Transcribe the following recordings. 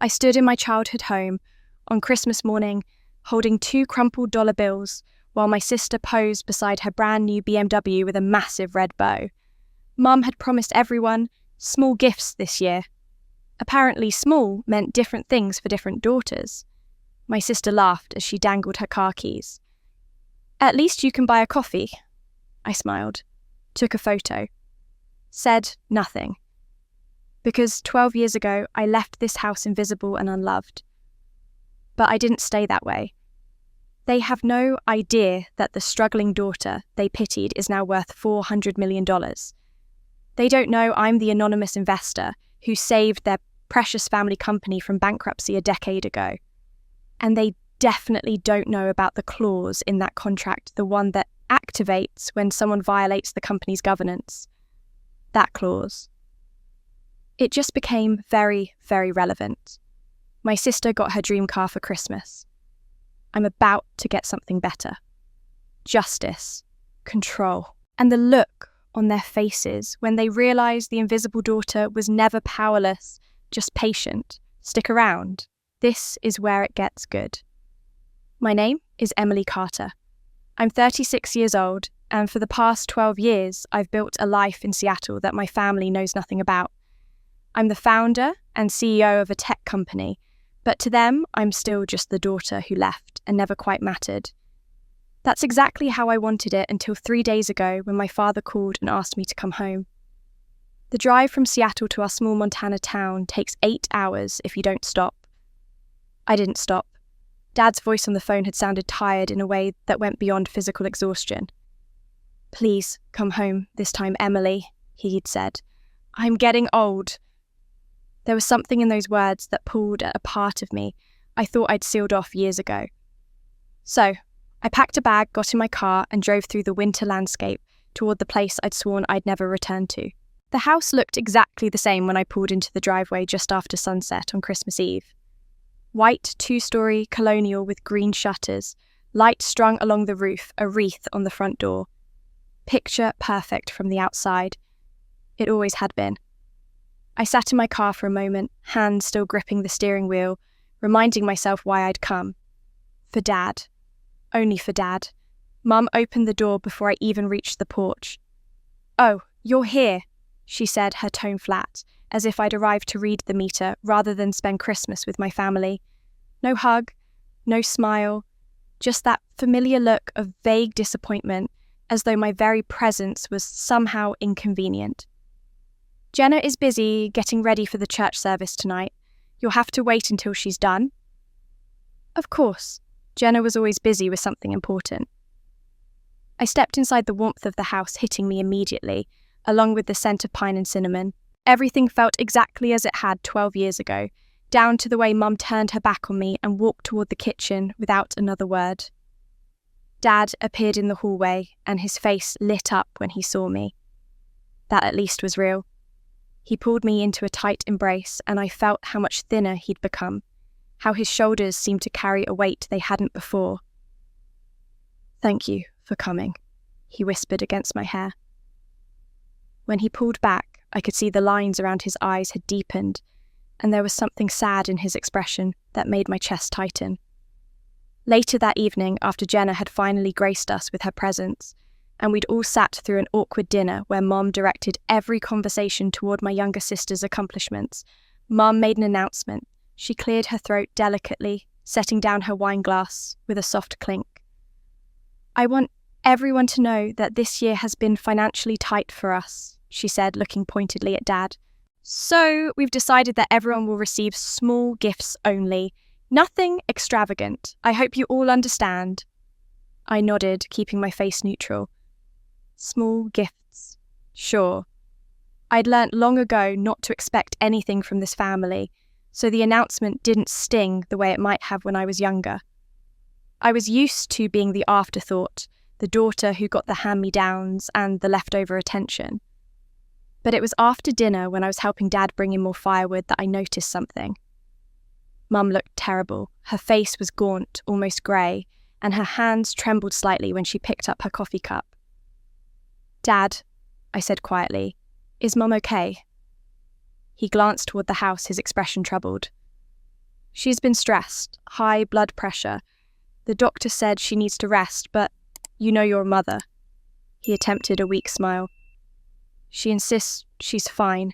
I stood in my childhood home on Christmas morning, holding 2 crumpled dollar bills while my sister posed beside her brand new BMW with a massive red bow. Mum had promised everyone small gifts this year. Apparently small meant different things for different daughters. My sister laughed as she dangled her car keys. "At least you can buy a coffee." I smiled, took a photo, said nothing. Because 12 years ago, I left this house invisible and unloved. But I didn't stay that way. They have no idea that the struggling daughter they pitied is now worth $400 million. They don't know I'm the anonymous investor who saved their precious family company from bankruptcy a decade ago. And they definitely don't know about the clause in that contract, the one that activates when someone violates the company's governance. That clause. It just became very, very relevant. My sister got her dream car for Christmas. I'm about to get something better. Justice. Control. And the look on their faces when they realised the invisible daughter was never powerless, just patient. Stick around. This is where it gets good. My name is Emily Carter. I'm 36 years old, and for the past 12 years, I've built a life in Seattle that my family knows nothing about. I'm the founder and CEO of a tech company, but to them, I'm still just the daughter who left and never quite mattered. That's exactly how I wanted it until 3 days ago when my father called and asked me to come home. The drive from Seattle to our small Montana town takes 8 hours if you don't stop. I didn't stop. Dad's voice on the phone had sounded tired in a way that went beyond physical exhaustion. "Please come home this time, Emily," he'd said. "I'm getting old." There was something in those words that pulled at a part of me I thought I'd sealed off years ago. So, I packed a bag, got in my car, and drove through the winter landscape toward the place I'd sworn I'd never return to. The house looked exactly the same when I pulled into the driveway just after sunset on Christmas Eve. White 2-story colonial with green shutters, light strung along the roof, a wreath on the front door. Picture perfect from the outside. It always had been. I sat in my car for a moment, hands still gripping the steering wheel, reminding myself why I'd come. For Dad. Only for Dad. Mum opened the door before I even reached the porch. "Oh, you're here," she said, her tone flat, as if I'd arrived to read the meter rather than spend Christmas with my family. No hug, no smile, just that familiar look of vague disappointment, as though my very presence was somehow inconvenient. "Jenna is busy getting ready for the church service tonight. You'll have to wait until she's done." Of course, Jenna was always busy with something important. I stepped inside the warmth of the house, hitting me immediately, along with the scent of pine and cinnamon. Everything felt exactly as it had 12 years ago, down to the way Mum turned her back on me and walked toward the kitchen without another word. Dad appeared in the hallway, and his face lit up when he saw me. That at least was real. He pulled me into a tight embrace, and I felt how much thinner he'd become, how his shoulders seemed to carry a weight they hadn't before. "Thank you for coming," he whispered against my hair. When he pulled back, I could see the lines around his eyes had deepened, and there was something sad in his expression that made my chest tighten. Later that evening, after Jenna had finally graced us with her presence, and we'd all sat through an awkward dinner where Mum directed every conversation toward my younger sister's accomplishments, Mum made an announcement. She cleared her throat delicately, setting down her wine glass with a soft clink. "I want everyone to know that this year has been financially tight for us," she said, looking pointedly at Dad. "So we've decided that everyone will receive small gifts only. Nothing extravagant. I hope you all understand." I nodded, keeping my face neutral. Small gifts. Sure. I'd learnt long ago not to expect anything from this family, so the announcement didn't sting the way it might have when I was younger. I was used to being the afterthought, the daughter who got the hand-me-downs and the leftover attention. But it was after dinner, when I was helping Dad bring in more firewood, that I noticed something. Mum looked terrible. Her face was gaunt, almost grey, and her hands trembled slightly when she picked up her coffee cup. "Dad," I said quietly, "is Mum okay?" He glanced toward the house, his expression troubled. She's been stressed, high blood pressure. The doctor said she needs to rest, but you know your mother. He attempted a weak smile. She insists she's fine.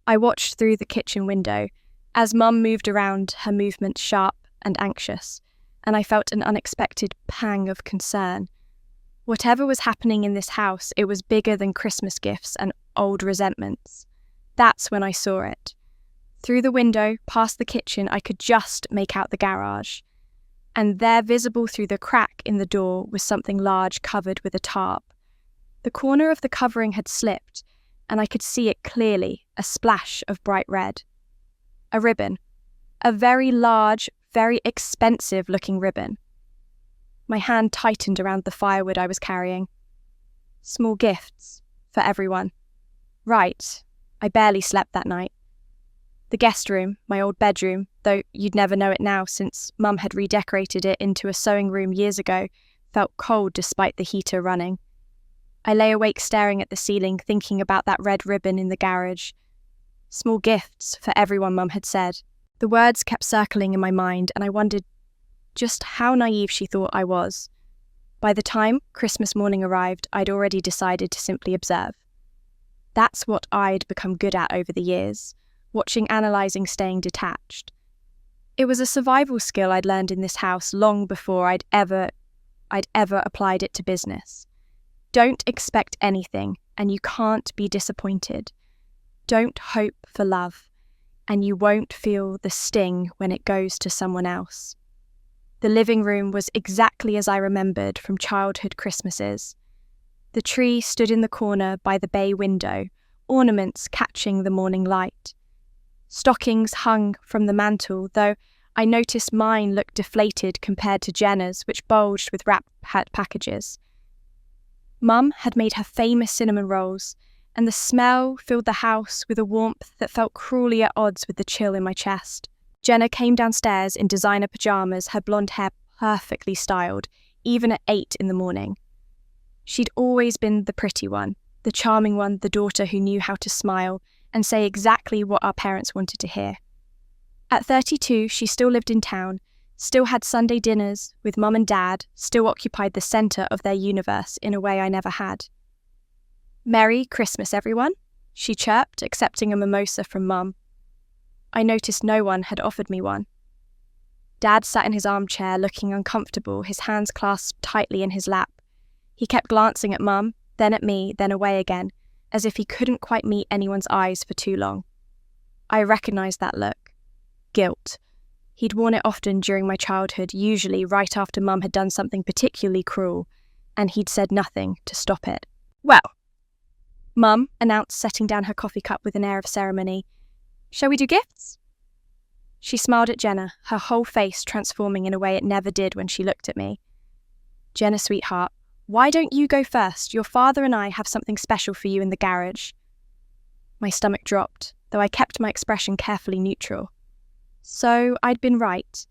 I watched through the kitchen window as Mum moved around, her movements sharp and anxious, and I felt an unexpected pang of concern. Whatever was happening in this house, it was bigger than Christmas gifts and old resentments. That's when I saw it. Through the window, past the kitchen, I could just make out the garage. And there, visible through the crack in the door, was something large covered with a tarp. The corner of the covering had slipped, and I could see it clearly, a splash of bright red. A ribbon. A very large, very expensive-looking ribbon. My hand tightened around the firewood I was carrying. Small gifts, for everyone. Right, I barely slept that night. The guest room, my old bedroom, though you'd never know it now since Mum had redecorated it into a sewing room years ago, felt cold despite the heater running. I lay awake staring at the ceiling, thinking about that red ribbon in the garage. Small gifts for everyone, Mum had said. The words kept circling in my mind, and I wondered just how naive she thought I was. By the time Christmas morning arrived, I'd already decided to simply observe. That's what I'd become good at over the years, watching, analysing, staying detached. It was a survival skill I'd learned in this house long before I'd ever applied it to business. Don't expect anything, and you can't be disappointed. Don't hope for love, and you won't feel the sting when it goes to someone else. The living room was exactly as I remembered from childhood Christmases. The tree stood in the corner by the bay window, ornaments catching the morning light. Stockings hung from the mantel, though I noticed mine looked deflated compared to Jenna's, which bulged with wrapped packages. Mum had made her famous cinnamon rolls, and the smell filled the house with a warmth that felt cruelly at odds with the chill in my chest. Jenna came downstairs in designer pajamas, her blonde hair perfectly styled, even at 8 in the morning. She'd always been the pretty one, the charming one, the daughter who knew how to smile and say exactly what our parents wanted to hear. At 32, she still lived in town, still had Sunday dinners with Mum and Dad, still occupied the centre of their universe in a way I never had. "Merry Christmas, everyone," she chirped, accepting a mimosa from Mum. I noticed no one had offered me one. Dad sat in his armchair, looking uncomfortable, his hands clasped tightly in his lap. He kept glancing at Mum, then at me, then away again, as if he couldn't quite meet anyone's eyes for too long. I recognised that look. Guilt. He'd worn it often during my childhood, usually right after Mum had done something particularly cruel, and he'd said nothing to stop it. "Well," Mum announced, setting down her coffee cup with an air of ceremony, "shall we do gifts?" She smiled at Jenna, her whole face transforming in a way it never did when she looked at me. "Jenna, sweetheart, why don't you go first? Your father and I have something special for you in the garage." My stomach dropped, though I kept my expression carefully neutral. So I'd been right.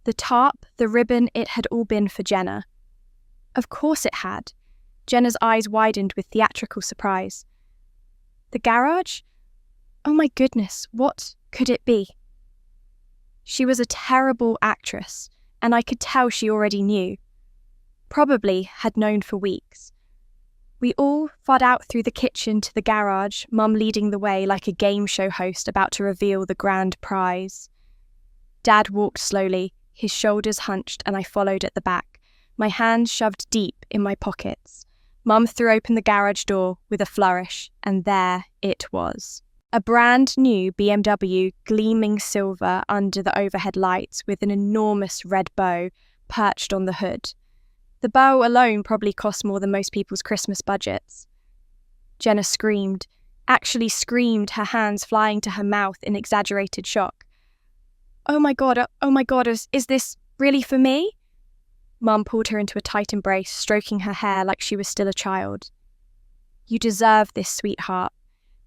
The tarp, the ribbon, it had all been for Jenna. Of course it had. Jenna's eyes widened with theatrical surprise. The garage? Oh my goodness, what could it be? She was a terrible actress, and I could tell she already knew. Probably had known for weeks. We all filed out through the kitchen to the garage, Mum leading the way like a game show host about to reveal the grand prize. Dad walked slowly, his shoulders hunched, and I followed at the back, my hands shoved deep in my pockets. Mum threw open the garage door with a flourish, and there it was. A brand new BMW, gleaming silver under the overhead lights with an enormous red bow perched on the hood. The bow alone probably cost more than most people's Christmas budgets. Jenna screamed, actually screamed, her hands flying to her mouth in exaggerated shock. Oh my God, is this really for me?" Mum pulled her into a tight embrace, stroking her hair like she was still a child. "You deserve this, sweetheart.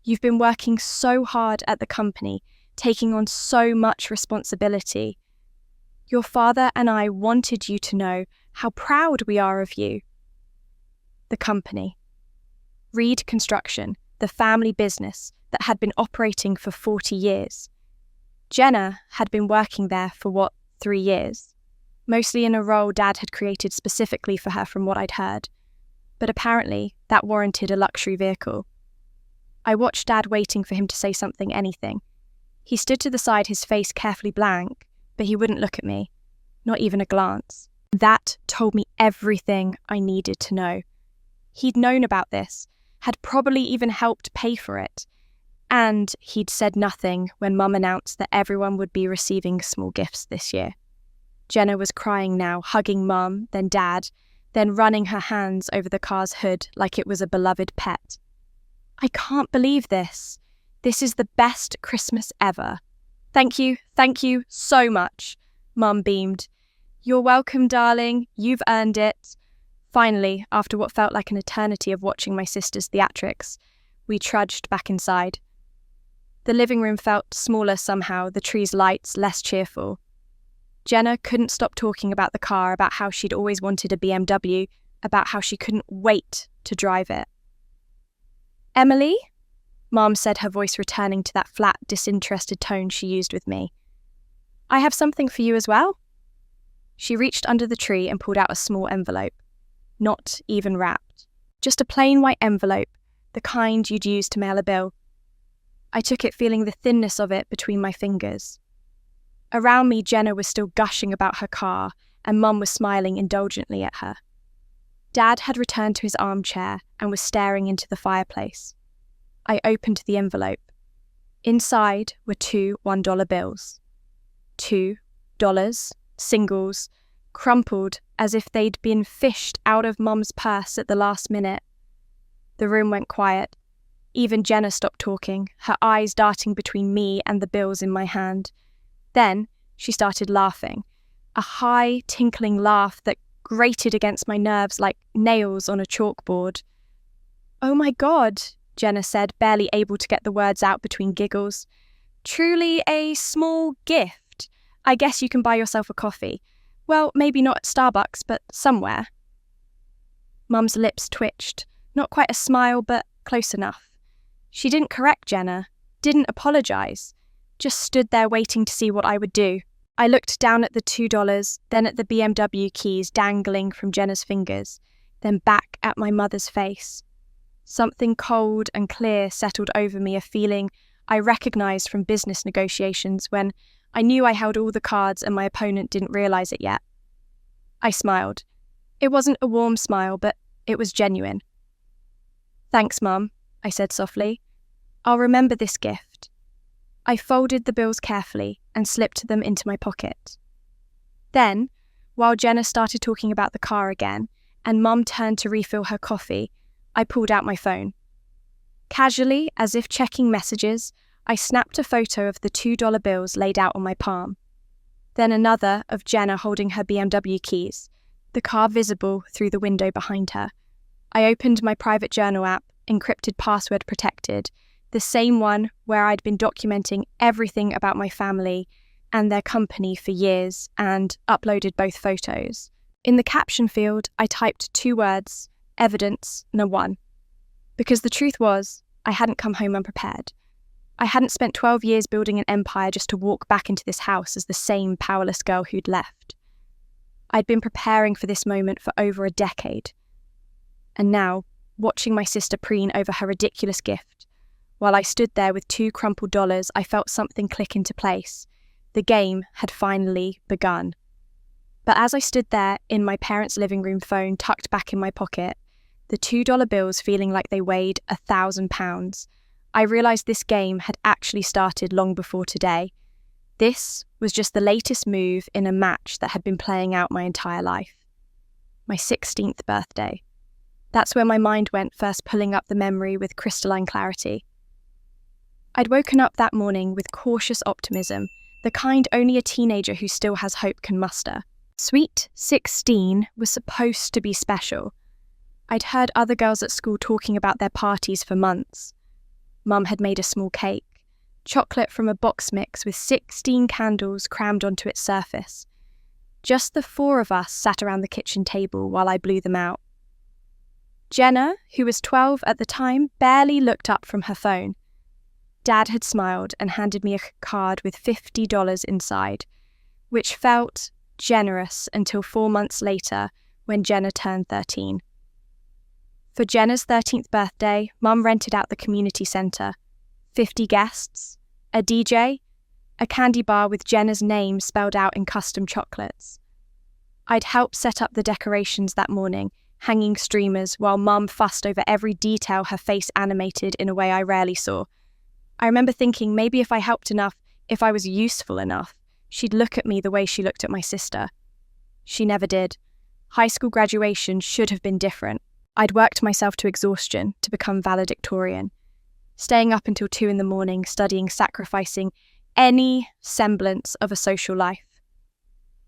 You've been working so hard at the company, taking on so much responsibility. Your father and I wanted you to know how proud we are of you." The company. Reed Construction, the family business that had been operating for 40 years. Jenna had been working there for 3 years? Mostly in a role Dad had created specifically for her from what I'd heard. But apparently, that warranted a luxury vehicle. I watched Dad waiting for him to say something, anything. He stood to the side, his face carefully blank, but he wouldn't look at me, not even a glance. That told me everything I needed to know. He'd known about this, had probably even helped pay for it, and he'd said nothing when Mum announced that everyone would be receiving small gifts this year. Jenna was crying now, hugging Mum, then Dad, then running her hands over the car's hood like it was a beloved pet. I can't believe this. This is the best Christmas ever. Thank you so much, Mum beamed. You're welcome, darling. You've earned it. Finally, after what felt like an eternity of watching my sister's theatrics, we trudged back inside. The living room felt smaller somehow, the tree's lights less cheerful. Jenna couldn't stop talking about the car, about how she'd always wanted a BMW, about how she couldn't wait to drive it. Emily? Mom said, her voice returning to that flat, disinterested tone she used with me. I have something for you as well. She reached under the tree and pulled out a small envelope. Not even wrapped. Just a plain white envelope, the kind you'd use to mail a bill. I took it, feeling the thinness of it between my fingers. Around me, Jenna was still gushing about her car, and Mum was smiling indulgently at her. Dad had returned to his armchair and was staring into the fireplace. I opened the envelope. Inside were 2 $1 bills. $2, singles, crumpled as if they'd been fished out of Mum's purse at the last minute. The room went quiet. Even Jenna stopped talking, her eyes darting between me and the bills in my hand. Then she started laughing, a high, tinkling laugh that grated against my nerves like nails on a chalkboard. Oh my God, Jenna said, barely able to get the words out between giggles. Truly a small gift. I guess you can buy yourself a coffee. Well, maybe not at Starbucks, but somewhere. Mum's lips twitched. Not quite a smile, but close enough. She didn't correct Jenna, didn't apologise, just stood there waiting to see what I would do. I looked down at the $2, then at the BMW keys dangling from Jenna's fingers, then back at my mother's face. Something cold and clear settled over me, a feeling I recognised from business negotiations when I knew I held all the cards and my opponent didn't realise it yet. I smiled. It wasn't a warm smile, but it was genuine. Thanks, Mum, I said softly. I'll remember this gift. I folded the bills carefully and slipped them into my pocket. Then, while Jenna started talking about the car again and Mum turned to refill her coffee, I pulled out my phone. Casually, as if checking messages, I snapped a photo of the $2 bills laid out on my palm. Then another of Jenna holding her BMW keys, the car visible through the window behind her. I opened my private journal app, encrypted password protected, the same one where I'd been documenting everything about my family and their company for years, and uploaded both photos. In the caption field, I typed 2 words, evidence, no one. Because the truth was, I hadn't come home unprepared. I hadn't spent 12 years building an empire just to walk back into this house as the same powerless girl who'd left. I'd been preparing for this moment for over a decade. And now, watching my sister preen over her ridiculous gift, while I stood there with 2 crumpled dollars, I felt something click into place. The game had finally begun. But as I stood there in my parents' living room, phone tucked back in my pocket, the $2 bills feeling like they weighed 1,000 pounds, I realised this game had actually started long before today. This was just the latest move in a match that had been playing out my entire life. My 16th birthday. That's where my mind went, first pulling up the memory with crystalline clarity. I'd woken up that morning with cautious optimism, the kind only a teenager who still has hope can muster. Sweet 16 was supposed to be special. I'd heard other girls at school talking about their parties for months. Mum had made a small cake, chocolate from a box mix with 16 candles crammed onto its surface. Just the 4 of us sat around the kitchen table while I blew them out. Jenna, who was 12 at the time, barely looked up from her phone. Dad had smiled and handed me a card with $50 inside, which felt generous until 4 months later when Jenna turned 13. For Jenna's 13th birthday, Mum rented out the community centre, 50 guests, a DJ, a candy bar with Jenna's name spelled out in custom chocolates. I'd helped set up the decorations that morning, hanging streamers, while Mum fussed over every detail, her face animated in a way I rarely saw. I remember thinking maybe if I helped enough, if I was useful enough, she'd look at me the way she looked at my sister. She never did. High school graduation should have been different. I'd worked myself to exhaustion to become valedictorian, staying up until 2 a.m, studying, sacrificing any semblance of a social life.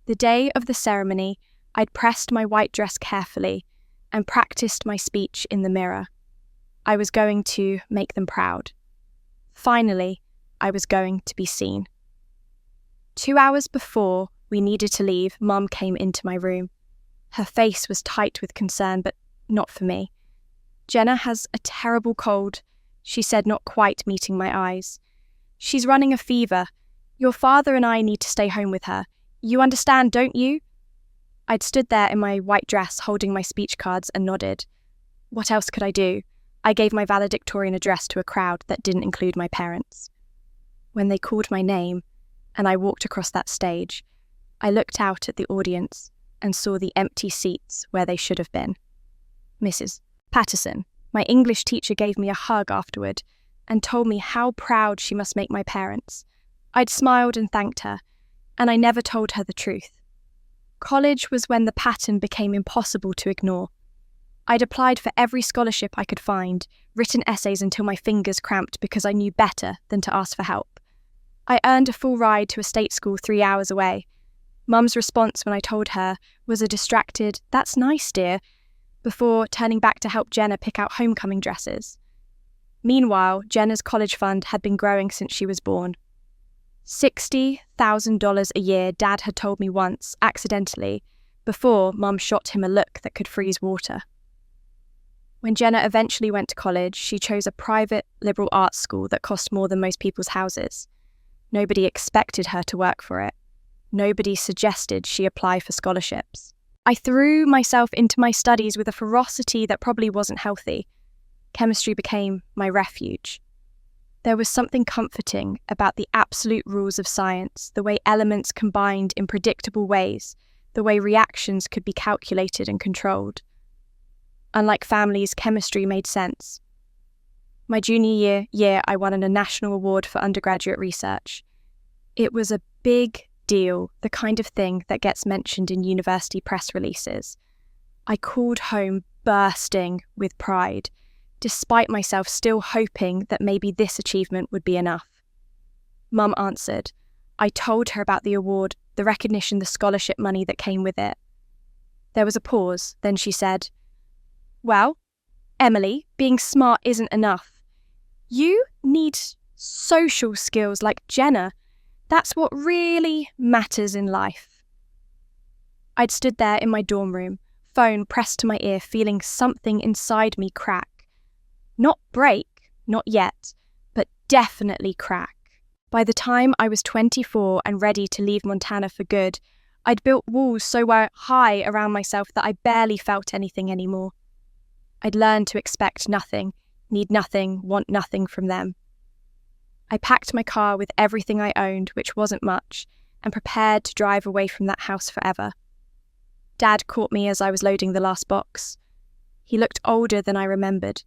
The day of the ceremony, I'd pressed my white dress carefully and practiced my speech in the mirror. I was going to make them proud. Finally, I was going to be seen. 2 hours before we needed to leave, Mum came into my room. Her face was tight with concern, but not for me. Jenna has a terrible cold, she said, not quite meeting my eyes. She's running a fever. Your father and I need to stay home with her. You understand, don't you? I'd stood there in my white dress holding my speech cards and nodded. What else could I do? I gave my valedictorian address to a crowd that didn't include my parents. When they called my name and I walked across that stage, I looked out at the audience and saw the empty seats where they should have been. Mrs. Patterson, my English teacher, gave me a hug afterward and told me how proud she must make my parents. I'd smiled and thanked her, and I never told her the truth. College was when the pattern became impossible to ignore. I'd applied for every scholarship I could find, written essays until my fingers cramped because I knew better than to ask for help. I earned a full ride to a state school 3 hours away. Mum's response when I told her was a distracted, "That's nice, dear," before turning back to help Jenna pick out homecoming dresses. Meanwhile, Jenna's college fund had been growing since she was born. $60,000 a year, Dad had told me once, accidentally, before Mum shot him a look that could freeze water. When Jenna eventually went to college, she chose a private liberal arts school that cost more than most people's houses. Nobody expected her to work for it. Nobody suggested she apply for scholarships. I threw myself into my studies with a ferocity that probably wasn't healthy. Chemistry became my refuge. There was something comforting about the absolute rules of science, the way elements combined in predictable ways, the way reactions could be calculated and controlled. Unlike families, chemistry made sense. My junior year, I won a national award for undergraduate research. It was a big deal, the kind of thing that gets mentioned in university press releases. I called home bursting with pride, despite myself still hoping that maybe this achievement would be enough. Mum answered. I told her about the award, the recognition, the scholarship money that came with it. There was a pause, then she said, "Well, Emily, being smart isn't enough. You need social skills like Jenna. That's what really matters in life." I'd stood there in my dorm room, phone pressed to my ear, feeling something inside me crack. Not break, not yet, but definitely crack. By the time I was 24 and ready to leave Montana for good, I'd built walls so high around myself that I barely felt anything anymore. I'd learned to expect nothing, need nothing, want nothing from them. I packed my car with everything I owned, which wasn't much, and prepared to drive away from that house forever. Dad caught me as I was loading the last box. He looked older than I remembered,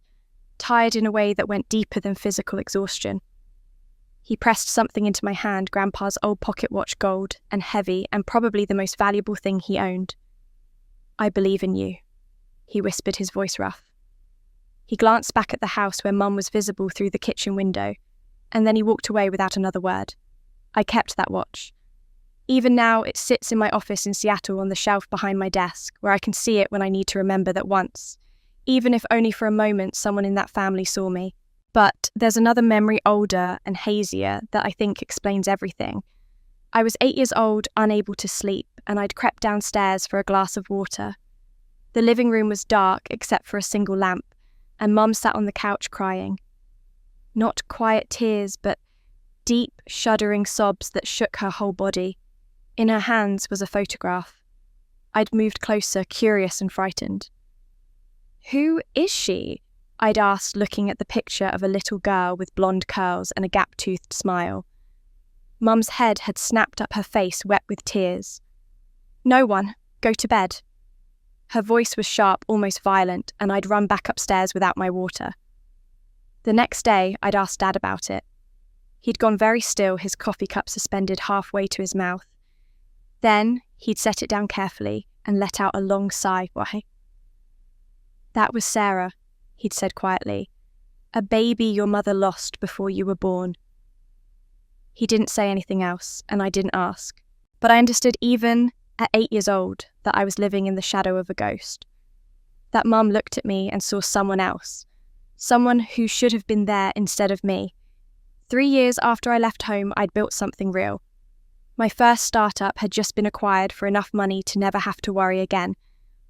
tired in a way that went deeper than physical exhaustion. He pressed something into my hand, Grandpa's old pocket watch, gold and heavy, and probably the most valuable thing he owned. "I believe in you," he whispered, his voice rough. He glanced back at the house where Mum was visible through the kitchen window, and then he walked away without another word. I kept that watch. Even now, it sits in my office in Seattle on the shelf behind my desk, where I can see it when I need to remember that once, even if only for a moment, someone in that family saw me. But there's another memory older and hazier that I think explains everything. I was 8 years old, unable to sleep, and I'd crept downstairs for a glass of water. The living room was dark except for a single lamp, and Mum sat on the couch crying. Not quiet tears, but deep, shuddering sobs that shook her whole body. In her hands was a photograph. I'd moved closer, curious and frightened. "Who is she?" I'd asked, looking at the picture of a little girl with blonde curls and a gap-toothed smile. Mum's head had snapped up her face, wet with tears. "No one. Go to bed." Her voice was sharp, almost violent, and I'd run back upstairs without my water. The next day, I'd asked Dad about it. He'd gone very still, his coffee cup suspended halfway to his mouth. Then, he'd set it down carefully and let out a long sigh. "Why?" "That was Sarah," he'd said quietly. "A baby your mother lost before you were born." He didn't say anything else, and I didn't ask. But I understood even at 8 years old that I was living in the shadow of a ghost. That Mum looked at me and saw someone else. Someone who should have been there instead of me. 3 years after I left home, I'd built something real. My first startup had just been acquired for enough money to never have to worry again.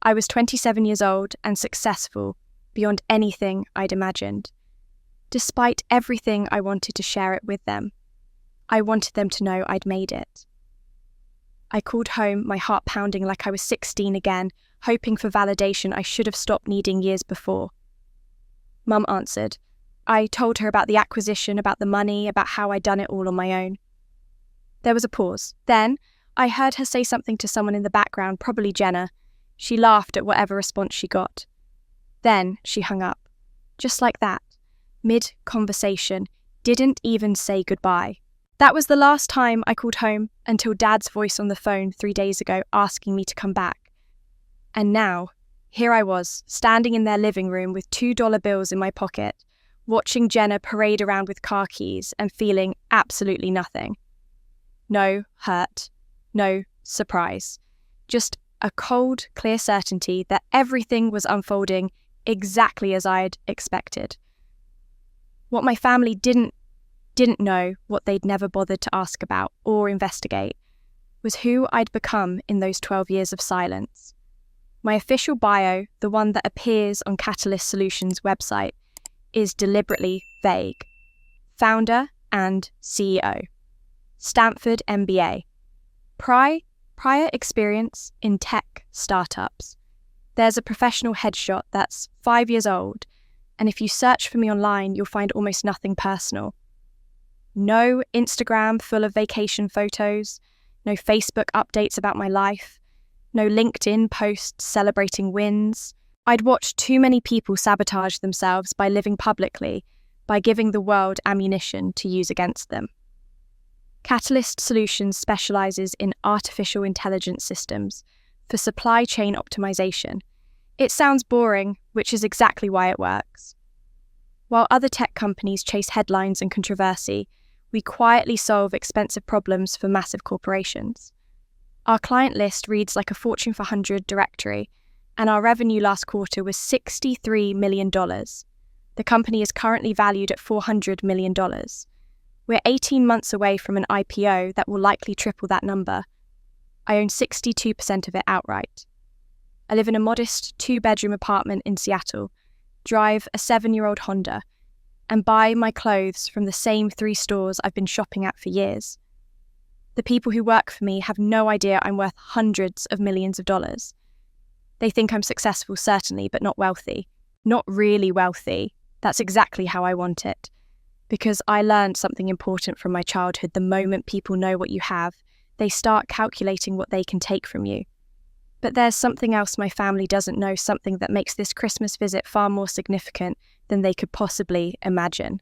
I was 27 years old and successful beyond anything I'd imagined. Despite everything, I wanted to share it with them. I wanted them to know I'd made it. I called home, my heart pounding like I was 16 again, hoping for validation I should have stopped needing years before. Mum answered. I told her about the acquisition, about the money, about how I'd done it all on my own. There was a pause. Then, I heard her say something to someone in the background, probably Jenna. She laughed at whatever response she got. Then, she hung up. Just like that. Mid-conversation. Didn't even say goodbye. That was the last time I called home until Dad's voice on the phone 3 days ago asking me to come back. And now, here I was, standing in their living room with $2 bills in my pocket, watching Jenna parade around with car keys and feeling absolutely nothing. No hurt, no surprise. Just a cold, clear certainty that everything was unfolding exactly as I'd expected. What my family didn't know, what they'd never bothered to ask about or investigate, was who I'd become in those 12 years of silence. My official bio, the one that appears on Catalyst Solutions' website, is deliberately vague. Founder and CEO. Stanford MBA. Prior experience in tech startups. There's a professional headshot that's 5 years old, and if you search for me online, you'll find almost nothing personal. No Instagram full of vacation photos, no Facebook updates about my life, no LinkedIn posts celebrating wins. I'd watched too many people sabotage themselves by living publicly, by giving the world ammunition to use against them. Catalyst Solutions specializes in artificial intelligence systems for supply chain optimization. It sounds boring, which is exactly why it works. While other tech companies chase headlines and controversy, we quietly solve expensive problems for massive corporations. Our client list reads like a Fortune 500 directory, and our revenue last quarter was $63 million. The company is currently valued at $400 million. We're 18 months away from an IPO that will likely triple that number. I own 62% of it outright. I live in a modest 2-bedroom apartment in Seattle, drive a 7-year-old Honda, and buy my clothes from the same 3 stores I've been shopping at for years. The people who work for me have no idea I'm worth hundreds of millions of dollars. They think I'm successful, certainly, but not wealthy. Not really wealthy. That's exactly how I want it. Because I learned something important from my childhood. The moment people know what you have, they start calculating what they can take from you. But there's something else my family doesn't know, something that makes this Christmas visit far more significant than they could possibly imagine.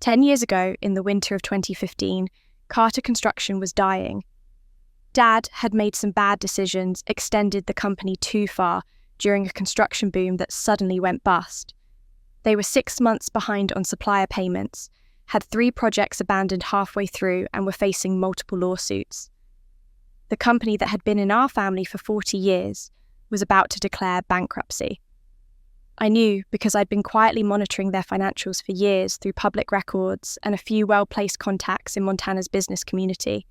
10 years ago, in the winter of 2015, Carter Construction was dying. Dad had made some bad decisions, extended the company too far during a construction boom that suddenly went bust. They were 6 months behind on supplier payments, had 3 projects abandoned halfway through, and were facing multiple lawsuits. The company that had been in our family for 40 years was about to declare bankruptcy. I knew because I'd been quietly monitoring their financials for years through public records and a few well-placed contacts in Montana's business community.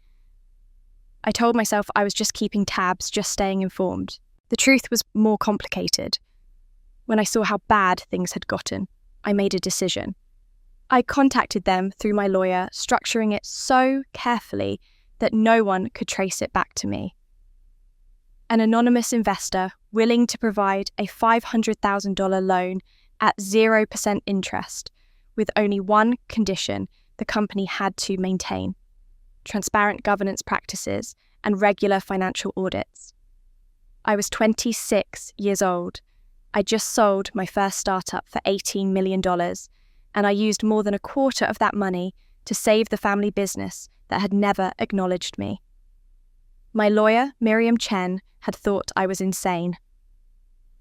I told myself I was just keeping tabs, just staying informed. The truth was more complicated. When I saw how bad things had gotten, I made a decision. I contacted them through my lawyer, structuring it so carefully that no one could trace it back to me. An anonymous investor willing to provide a $500,000 loan at 0% interest, with only one condition the company had to maintain: transparent governance practices and regular financial audits. I was 26 years old. I just sold my first startup for $18 million, and I used more than a quarter of that money to save the family business that had never acknowledged me. My lawyer, Miriam Chen, had thought I was insane.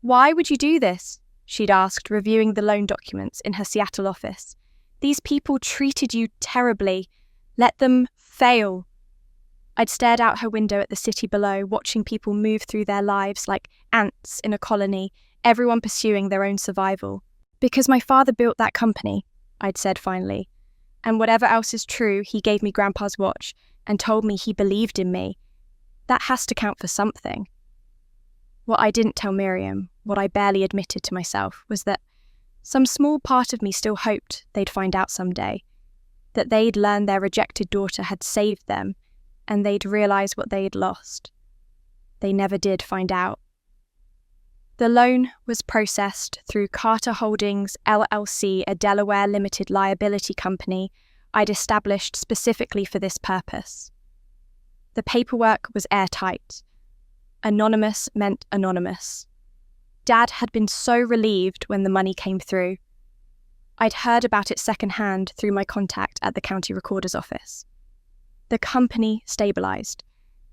"Why would you do this?" she'd asked, reviewing the loan documents in her Seattle office. "These people treated you terribly. Let them fail." I'd stared out her window at the city below, watching people move through their lives like ants in a colony, everyone pursuing their own survival. "Because my father built that company," I'd said finally. "And whatever else is true, he gave me Grandpa's watch and told me he believed in me. That has to count for something." What I didn't tell Miriam, what I barely admitted to myself, was that some small part of me still hoped they'd find out someday, that they'd learn their rejected daughter had saved them, and they'd realise what they'd lost. They never did find out. The loan was processed through Carter Holdings LLC, a Delaware limited liability company I'd established specifically for this purpose. The paperwork was airtight. Anonymous meant anonymous. Dad had been so relieved when the money came through. I'd heard about it secondhand through my contact at the county recorder's office. The company stabilised.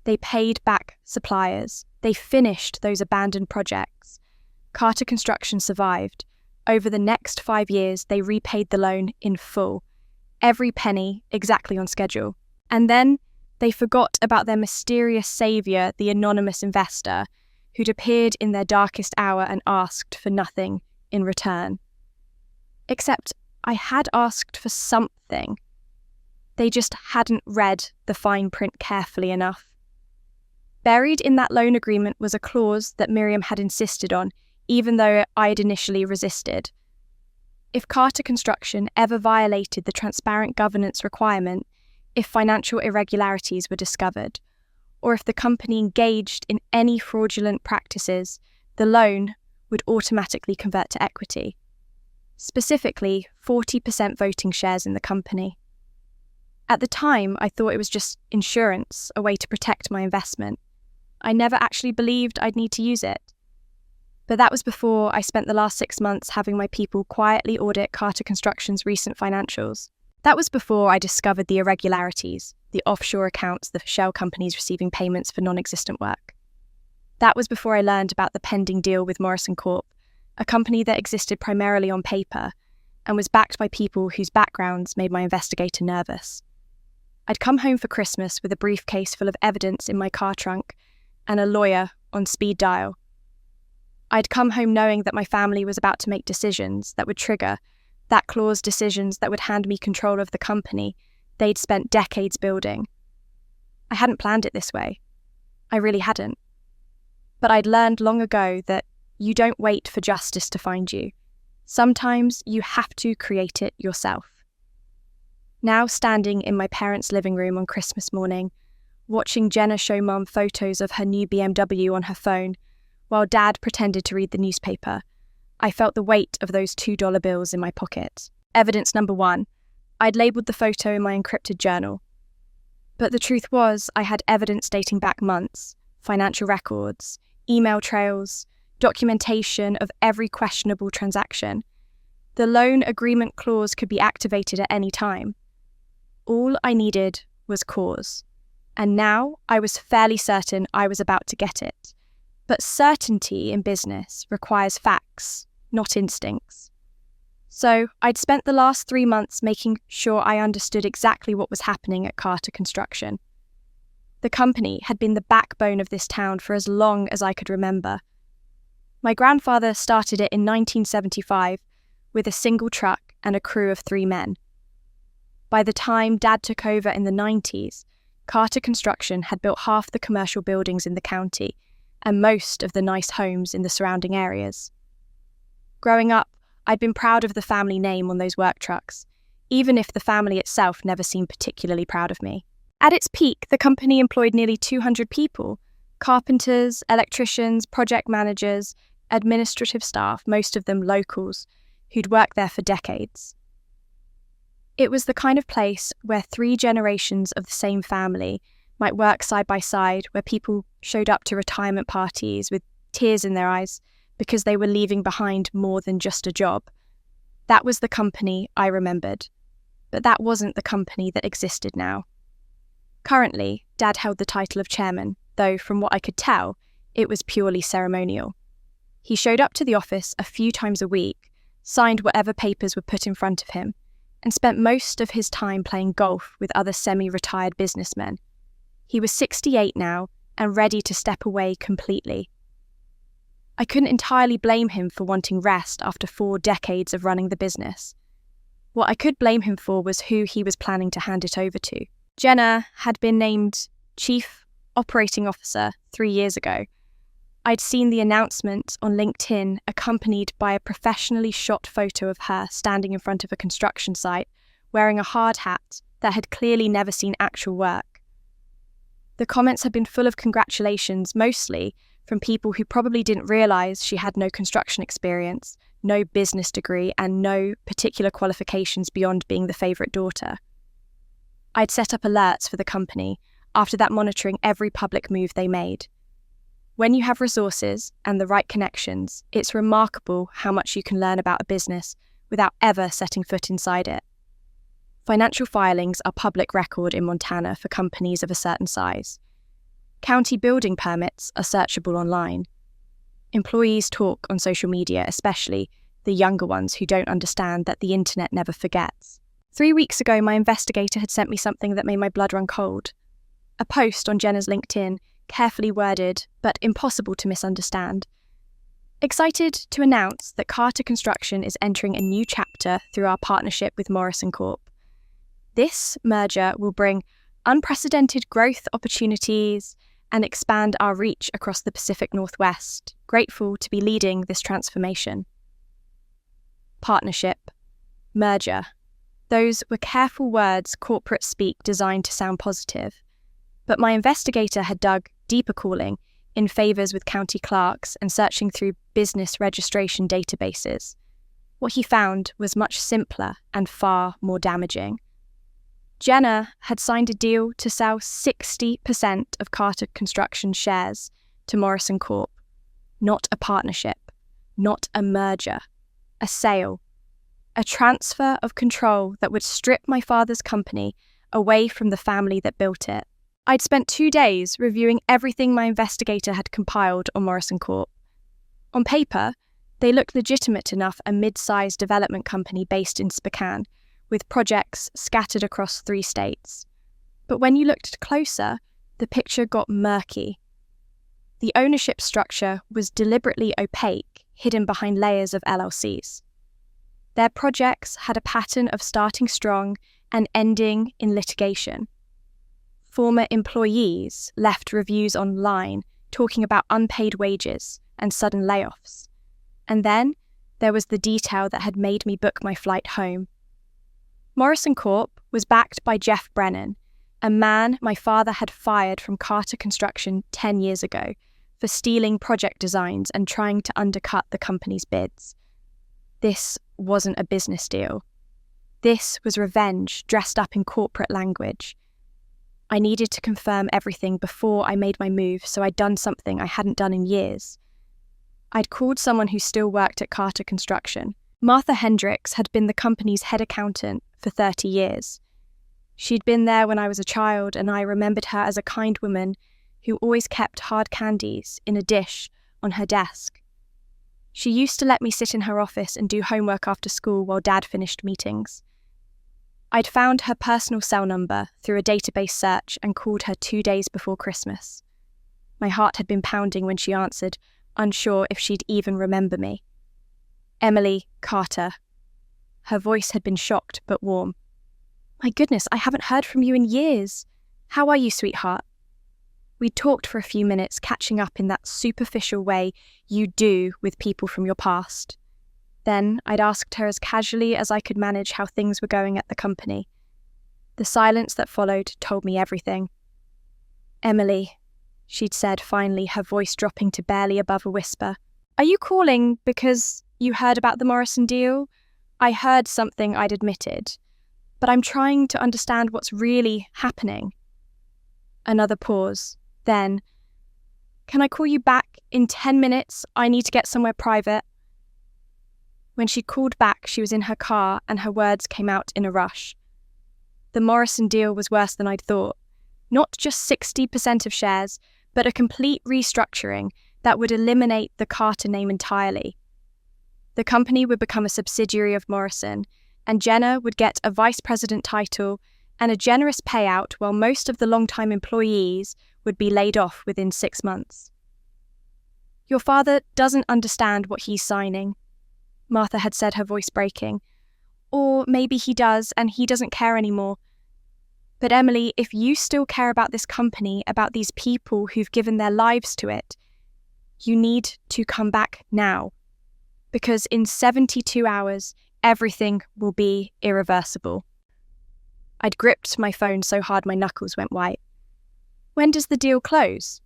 They paid back suppliers. They finished those abandoned projects. Carter Construction survived. Over the next 5 years, they repaid the loan in full, every penny exactly on schedule. And then they forgot about their mysterious saviour, the anonymous investor, who'd appeared in their darkest hour and asked for nothing in return. Except I had asked for something. They just hadn't read the fine print carefully enough. Buried in that loan agreement was a clause that Miriam had insisted on, even though I'd initially resisted. If Carter Construction ever violated the transparent governance requirement, if financial irregularities were discovered, or if the company engaged in any fraudulent practices, the loan would automatically convert to equity. Specifically, 40% voting shares in the company. At the time, I thought it was just insurance, a way to protect my investment. I never actually believed I'd need to use it. But that was before I spent the last 6 months having my people quietly audit Carter Construction's recent financials. That was before I discovered the irregularities, the offshore accounts, the shell companies receiving payments for non-existent work. That was before I learned about the pending deal with Morrison Corp, a company that existed primarily on paper and was backed by people whose backgrounds made my investigator nervous. I'd come home for Christmas with a briefcase full of evidence in my car trunk and a lawyer on speed dial. I'd come home knowing that my family was about to make decisions that would trigger that clause, decisions that would hand me control of the company they'd spent decades building. I hadn't planned it this way. I really hadn't. But I'd learned long ago that you don't wait for justice to find you. Sometimes you have to create it yourself. Now standing in my parents' living room on Christmas morning, watching Jenna show Mum photos of her new BMW on her phone, while Dad pretended to read the newspaper, I felt the weight of those $2 bills in my pocket. Evidence number 1, I'd labelled the photo in my encrypted journal. But the truth was, I had evidence dating back months, financial records, email trails, documentation of every questionable transaction. The loan agreement clause could be activated at any time. All I needed was cause. And now I was fairly certain I was about to get it. But certainty in business requires facts, not instincts. So I'd spent the last 3 months making sure I understood exactly what was happening at Carter Construction. The company had been the backbone of this town for as long as I could remember. My grandfather started it in 1975 with a single truck and a crew of 3 men. By the time Dad took over in the 90s, Carter Construction had built half the commercial buildings in the county and most of the nice homes in the surrounding areas. Growing up, I'd been proud of the family name on those work trucks, even if the family itself never seemed particularly proud of me. At its peak, the company employed nearly 200 people: carpenters, electricians, project managers, administrative staff, most of them locals, who'd worked there for decades. It was the kind of place where 3 generations of the same family might work side by side, where people showed up to retirement parties with tears in their eyes because they were leaving behind more than just a job. That was the company I remembered, but that wasn't the company that existed now. Currently, Dad held the title of chairman, though from what I could tell, it was purely ceremonial. He showed up to the office a few times a week, signed whatever papers were put in front of him, and spent most of his time playing golf with other semi-retired businessmen. He was 68 now and ready to step away completely. I couldn't entirely blame him for wanting rest after 4 decades of running the business. What I could blame him for was who he was planning to hand it over to. Jenna had been named Chief Operating Officer 3 years ago. I'd seen the announcement on LinkedIn accompanied by a professionally shot photo of her standing in front of a construction site, wearing a hard hat that had clearly never seen actual work. The comments had been full of congratulations, mostly from people who probably didn't realise she had no construction experience, no business degree, and no particular qualifications beyond being the favourite daughter. I'd set up alerts for the company, after that monitoring every public move they made. When you have resources and the right connections, it's remarkable how much you can learn about a business without ever setting foot inside it. Financial filings are public record in Montana for companies of a certain size. County building permits are searchable online. Employees talk on social media, especially the younger ones who don't understand that the internet never forgets. 3 weeks ago, my investigator had sent me something that made my blood run cold. A post on Jenna's LinkedIn, carefully worded, but impossible to misunderstand. Excited to announce that Carter Construction is entering a new chapter through our partnership with Morrison Corp. This merger will bring unprecedented growth opportunities and expand our reach across the Pacific Northwest. Grateful to be leading this transformation. Partnership. Merger. Those were careful words corporate speak designed to sound positive. But my investigator had dug deeper calling in favours with county clerks and searching through business registration databases. What he found was much simpler and far more damaging. Jenna had signed a deal to sell 60% of Carter Construction shares to Morrison Corp. Not a partnership, not a merger, a sale, a transfer of control that would strip my father's company away from the family that built it. I'd spent 2 days reviewing everything my investigator had compiled on Morrison Corp. On paper, they looked legitimate enough, a mid-sized development company based in Spokane, with projects scattered across 3 states. But when you looked closer, the picture got murky. The ownership structure was deliberately opaque, hidden behind layers of LLCs. Their projects had a pattern of starting strong and ending in litigation. Former employees left reviews online talking about unpaid wages and sudden layoffs. And then there was the detail that had made me book my flight home. Morrison Corp was backed by Jeff Brennan, a man my father had fired from Carter Construction 10 years ago for stealing project designs and trying to undercut the company's bids. This wasn't a business deal. This was revenge dressed up in corporate language. I needed to confirm everything before I made my move, so I'd done something I hadn't done in years. I'd called someone who still worked at Carter Construction. Martha Hendricks had been the company's head accountant for 30 years. She'd been there when I was a child, and I remembered her as a kind woman who always kept hard candies in a dish on her desk. She used to let me sit in her office and do homework after school while Dad finished meetings. I'd found her personal cell number through a database search and called her 2 days before Christmas. My heart had been pounding when she answered, unsure if she'd even remember me. Emily Carter. Her voice had been shocked but warm. My goodness, I haven't heard from you in years. How are you, sweetheart? We talked for a few minutes, catching up in that superficial way you do with people from your past. Then I'd asked her as casually as I could manage how things were going at the company. The silence that followed told me everything. "Emily," she'd said finally, her voice dropping to barely above a whisper. "Are you calling because you heard about the Morrison deal?" I heard something, I'd admitted, but I'm trying to understand what's really happening. Another pause. Then, "Can I call you back in 10 minutes? I need to get somewhere private." When she called back, she was in her car and her words came out in a rush. The Morrison deal was worse than I'd thought. Not just 60% of shares, but a complete restructuring that would eliminate the Carter name entirely. The company would become a subsidiary of Morrison, and Jenna would get a vice president title and a generous payout, while most of the long-time employees would be laid off within 6 months. "Your father doesn't understand what he's signing," Martha had said, her voice breaking. "Or maybe he does and he doesn't care anymore. But Emily, if you still care about this company, about these people who've given their lives to it, you need to come back now. Because in 72 hours, everything will be irreversible." I'd gripped my phone so hard my knuckles went white. "When does the deal close?"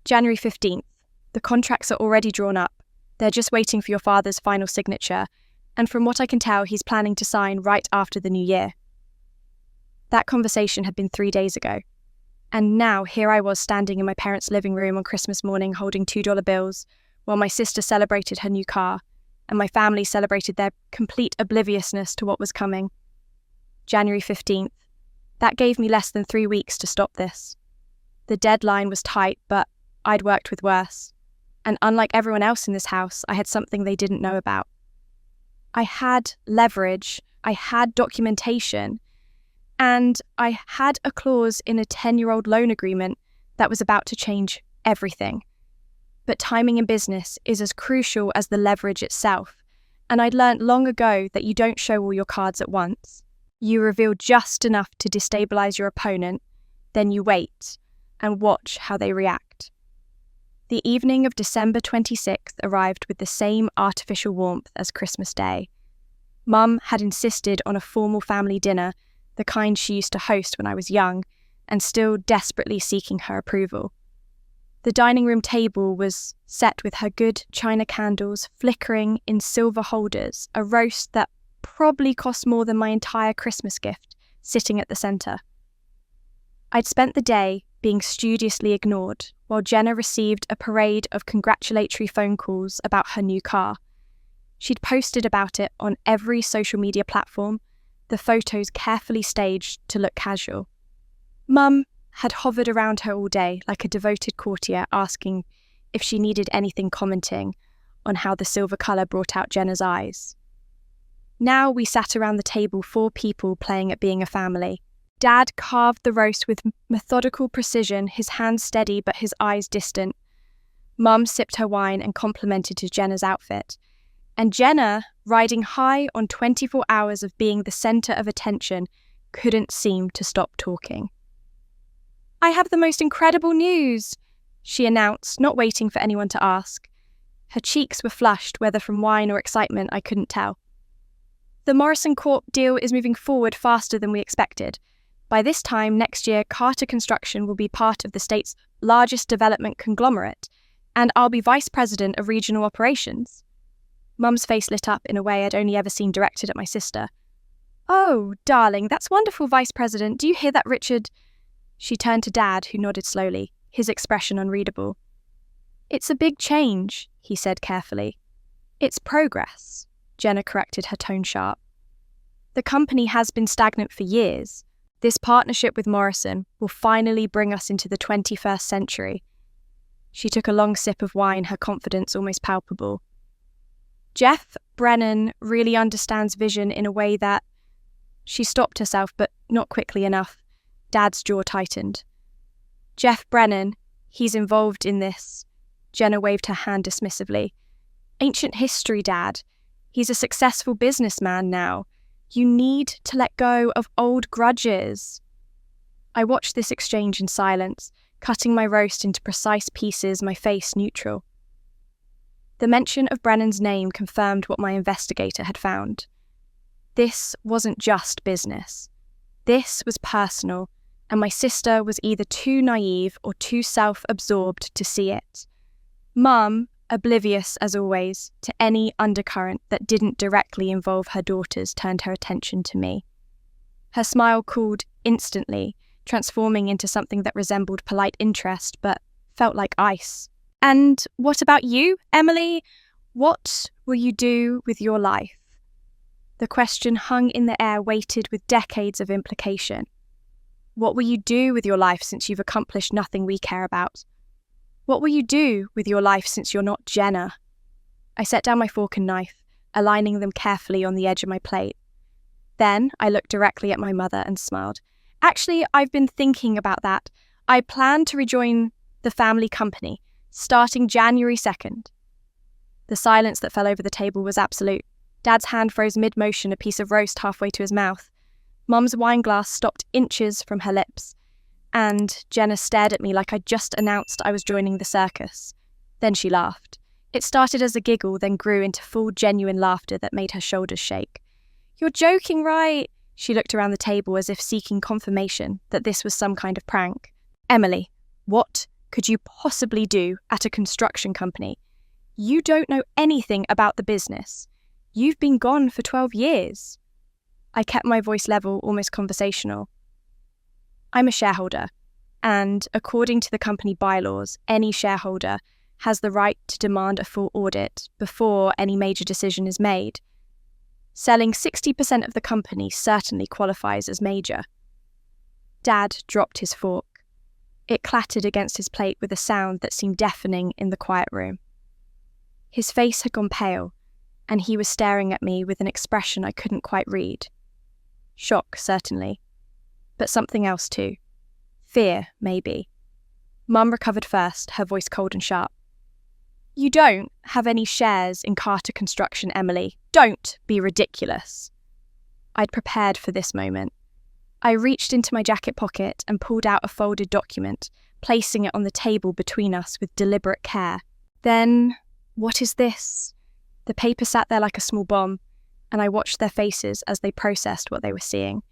"January 15th. The contracts are already drawn up. They're just waiting for your father's final signature, and from what I can tell, he's planning to sign right after the new year." That conversation had been 3 days ago, and now here I was standing in my parents' living room on Christmas morning holding $2 bills, while my sister celebrated her new car, and my family celebrated their complete obliviousness to what was coming. January 15th. That gave me less than 3 weeks to stop this. The deadline was tight, but I'd worked with worse. And unlike everyone else in this house, I had something they didn't know about. I had leverage, I had documentation, and I had a clause in a 10-year-old loan agreement that was about to change everything. But timing in business is as crucial as the leverage itself, and I'd learnt long ago that you don't show all your cards at once. You reveal just enough to destabilize your opponent, then you wait and watch how they react. The evening of December 26th arrived with the same artificial warmth as Christmas Day. Mum had insisted on a formal family dinner, the kind she used to host when I was young, and still desperately seeking her approval. The dining room table was set with her good china candles flickering in silver holders, a roast that probably cost more than my entire Christmas gift, sitting at the centre. I'd spent the day being studiously ignored, while Jenna received a parade of congratulatory phone calls about her new car. She'd posted about it on every social media platform, the photos carefully staged to look casual. Mum had hovered around her all day like a devoted courtier, asking if she needed anything, commenting on how the silver colour brought out Jenna's eyes. Now we sat around the table, 4 people playing at being a family. Dad carved the roast with methodical precision, his hands steady but his eyes distant. Mum sipped her wine and complimented to Jenna's outfit. And Jenna, riding high on 24 hours of being the centre of attention, couldn't seem to stop talking. "I have the most incredible news," she announced, not waiting for anyone to ask. Her cheeks were flushed, whether from wine or excitement, I couldn't tell. "The Morrison Corp deal is moving forward faster than we expected. By this time next year, Carter Construction will be part of the state's largest development conglomerate, and I'll be Vice President of Regional Operations." Mum's face lit up in a way I'd only ever seen directed at my sister. "Oh, darling, that's wonderful, Vice President. Do you hear that, Richard?" She turned to Dad, who nodded slowly, his expression unreadable. "It's a big change," he said carefully. "It's progress," Jenna corrected, her tone sharp. "The company has been stagnant for years. This partnership with Morrison will finally bring us into the 21st century." She took a long sip of wine, her confidence almost palpable. "Jeff Brennan really understands vision in a way that—" She stopped herself, but not quickly enough. Dad's jaw tightened. "Jeff Brennan, he's involved in this." Jenna waved her hand dismissively. "Ancient history, Dad. He's a successful businessman now. You need to let go of old grudges." I watched this exchange in silence, cutting my roast into precise pieces, my face neutral. The mention of Brennan's name confirmed what my investigator had found. This wasn't just business. This was personal, and my sister was either too naive or too self-absorbed to see it. Mum, oblivious as always to any undercurrent that didn't directly involve her daughters, turned her attention to me. Her smile cooled instantly, transforming into something that resembled polite interest but felt like ice. "And what about you, Emily? What will you do with your life?" The question hung in the air, weighted with decades of implication. What will you do with your life since you've accomplished nothing we care about? What will you do with your life since you're not Jenna? I set down my fork and knife, aligning them carefully on the edge of my plate. Then I looked directly at my mother and smiled. "Actually, I've been thinking about that. I plan to rejoin the family company, starting January 2nd. The silence that fell over the table was absolute. Dad's hand froze mid-motion, a piece of roast halfway to his mouth. Mum's wine glass stopped inches from her lips, and Jenna stared at me like I'd just announced I was joining the circus. Then she laughed. It started as a giggle, then grew into full, genuine laughter that made her shoulders shake. "You're joking, right?" She looked around the table as if seeking confirmation that this was some kind of prank. "Emily, what could you possibly do at a construction company? You don't know anything about the business. You've been gone for 12 years. I kept my voice level, almost conversational. "I'm a shareholder, and according to the company bylaws, any shareholder has the right to demand a full audit before any major decision is made. Selling 60% of the company certainly qualifies as major." Dad dropped his fork. It clattered against his plate with a sound that seemed deafening in the quiet room. His face had gone pale, and he was staring at me with an expression I couldn't quite read. Shock, certainly, but something else too. Fear, maybe. Mum recovered first, her voice cold and sharp. "You don't have any shares in Carter Construction, Emily. Don't be ridiculous." I'd prepared for this moment. I reached into my jacket pocket and pulled out a folded document, placing it on the table between us with deliberate care. "Then, what is this?" The paper sat there like a small bomb, and I watched their faces as they processed what they were seeing.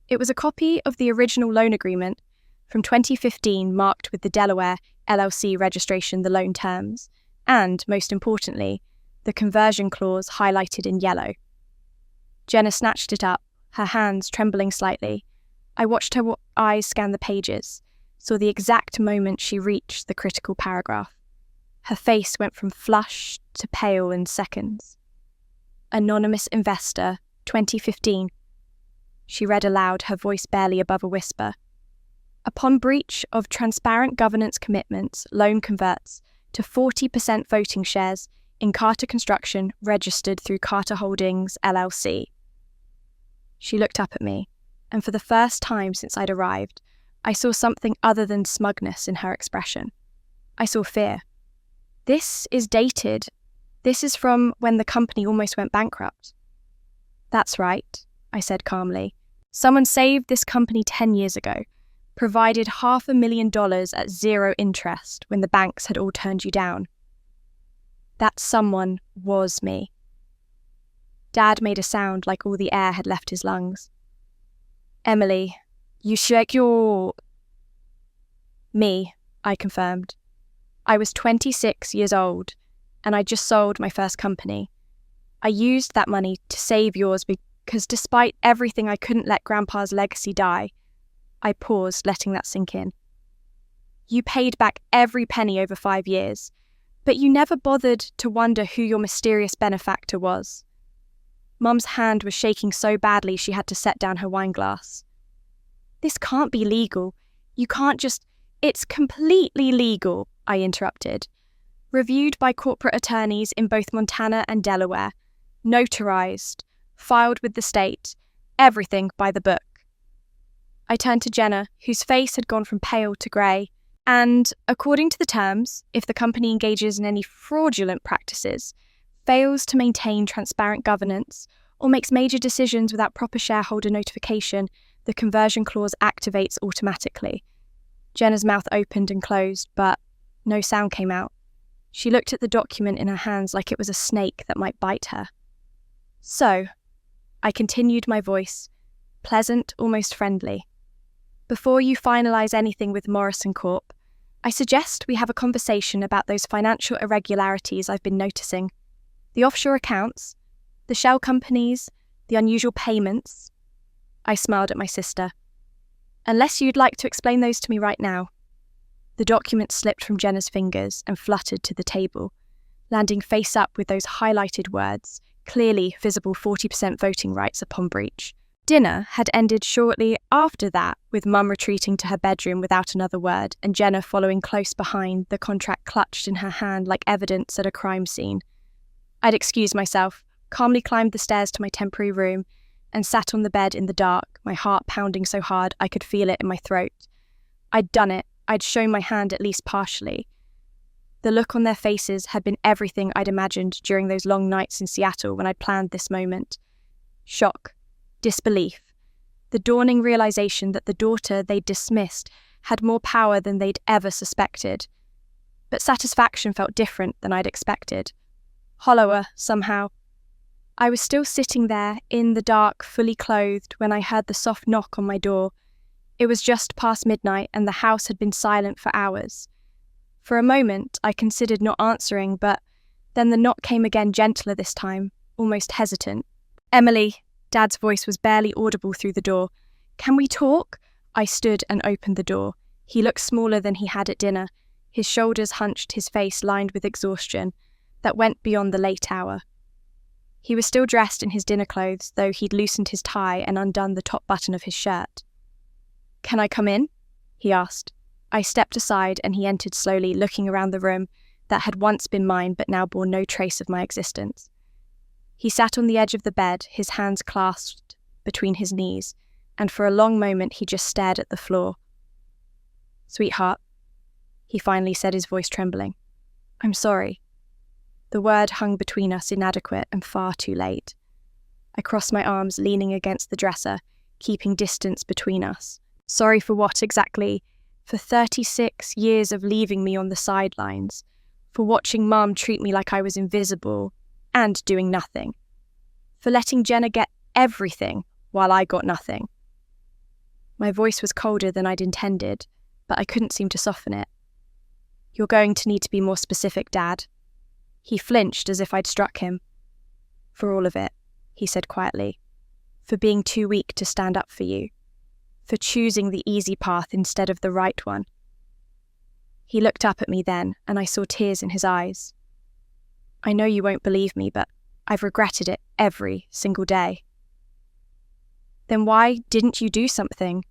It was a copy of the original loan agreement from 2015, marked with the Delaware LLC registration, the loan terms, and, most importantly, the conversion clause highlighted in yellow. Jenna snatched it up, her hands trembling slightly. I watched her eyes scan the pages, saw the exact moment she reached the critical paragraph. Her face went from flushed to pale in seconds. "Anonymous investor, 2015. She read aloud, her voice barely above a whisper. "Upon breach of transparent governance commitments, loan converts to 40% voting shares in Carter Construction registered through Carter Holdings, LLC. She looked up at me, and for the first time since I'd arrived, I saw something other than smugness in her expression. I saw fear. "This is dated. This is from when the company almost went bankrupt." "That's right," I said calmly. "Someone saved this company 10 years ago, provided $500,000 at zero interest when the banks had all turned you down. That someone was me." Dad made a sound like all the air had left his lungs. "Emily, you shake your..." "Me," I confirmed. I was 26 years old, and I just sold my first company. I used that money to save yours because despite everything, I couldn't let Grandpa's legacy die. I paused, letting that sink in. "You paid back every penny over 5 years, but you never bothered to wonder who your mysterious benefactor was." Mum's hand was shaking so badly she had to set down her wine glass. "This can't be legal. You can't just..." "It's completely legal," I interrupted. "Reviewed by corporate attorneys in both Montana and Delaware. Notarized. Filed with the state. Everything by the book." I turned to Jenna, whose face had gone from pale to grey. "And, according to the terms, if the company engages in any fraudulent practices, fails to maintain transparent governance, or makes major decisions without proper shareholder notification, the conversion clause activates automatically." Jenna's mouth opened and closed, but no sound came out. She looked at the document in her hands like it was a snake that might bite her. So, I continued my voice, pleasant, almost friendly. Before you finalise anything with Morrison Corp, I suggest we have a conversation about those financial irregularities I've been noticing. The offshore accounts, the shell companies, the unusual payments. I smiled at my sister. Unless you'd like to explain those to me right now. The document slipped from Jenna's fingers and fluttered to the table, landing face up with those highlighted words, clearly visible 40% voting rights upon breach. Dinner had ended shortly after that, with Mum retreating to her bedroom without another word and Jenna following close behind, the contract clutched in her hand like evidence at a crime scene. I'd excused myself, calmly climbed the stairs to my temporary room, and sat on the bed in the dark, my heart pounding so hard I could feel it in my throat. I'd done it. I'd shown my hand at least partially. The look on their faces had been everything I'd imagined during those long nights in Seattle when I'd planned this moment. Shock, disbelief, the dawning realization that the daughter they'd dismissed had more power than they'd ever suspected. But satisfaction felt different than I'd expected. Hollower, somehow. I was still sitting there, in the dark, fully clothed, when I heard the soft knock on my door. It was just past midnight, and the house had been silent for hours. For a moment, I considered not answering, but then the knock came again, gentler this time, almost hesitant. "Emily," Dad's voice was barely audible through the door. "Can we talk?" I stood and opened the door. He looked smaller than he had at dinner, his shoulders hunched, his face lined with exhaustion that went beyond the late hour. He was still dressed in his dinner clothes, though he'd loosened his tie and undone the top button of his shirt. "Can I come in?" he asked. I stepped aside and he entered slowly, looking around the room that had once been mine but now bore no trace of my existence. He sat on the edge of the bed, his hands clasped between his knees, and for a long moment he just stared at the floor. "Sweetheart," he finally said, his voice trembling. "I'm sorry." The word hung between us, inadequate and far too late. I crossed my arms, leaning against the dresser, keeping distance between us. Sorry for what exactly? For 36 years of leaving me on the sidelines, for watching Mum treat me like I was invisible and doing nothing, for letting Jenna get everything while I got nothing. My voice was colder than I'd intended, but I couldn't seem to soften it. "You're going to need to be more specific, Dad." He flinched as if I'd struck him. "For all of it," he said quietly. "For being too weak to stand up for you. For choosing the easy path instead of the right one." He looked up at me then, and I saw tears in his eyes. "I know you won't believe me, but I've regretted it every single day." "Then why didn't you do something?"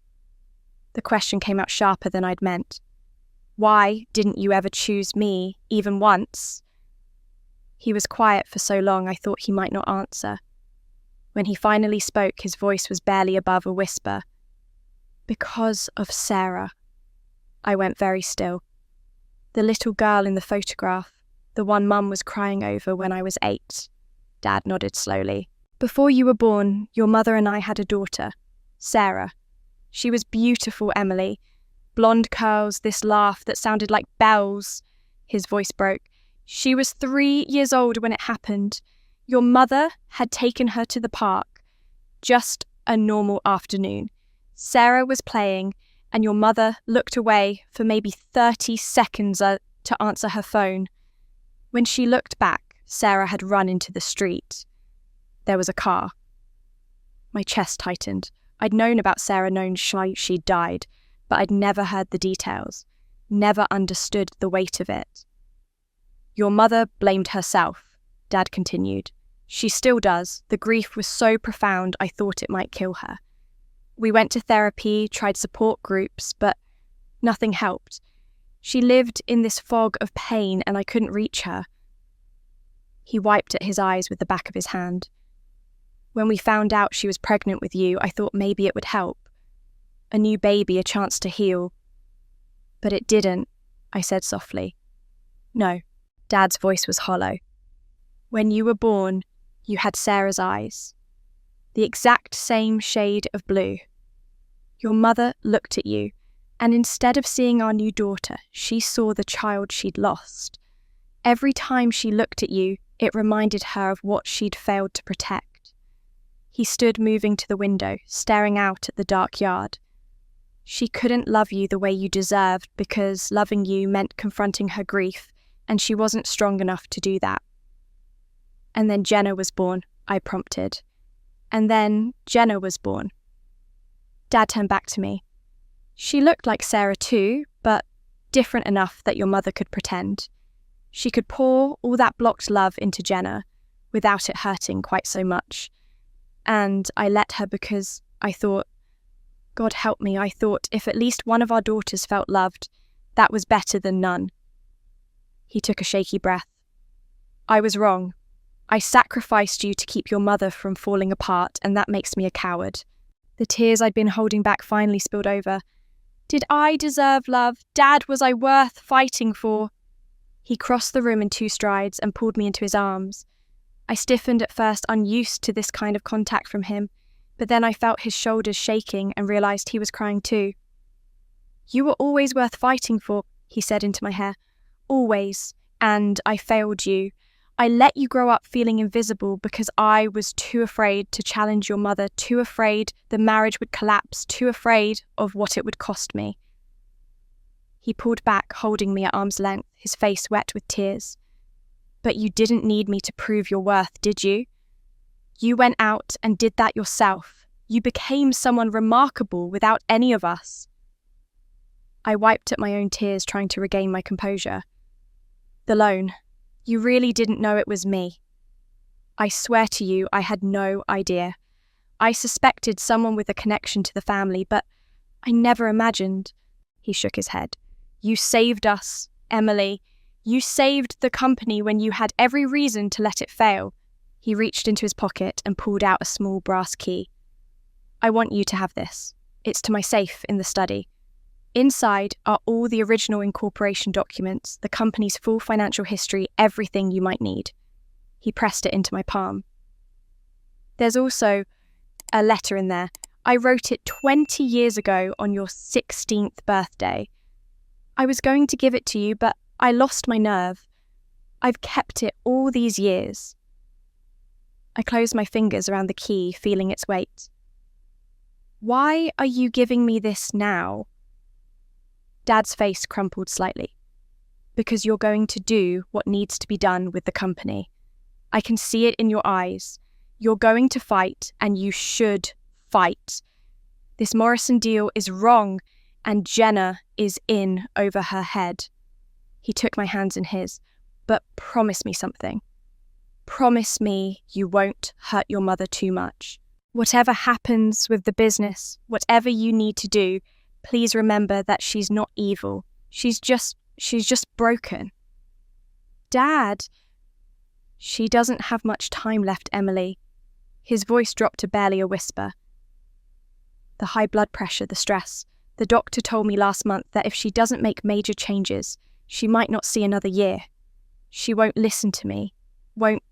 The question came out sharper than I'd meant. "Why didn't you ever choose me, even once?" He was quiet for so long I thought he might not answer. When he finally spoke, his voice was barely above a whisper. "Because of Sarah." I went very still. "The little girl in the photograph, the one Mum was crying over when I was 8. Dad nodded slowly. "Before you were born, your mother and I had a daughter, Sarah. She was beautiful, Emily. Blonde curls, this laugh that sounded like bells." His voice broke. "She was 3 years old when it happened. Your mother had taken her to the park. Just a normal afternoon. Sarah was playing, and your mother looked away for maybe 30 seconds to answer her phone. When she looked back, Sarah had run into the street. There was a car." My chest tightened. I'd known about Sarah, known she'd died, but I'd never heard the details, never understood the weight of it. "Your mother blamed herself," Dad continued. "She still does. The grief was so profound I thought it might kill her. We went to therapy, tried support groups, but nothing helped. She lived in this fog of pain and I couldn't reach her." He wiped at his eyes with the back of his hand. "When we found out she was pregnant with you, I thought maybe it would help. A new baby, a chance to heal. But it didn't," I said softly. "No." Dad's voice was hollow. "When you were born, you had Sarah's eyes. The exact same shade of blue. Your mother looked at you, and instead of seeing our new daughter, she saw the child she'd lost. Every time she looked at you, it reminded her of what she'd failed to protect. He stood moving to the window, staring out at the dark yard. She couldn't love you the way you deserved because loving you meant confronting her grief, and she wasn't strong enough to do that. And then Jenna was born, I prompted. And then Jenna was born. Dad turned back to me. She looked like Sarah too, but different enough that your mother could pretend. She could pour all that blocked love into Jenna without it hurting quite so much. And I let her because I thought, God help me, I thought if at least one of our daughters felt loved, that was better than none. He took a shaky breath. I was wrong. I sacrificed you to keep your mother from falling apart, and that makes me a coward. The tears I'd been holding back finally spilled over. Did I deserve love? Dad, was I worth fighting for? He crossed the room in 2 strides and pulled me into his arms. I stiffened at first, unused to this kind of contact from him, but then I felt his shoulders shaking and realised he was crying too. You were always worth fighting for, he said into my hair. Always. And I failed you. I let you grow up feeling invisible because I was too afraid to challenge your mother, too afraid the marriage would collapse, too afraid of what it would cost me. He pulled back, holding me at arm's length, his face wet with tears. But you didn't need me to prove your worth, did you? You went out and did that yourself. You became someone remarkable without any of us. I wiped at my own tears, trying to regain my composure. The loan. You really didn't know it was me. I swear to you, I had no idea. I suspected someone with a connection to the family, but I never imagined. He shook his head. You saved us, Emily. You saved the company when you had every reason to let it fail. He reached into his pocket and pulled out a small brass key. I want you to have this. It's to my safe in the study. Inside are all the original incorporation documents, the company's full financial history, everything you might need. He pressed it into my palm. There's also a letter in there. I wrote it 20 years ago on your 16th birthday. I was going to give it to you, but I lost my nerve. I've kept it all these years. I closed my fingers around the key, feeling its weight. Why are you giving me this now? Dad's face crumpled slightly. Because you're going to do what needs to be done with the company. I can see it in your eyes. You're going to fight, and you should fight. This Morrison deal is wrong, and Jenna is in over her head. He took my hands in his. But promise me something. Promise me you won't hurt your mother too much. Whatever happens with the business, whatever you need to do, please remember that she's not evil. She's just broken. Dad! She doesn't have much time left, Emily. His voice dropped to barely a whisper. The high blood pressure, the stress. The doctor told me last month that if she doesn't make major changes, she might not see another year. She won't listen to me, won't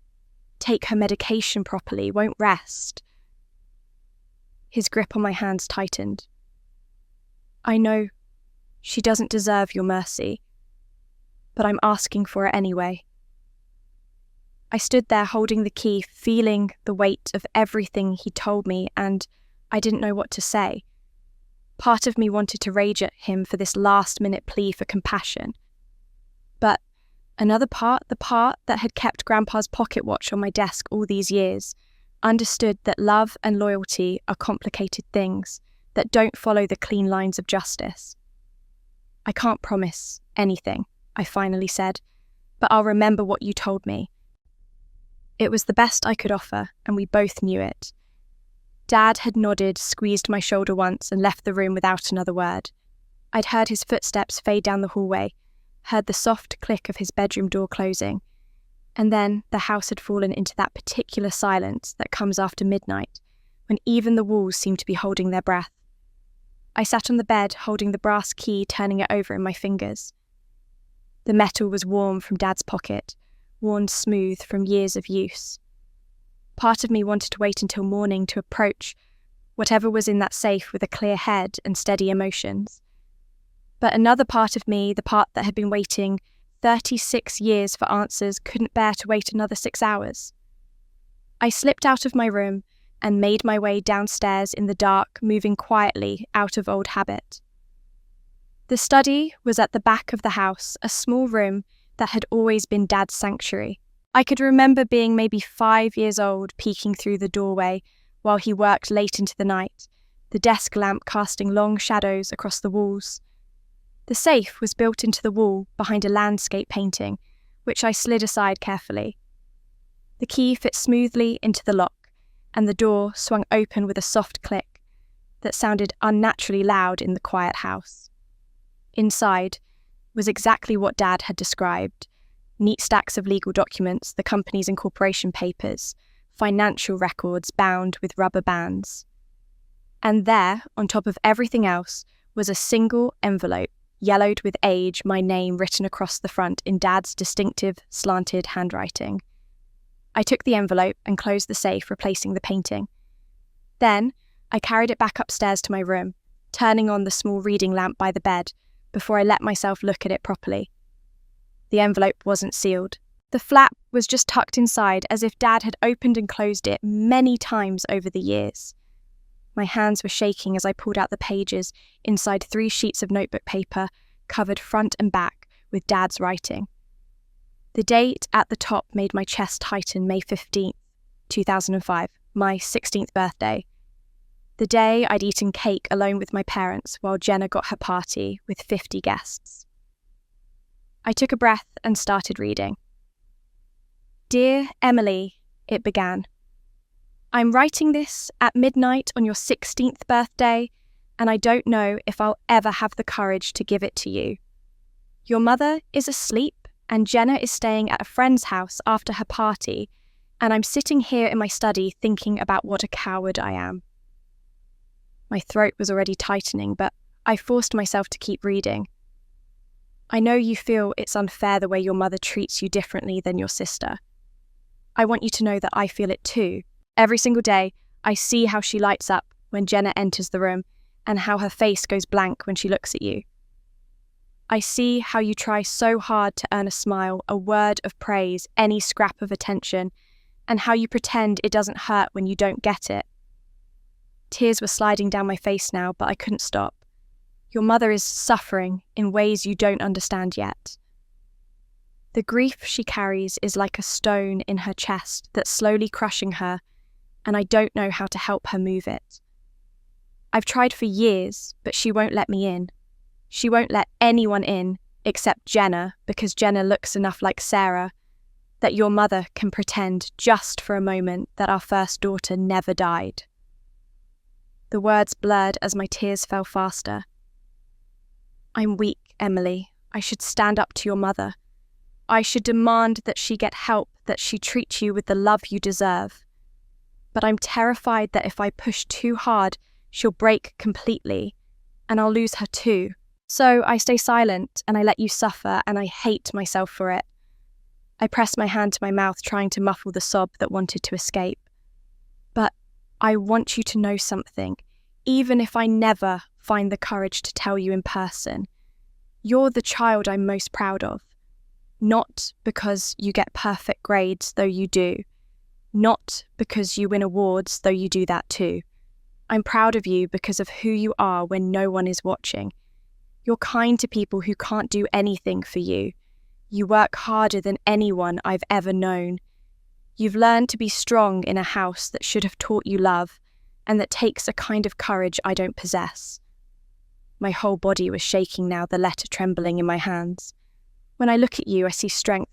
take her medication properly, won't rest. His grip on my hands tightened. I know she doesn't deserve your mercy, but I'm asking for it anyway. I stood there holding the key, feeling the weight of everything he told me, and I didn't know what to say. Part of me wanted to rage at him for this last-minute plea for compassion. But another part, the part that had kept Grandpa's pocket watch on my desk all these years, understood that love and loyalty are complicated things that don't follow the clean lines of justice. I can't promise anything, I finally said, but I'll remember what you told me. It was the best I could offer, and we both knew it. Dad had nodded, squeezed my shoulder once, and left the room without another word. I'd heard his footsteps fade down the hallway, heard the soft click of his bedroom door closing, and then the house had fallen into that particular silence that comes after midnight, when even the walls seem to be holding their breath. I sat on the bed, holding the brass key, turning it over in my fingers. The metal was warm from Dad's pocket, worn smooth from years of use. Part of me wanted to wait until morning to approach whatever was in that safe with a clear head and steady emotions. But another part of me, the part that had been waiting 36 years for answers couldn't bear to wait another 6 hours. I slipped out of my room and made my way downstairs in the dark, moving quietly out of old habit. The study was at the back of the house, a small room that had always been Dad's sanctuary. I could remember being maybe 5 years old, peeking through the doorway while he worked late into the night, the desk lamp casting long shadows across the walls. The safe was built into the wall behind a landscape painting, which I slid aside carefully. The key fit smoothly into the lock, and the door swung open with a soft click that sounded unnaturally loud in the quiet house. Inside was exactly what Dad had described: neat stacks of legal documents, the company's incorporation papers, financial records bound with rubber bands. And there, on top of everything else, was a single envelope, yellowed with age, my name written across the front in Dad's distinctive, slanted handwriting. I took the envelope and closed the safe, replacing the painting. Then, I carried it back upstairs to my room, turning on the small reading lamp by the bed, before I let myself look at it properly. The envelope wasn't sealed. The flap was just tucked inside, as if Dad had opened and closed it many times over the years. My hands were shaking as I pulled out the pages inside 3 sheets of notebook paper, covered front and back with Dad's writing. The date at the top made my chest tighten: May 15th, 2005, my 16th birthday. The day I'd eaten cake alone with my parents while Jenna got her party with 50 guests. I took a breath and started reading. "Dear Emily," it began. "I'm writing this at midnight on your 16th birthday, and I don't know if I'll ever have the courage to give it to you. Your mother is asleep, and Jenna is staying at a friend's house after her party, and I'm sitting here in my study thinking about what a coward I am." My throat was already tightening, but I forced myself to keep reading. "I know you feel it's unfair the way your mother treats you differently than your sister. I want you to know that I feel it too. Every single day, I see how she lights up when Jenna enters the room and how her face goes blank when she looks at you. I see how you try so hard to earn a smile, a word of praise, any scrap of attention, and how you pretend it doesn't hurt when you don't get it. Tears were sliding down my face now, but I couldn't stop. Your mother is suffering in ways you don't understand yet. The grief she carries is like a stone in her chest that's slowly crushing her, and I don't know how to help her move it. I've tried for years, but she won't let me in. She won't let anyone in except Jenna, because Jenna looks enough like Sarah that your mother can pretend just for a moment that our first daughter never died." The words blurred as my tears fell faster. "I'm weak, Emily. I should stand up to your mother. I should demand that she get help, that she treat you with the love you deserve. But I'm terrified that if I push too hard, she'll break completely, and I'll lose her too. So I stay silent and I let you suffer, and I hate myself for it." I pressed my hand to my mouth, trying to muffle the sob that wanted to escape. "But I want you to know something, even if I never find the courage to tell you in person. You're the child I'm most proud of. Not because you get perfect grades, though you do. Not because you win awards, though you do that too. I'm proud of you because of who you are when no one is watching. You're kind to people who can't do anything for you. You work harder than anyone I've ever known. You've learned to be strong in a house that should have taught you love, and that takes a kind of courage I don't possess." My whole body was shaking now, the letter trembling in my hands. "When I look at you, I see strength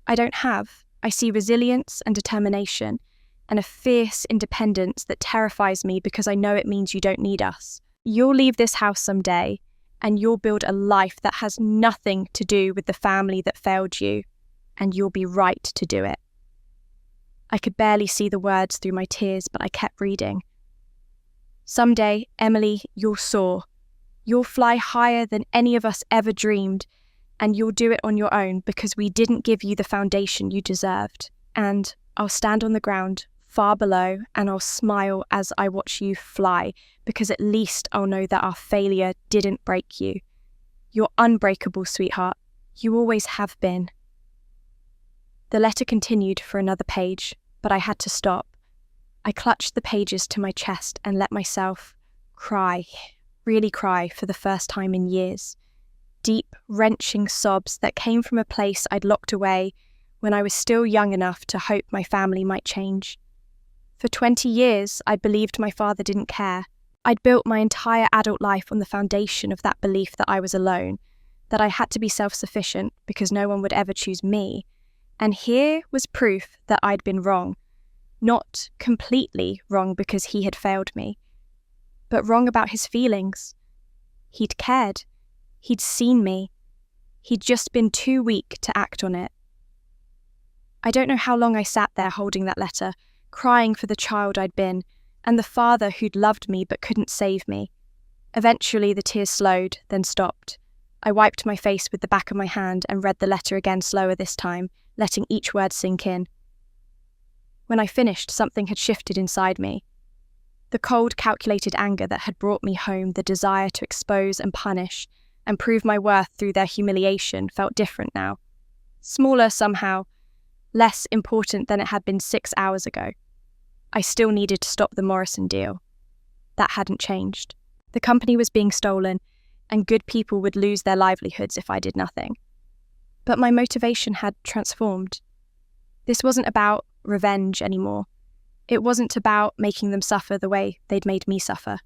I don't have. I see resilience and determination, and a fierce independence that terrifies me because I know it means you don't need us. You'll leave this house someday, and you'll build a life that has nothing to do with the family that failed you, and you'll be right to do it." I could barely see the words through my tears, but I kept reading. "Someday, Emily, you'll soar. You'll fly higher than any of us ever dreamed, and you'll do it on your own because we didn't give you the foundation you deserved. And I'll stand on the ground far below, and I'll smile as I watch you fly, because at least I'll know that our failure didn't break you. You're unbreakable, sweetheart. You always have been. The letter continued for another page, but I had to stop. I clutched the pages to my chest and let myself cry, really cry for the first time in years. Deep, wrenching sobs that came from a place I'd locked away when I was still young enough to hope my family might change. For 20 years, I'd believed my father didn't care. I'd built my entire adult life on the foundation of that belief that I was alone, that I had to be self-sufficient because no one would ever choose me. And here was proof that I'd been wrong. Not completely wrong because he had failed me, but wrong about his feelings. He'd cared. He'd seen me. He'd just been too weak to act on it. I don't know how long I sat there holding that letter, crying for the child I'd been, and the father who'd loved me but couldn't save me. Eventually the tears slowed, then stopped. I wiped my face with the back of my hand and read the letter again slower this time, letting each word sink in. When I finished, something had shifted inside me. The cold, calculated anger that had brought me home the desire to expose and punish and prove my worth through their humiliation felt different now. Smaller somehow, less important than it had been 6 hours ago. I still needed to stop the Morrison deal. That hadn't changed. The company was being stolen, and good people would lose their livelihoods if I did nothing. But my motivation had transformed. This wasn't about revenge anymore. It wasn't about making them suffer the way they'd made me suffer.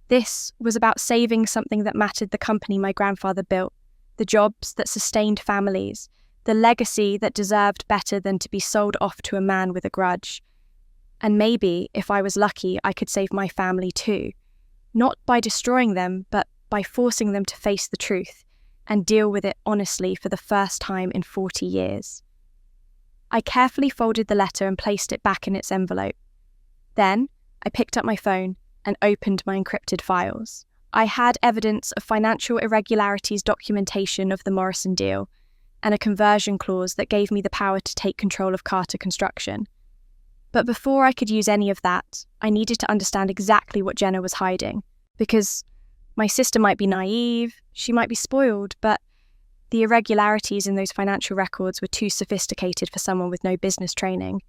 This was about saving something that mattered: the company my grandfather built, the jobs that sustained families, the legacy that deserved better than to be sold off to a man with a grudge. And maybe, if I was lucky, I could save my family too. Not by destroying them, but by forcing them to face the truth and deal with it honestly for the first time in 40 years. I carefully folded the letter and placed it back in its envelope. Then, I picked up my phone and opened my encrypted files. I had evidence of financial irregularities, documentation of the Morrison deal, and a conversion clause that gave me the power to take control of Carter Construction. But before I could use any of that, I needed to understand exactly what Jenna was hiding, because my sister might be naive, she might be spoiled, but the irregularities in those financial records were too sophisticated for someone with no business training.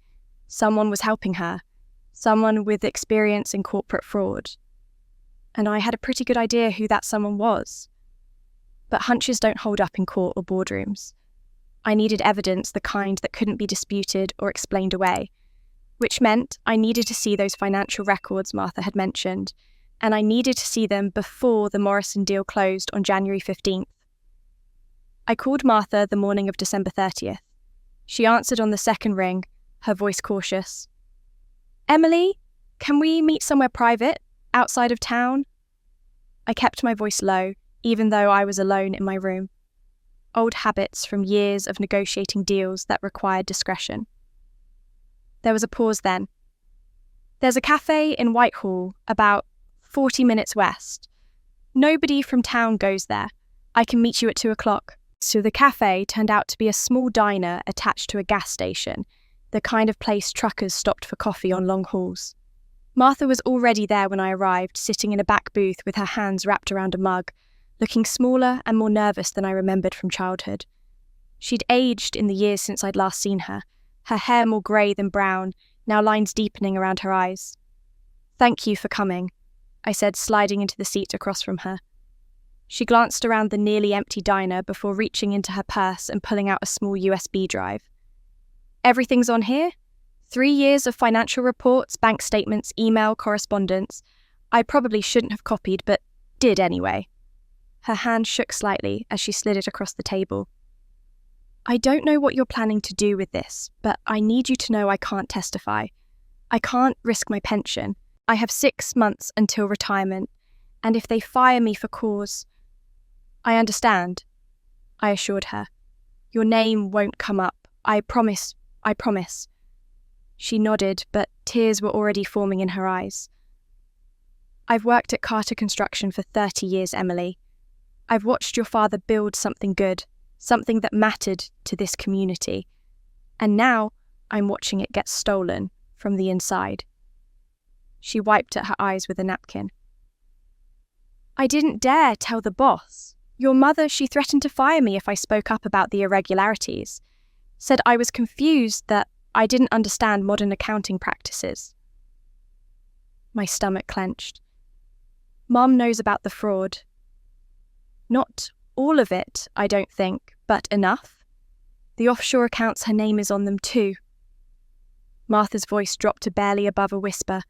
Someone was helping her, someone with experience in corporate fraud. And I had a pretty good idea who that someone was. But hunches don't hold up in court or boardrooms. I needed evidence, the kind that couldn't be disputed or explained away, which meant I needed to see those financial records Martha had mentioned, and I needed to see them before the Morrison deal closed on January 15th. I called Martha the morning of December 30th. She answered on the second ring, her voice cautious. "Emily, can we meet somewhere private, outside of town?" I kept my voice low, even though I was alone in my room. Old habits from years of negotiating deals that required discretion. There was a pause then. "There's a cafe in Whitehall, about 40 minutes west. Nobody from town goes there. I can meet you at 2 o'clock. So the cafe turned out to be a small diner attached to a gas station, the kind of place truckers stopped for coffee on long hauls. Martha was already there when I arrived, sitting in a back booth with her hands wrapped around a mug, looking smaller and more nervous than I remembered from childhood. She'd aged in the years since I'd last seen her hair more grey than brown, now lines deepening around her eyes. "Thank you for coming," I said, sliding into the seat across from her. She glanced around the nearly empty diner before reaching into her purse and pulling out a small USB drive. "Everything's on here? 3 years of financial reports, bank statements, email, correspondence. I probably shouldn't have copied, but did anyway." Her hand shook slightly as she slid it across the table. "I don't know what you're planning to do with this, but I need you to know I can't testify. I can't risk my pension. I have 6 months until retirement, and if they fire me for cause..." "I understand," I assured her. "Your name won't come up. I promise. She nodded, but tears were already forming in her eyes. "I've worked at Carter Construction for 30 years, Emily. I've watched your father build something good, something that mattered to this community. And now I'm watching it get stolen from the inside." She wiped at her eyes with a napkin. "I didn't dare tell the boss," Your mother, she threatened to fire me if I spoke up about the irregularities. Said I was confused that I didn't understand modern accounting practices. My stomach clenched. Mum knows about the fraud. Not all of it, I don't think, but enough. The offshore accounts, her name is on them too. Martha's voice dropped to barely above a whisper.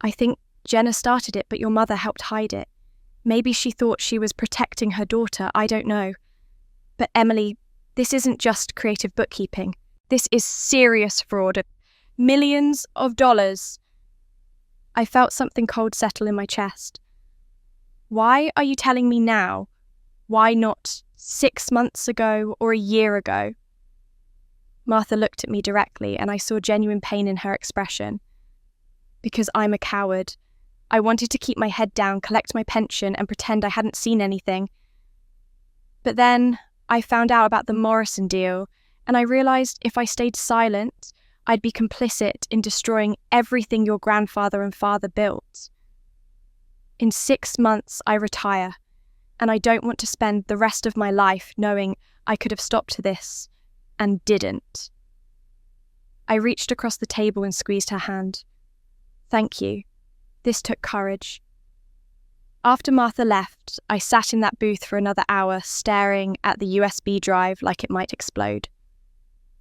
I think Jenna started it, but your mother helped hide it. Maybe she thought she was protecting her daughter, I don't know. But Emily, this isn't just creative bookkeeping. This is serious fraud. Millions of dollars. I felt something cold settle in my chest. Why are you telling me now? Why not 6 months ago or a year ago? Martha looked at me directly, and I saw genuine pain in her expression. Because I'm a coward. I wanted to keep my head down, collect my pension, and pretend I hadn't seen anything. But then I found out about the Morrison deal, and I realised if I stayed silent, I'd be complicit in destroying everything your grandfather and father built. In 6 months, I retire, and I don't want to spend the rest of my life knowing I could have stopped this, and didn't. I reached across the table and squeezed her hand. Thank you. This took courage. After Martha left, I sat in that booth for another hour, staring at the USB drive like it might explode.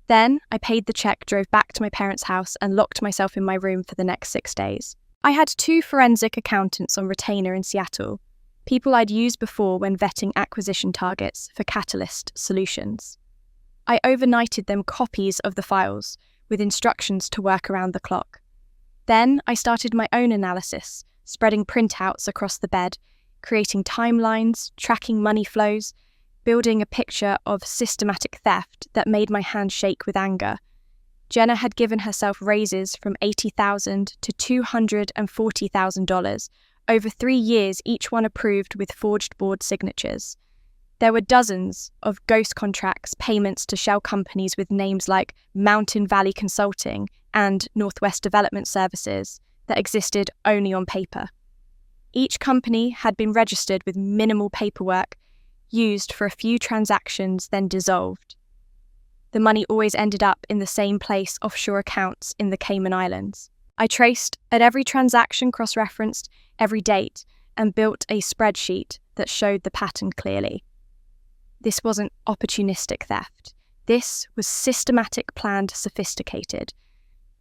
Then I paid the check, drove back to my parents' house, and locked myself in my room for the next 6 days. I had 2 forensic accountants on retainer in Seattle, people I'd used before when vetting acquisition targets for Catalyst Solutions. I overnighted them copies of the files, with instructions to work around the clock. Then I started my own analysis, spreading printouts across the bed, creating timelines, tracking money flows, building a picture of systematic theft that made my hand shake with anger. Jenna had given herself raises from $80,000 to $240,000, over 3 years, each one approved with forged board signatures. There were dozens of ghost contracts, payments to shell companies with names like Mountain Valley Consulting and Northwest Development Services that existed only on paper. Each company had been registered with minimal paperwork, used for a few transactions, then dissolved. The money always ended up in the same place, offshore accounts in the Cayman Islands. I traced at every transaction, cross-referenced every date, and built a spreadsheet that showed the pattern clearly. This wasn't opportunistic theft. This was systematic, planned, sophisticated.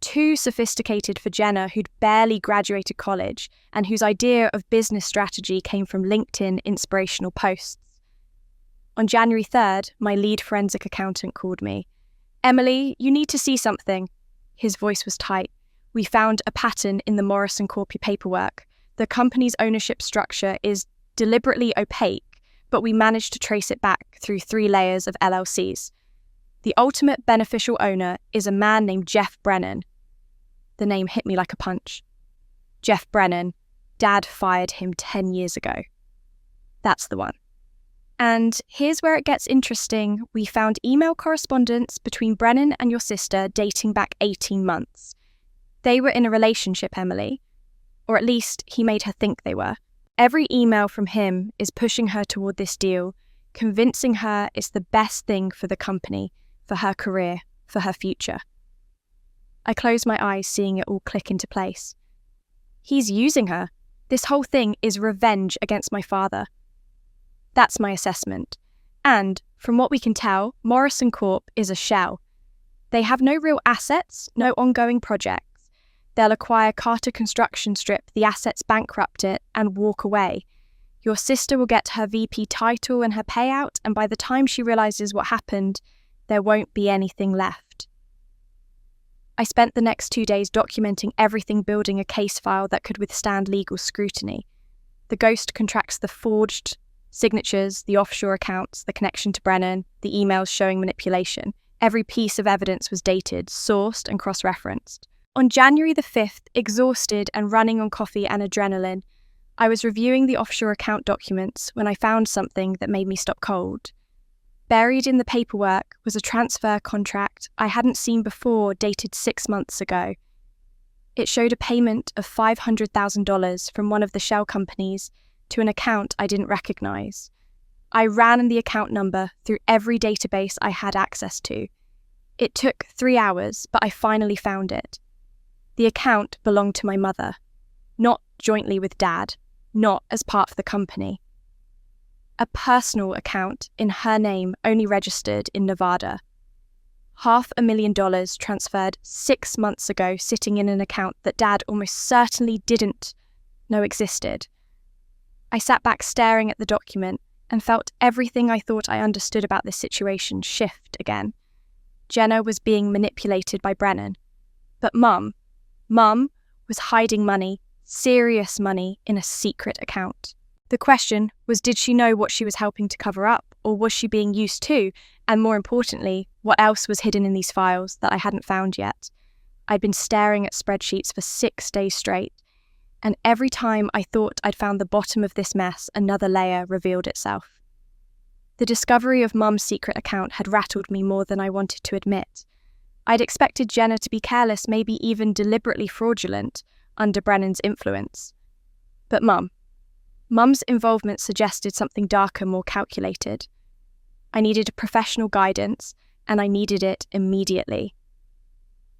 Too sophisticated for Jenna, who'd barely graduated college and whose idea of business strategy came from LinkedIn inspirational posts. On January 3rd, my lead forensic accountant called me. Emily, you need to see something. His voice was tight. We found a pattern in the Morrison Corpy paperwork. The company's ownership structure is deliberately opaque, but we managed to trace it back through 3 layers of LLCs. The ultimate beneficial owner is a man named Jeff Brennan. The name hit me like a punch. Jeff Brennan. Dad fired him 10 years ago. That's the one. And here's where it gets interesting. We found email correspondence between Brennan and your sister dating back 18 months. They were in a relationship, Emily. Or at least he made her think they were. Every email from him is pushing her toward this deal, convincing her it's the best thing for the company, for her career, for her future. I closed my eyes, seeing it all click into place. He's using her. This whole thing is revenge against my father. That's my assessment. And, from what we can tell, Morrison Corp is a shell. They have no real assets, no ongoing projects. They'll acquire Carter Construction Strip, the assets bankrupt it, and walk away. Your sister will get her VP title and her payout, and by the time she realises what happened, there won't be anything left. I spent the next 2 days documenting everything, building a case file that could withstand legal scrutiny. The ghost contracts, the forged signatures, the offshore accounts, the connection to Brennan, the emails showing manipulation. Every piece of evidence was dated, sourced, and cross-referenced. On January the 5th, exhausted and running on coffee and adrenaline, I was reviewing the offshore account documents when I found something that made me stop cold. Buried in the paperwork was a transfer contract I hadn't seen before, dated 6 months ago. It showed a payment of $500,000 from one of the shell companies to an account I didn't recognise. I ran the account number through every database I had access to. It took 3 hours, but I finally found it. The account belonged to my mother, not jointly with Dad, not as part of the company. A personal account in her name only registered in Nevada. $500,000 transferred 6 months ago, sitting in an account that Dad almost certainly didn't know existed. I sat back staring at the document and felt everything I thought I understood about this situation shift again. Jenna was being manipulated by Brennan. But Mum was hiding money, serious money, in a secret account. The question was, did she know what she was helping to cover up, or was she being used too? And more importantly, what else was hidden in these files that I hadn't found yet? I'd been staring at spreadsheets for 6 days straight, and every time I thought I'd found the bottom of this mess, another layer revealed itself. The discovery of Mum's secret account had rattled me more than I wanted to admit. I'd expected Jenna to be careless, maybe even deliberately fraudulent, under Brennan's influence. But Mum's involvement suggested something darker, more calculated. I needed professional guidance, and I needed it immediately.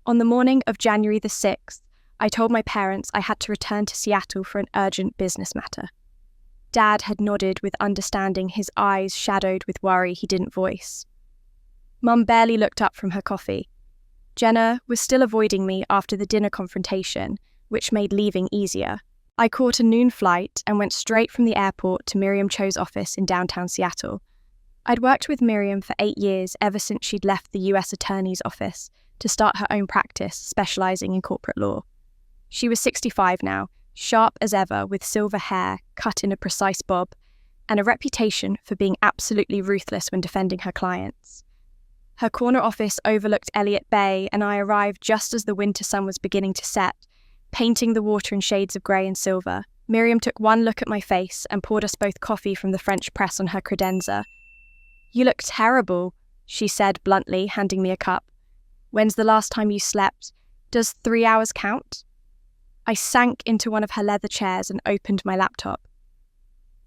On the morning of January the 6th, I told my parents I had to return to Seattle for an urgent business matter. Dad had nodded with understanding, his eyes shadowed with worry he didn't voice. Mum barely looked up from her coffee. Jenna was still avoiding me after the dinner confrontation, which made leaving easier. I caught a noon flight and went straight from the airport to Miriam Cho's office in downtown Seattle. I'd worked with Miriam for 8 years, ever since she'd left the US Attorney's office to start her own practice, specializing in corporate law. She was 65 now, sharp as ever, with silver hair cut in a precise bob, and a reputation for being absolutely ruthless when defending her clients. Her corner office overlooked Elliott Bay, and I arrived just as the winter sun was beginning to set, painting the water in shades of grey and silver. Miriam took one look at my face and poured us both coffee from the French press on her credenza. "You look terrible," she said bluntly, handing me a cup. "When's the last time you slept? Does 3 hours count?" I sank into one of her leather chairs and opened my laptop.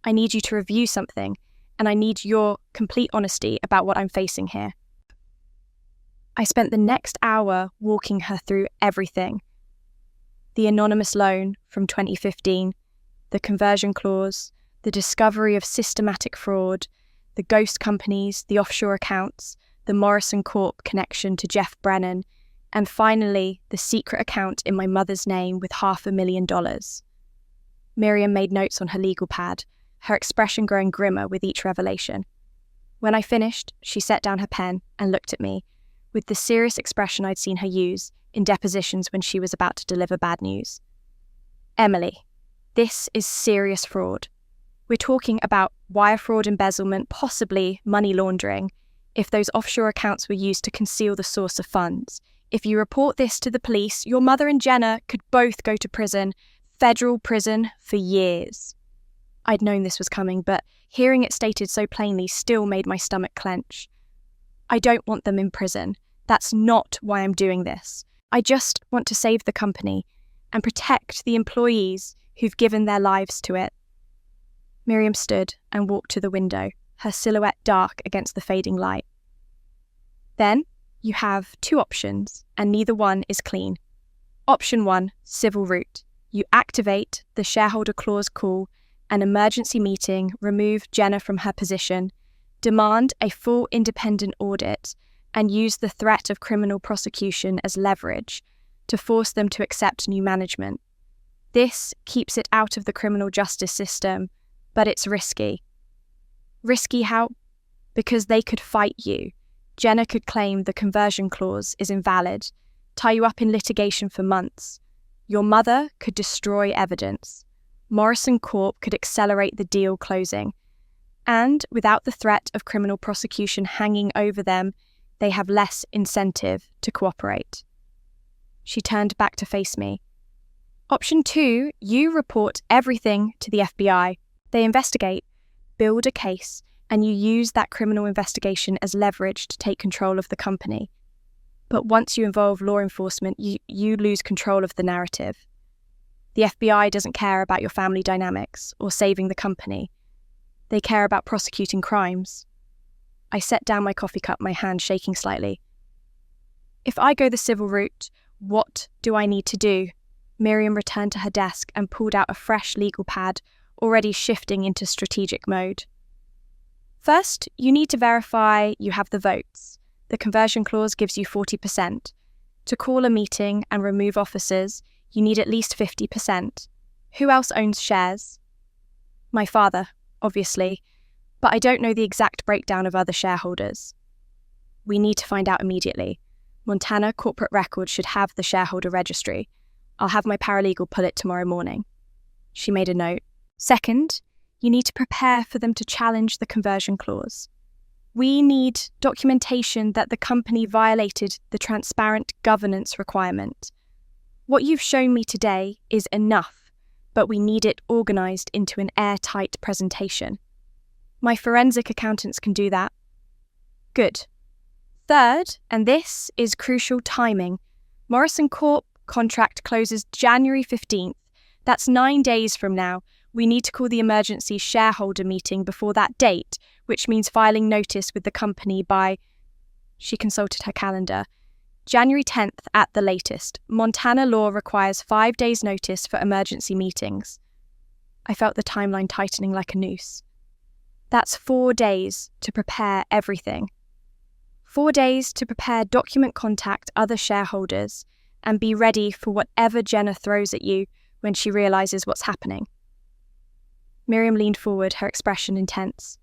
"I need you to review something, and I need your complete honesty about what I'm facing here." I spent the next hour walking her through everything. The anonymous loan from 2015, the conversion clause, the discovery of systematic fraud, the ghost companies, the offshore accounts, the Morrison Corp connection to Jeff Brennan, and finally, the secret account in my mother's name with $500,000. Miriam made notes on her legal pad, her expression growing grimmer with each revelation. When I finished, she set down her pen and looked at me, with the serious expression I'd seen her use in depositions when she was about to deliver bad news. "Emily, this is serious fraud. We're talking about wire fraud, embezzlement, possibly money laundering, if those offshore accounts were used to conceal the source of funds. If you report this to the police, your mother and Jenna could both go to prison, federal prison, for years." I'd known this was coming, but hearing it stated so plainly still made my stomach clench. "I don't want them in prison. That's not why I'm doing this. I just want to save the company and protect the employees who've given their lives to it." Miriam stood and walked to the window, her silhouette dark against the fading light. "Then you have 2 options, and neither one is clean. Option 1, civil route. You activate the shareholder clause, call an emergency meeting, remove Jenna from her position, demand a full independent audit, and use the threat of criminal prosecution as leverage to force them to accept new management. This keeps it out of the criminal justice system, but it's risky. Risky how? Because they could fight you. Jenna could claim the conversion clause is invalid, tie you up in litigation for months. Your mother could destroy evidence. Morrison Corp could accelerate the deal closing. And without the threat of criminal prosecution hanging over them, they have less incentive to cooperate." She turned back to face me. "Option 2, you report everything to the FBI. They investigate, build a case, and you use that criminal investigation as leverage to take control of the company. But once you involve law enforcement, you lose control of the narrative. The FBI doesn't care about your family dynamics or saving the company. They care about prosecuting crimes. I set down my coffee cup, my hand shaking slightly. If I go the civil route, what do I need to do? Miriam returned to her desk and pulled out a fresh legal pad, already shifting into strategic mode. First, you need to verify you have the votes. The conversion clause gives you 40%. To call a meeting and remove officers, you need at least 50%. Who else owns shares? My father, obviously, but I don't know the exact breakdown of other shareholders. We need to find out immediately. Montana Corporate Records should have the shareholder registry. I'll have my paralegal pull it tomorrow morning. She made a note. Second, you need to prepare for them to challenge the conversion clause. We need documentation that the company violated the transparent governance requirement. What you've shown me today is enough, but we need it organised into an airtight presentation. My forensic accountants can do that. Good. Third, and this is crucial timing, Morrison Corp contract closes January 15th. That's 9 days from now. We need to call the emergency shareholder meeting before that date, which means filing notice with the company by, she consulted her calendar, January 10th at the latest. Montana law requires 5 days' notice for emergency meetings. I felt the timeline tightening like a noose. That's 4 days to prepare everything. 4 days to prepare document contact other shareholders and be ready for whatever Jenna throws at you when she realises what's happening. Miriam leaned forward, her expression intense.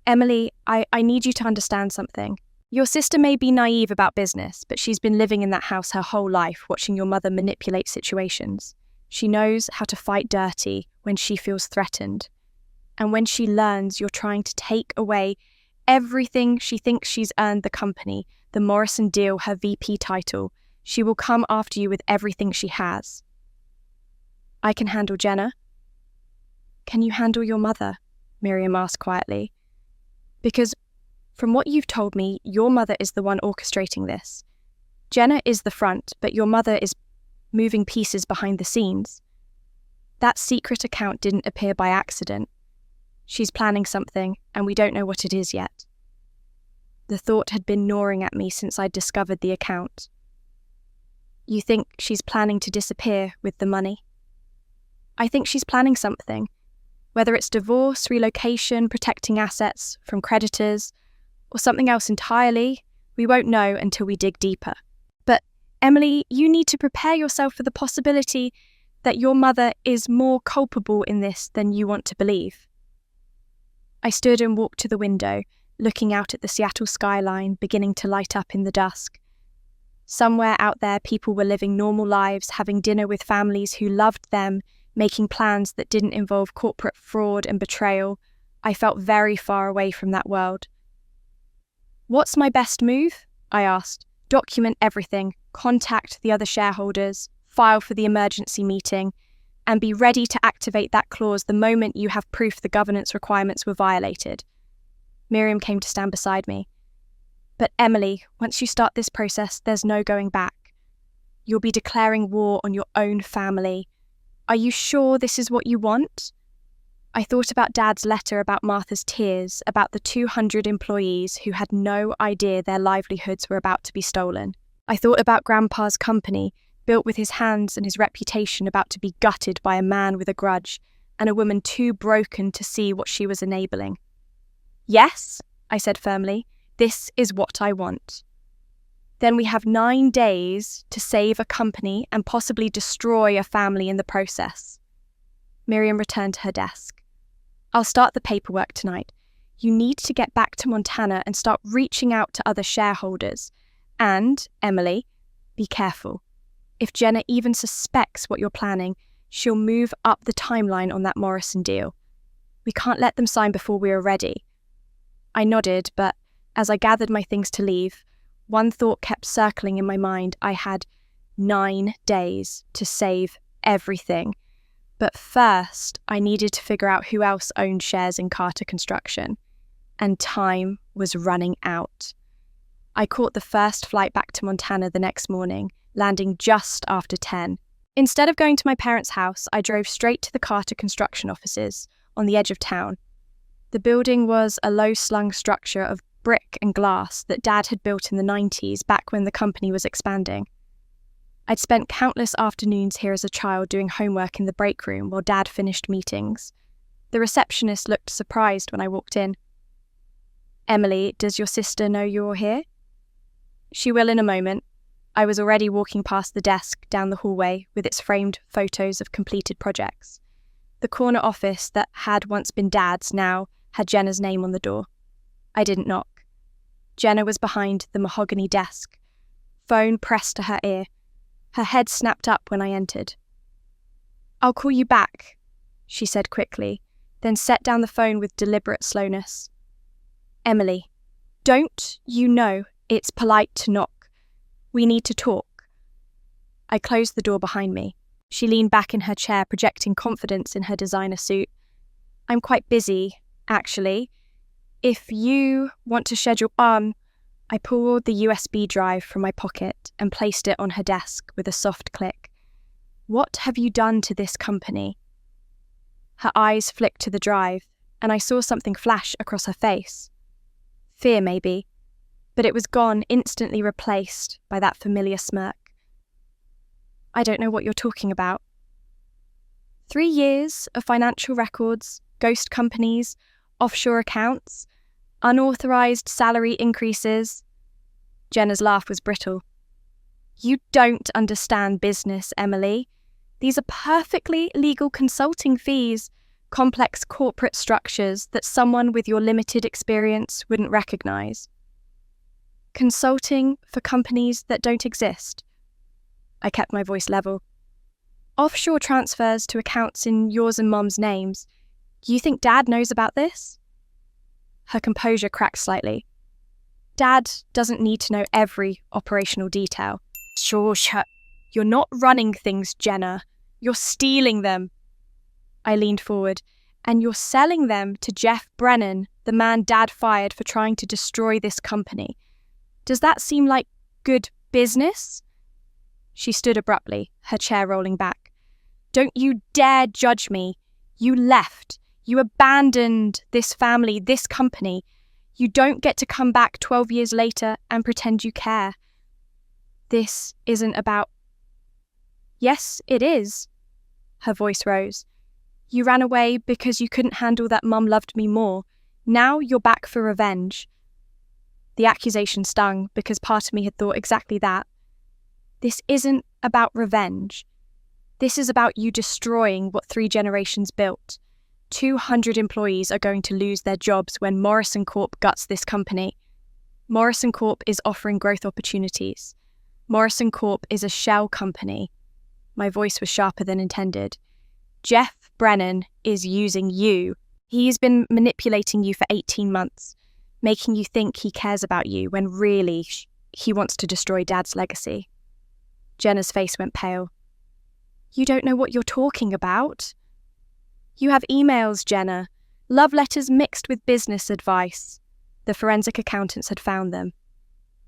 Emily, I need you to understand something. Your sister may be naive about business, but she's been living in that house her whole life, watching your mother manipulate situations. She knows how to fight dirty when she feels threatened. And when she learns you're trying to take away everything she thinks she's earned the company, the Morrison deal, her VP title, she will come after you with everything she has. I can handle Jenna. Can you handle your mother? Miriam asked quietly. Because from what you've told me, your mother is the one orchestrating this. Jenna is the front, but your mother is moving pieces behind the scenes. That secret account didn't appear by accident. She's planning something, and we don't know what it is yet. The thought had been gnawing at me since I'd discovered the account. You think she's planning to disappear with the money? I think she's planning something. Whether it's divorce, relocation, protecting assets from creditors, or something else entirely, we won't know until we dig deeper. But, Emily, you need to prepare yourself for the possibility that your mother is more culpable in this than you want to believe. I stood and walked to the window, looking out at the Seattle skyline beginning to light up in the dusk. Somewhere out there, people were living normal lives, having dinner with families who loved them, making plans that didn't involve corporate fraud and betrayal. I felt very far away from that world. What's my best move? I asked. Document everything, contact the other shareholders, file for the emergency meeting, and be ready to activate that clause the moment you have proof the governance requirements were violated. Miriam came to stand beside me. But Emily, once you start this process, there's no going back. You'll be declaring war on your own family. Are you sure this is what you want? I thought about Dad's letter about Martha's tears, about the 200 employees who had no idea their livelihoods were about to be stolen. I thought about Grandpa's company, built with his hands and his reputation, about to be gutted by a man with a grudge, and a woman too broken to see what she was enabling. Yes, I said firmly, this is what I want. Then we have 9 days to save a company and possibly destroy a family in the process. Miriam returned to her desk. I'll start the paperwork tonight. You need to get back to Montana and start reaching out to other shareholders. And, Emily, be careful. If Jenna even suspects what you're planning, she'll move up the timeline on that Morrison deal. We can't let them sign before we are ready. I nodded, but as I gathered my things to leave, one thought kept circling in my mind. I had 9 days to save everything. But first, I needed to figure out who else owned shares in Carter Construction. And time was running out. I caught the first flight back to Montana the next morning, landing just after 10. Instead of going to my parents' house, I drove straight to the Carter Construction offices on the edge of town. The building was a low-slung structure of brick and glass that Dad had built in the 90s, back when the company was expanding. I'd spent countless afternoons here as a child doing homework in the break room while Dad finished meetings. The receptionist looked surprised when I walked in. "Emily, does your sister know you're here?" "She will in a moment." I was already walking past the desk down the hallway with its framed photos of completed projects. The corner office that had once been Dad's now had Jenna's name on the door. I didn't knock. Jenna was behind the mahogany desk, phone pressed to her ear. Her head snapped up when I entered. "I'll call you back," she said quickly, then set down the phone with deliberate slowness. "Emily, don't you know it's polite to knock? We need to talk." I closed the door behind me. She leaned back in her chair, projecting confidence in her designer suit. "I'm quite busy, actually. If you want to schedule I pulled the USB drive from my pocket and placed it on her desk with a soft click. "What have you done to this company?" Her eyes flicked to the drive, and I saw something flash across her face. Fear, maybe, but it was gone, instantly replaced by that familiar smirk. "I don't know what you're talking about." 3 years of financial records, ghost companies, offshore accounts, unauthorized salary increases. Jenna's laugh was brittle. "You don't understand business, Emily. These are perfectly legal consulting fees, complex corporate structures that someone with your limited experience wouldn't recognize. Consulting for companies that don't exist." I kept my voice level. "Offshore transfers to accounts in yours and Mom's names. You think Dad knows about this?" Her composure cracked slightly. "Dad doesn't need to know every operational detail." "Shush. You're not running things, Jenna. You're stealing them." I leaned forward. "And you're selling them to Jeff Brennan, the man Dad fired for trying to destroy this company. Does that seem like good business?" She stood abruptly, her chair rolling back. "Don't you dare judge me. You left. You abandoned this family, this company. You don't get to come back 12 years later and pretend you care. This isn't about..." "Yes, it is." Her voice rose. "You ran away because you couldn't handle that Mum loved me more. Now you're back for revenge." The accusation stung because part of me had thought exactly that. This isn't about revenge. This is about you destroying what 3 generations built. 200 employees are going to lose their jobs when Morrison Corp guts this company. Morrison Corp is offering growth opportunities. Morrison Corp is a shell company. My voice was sharper than intended. Jeff Brennan is using you. He's been manipulating you for 18 months, making you think he cares about you when really he wants to destroy Dad's legacy. Jenna's face went pale. "You don't know what you're talking about." "You have emails, Jenna. Love letters mixed with business advice." The forensic accountants had found them.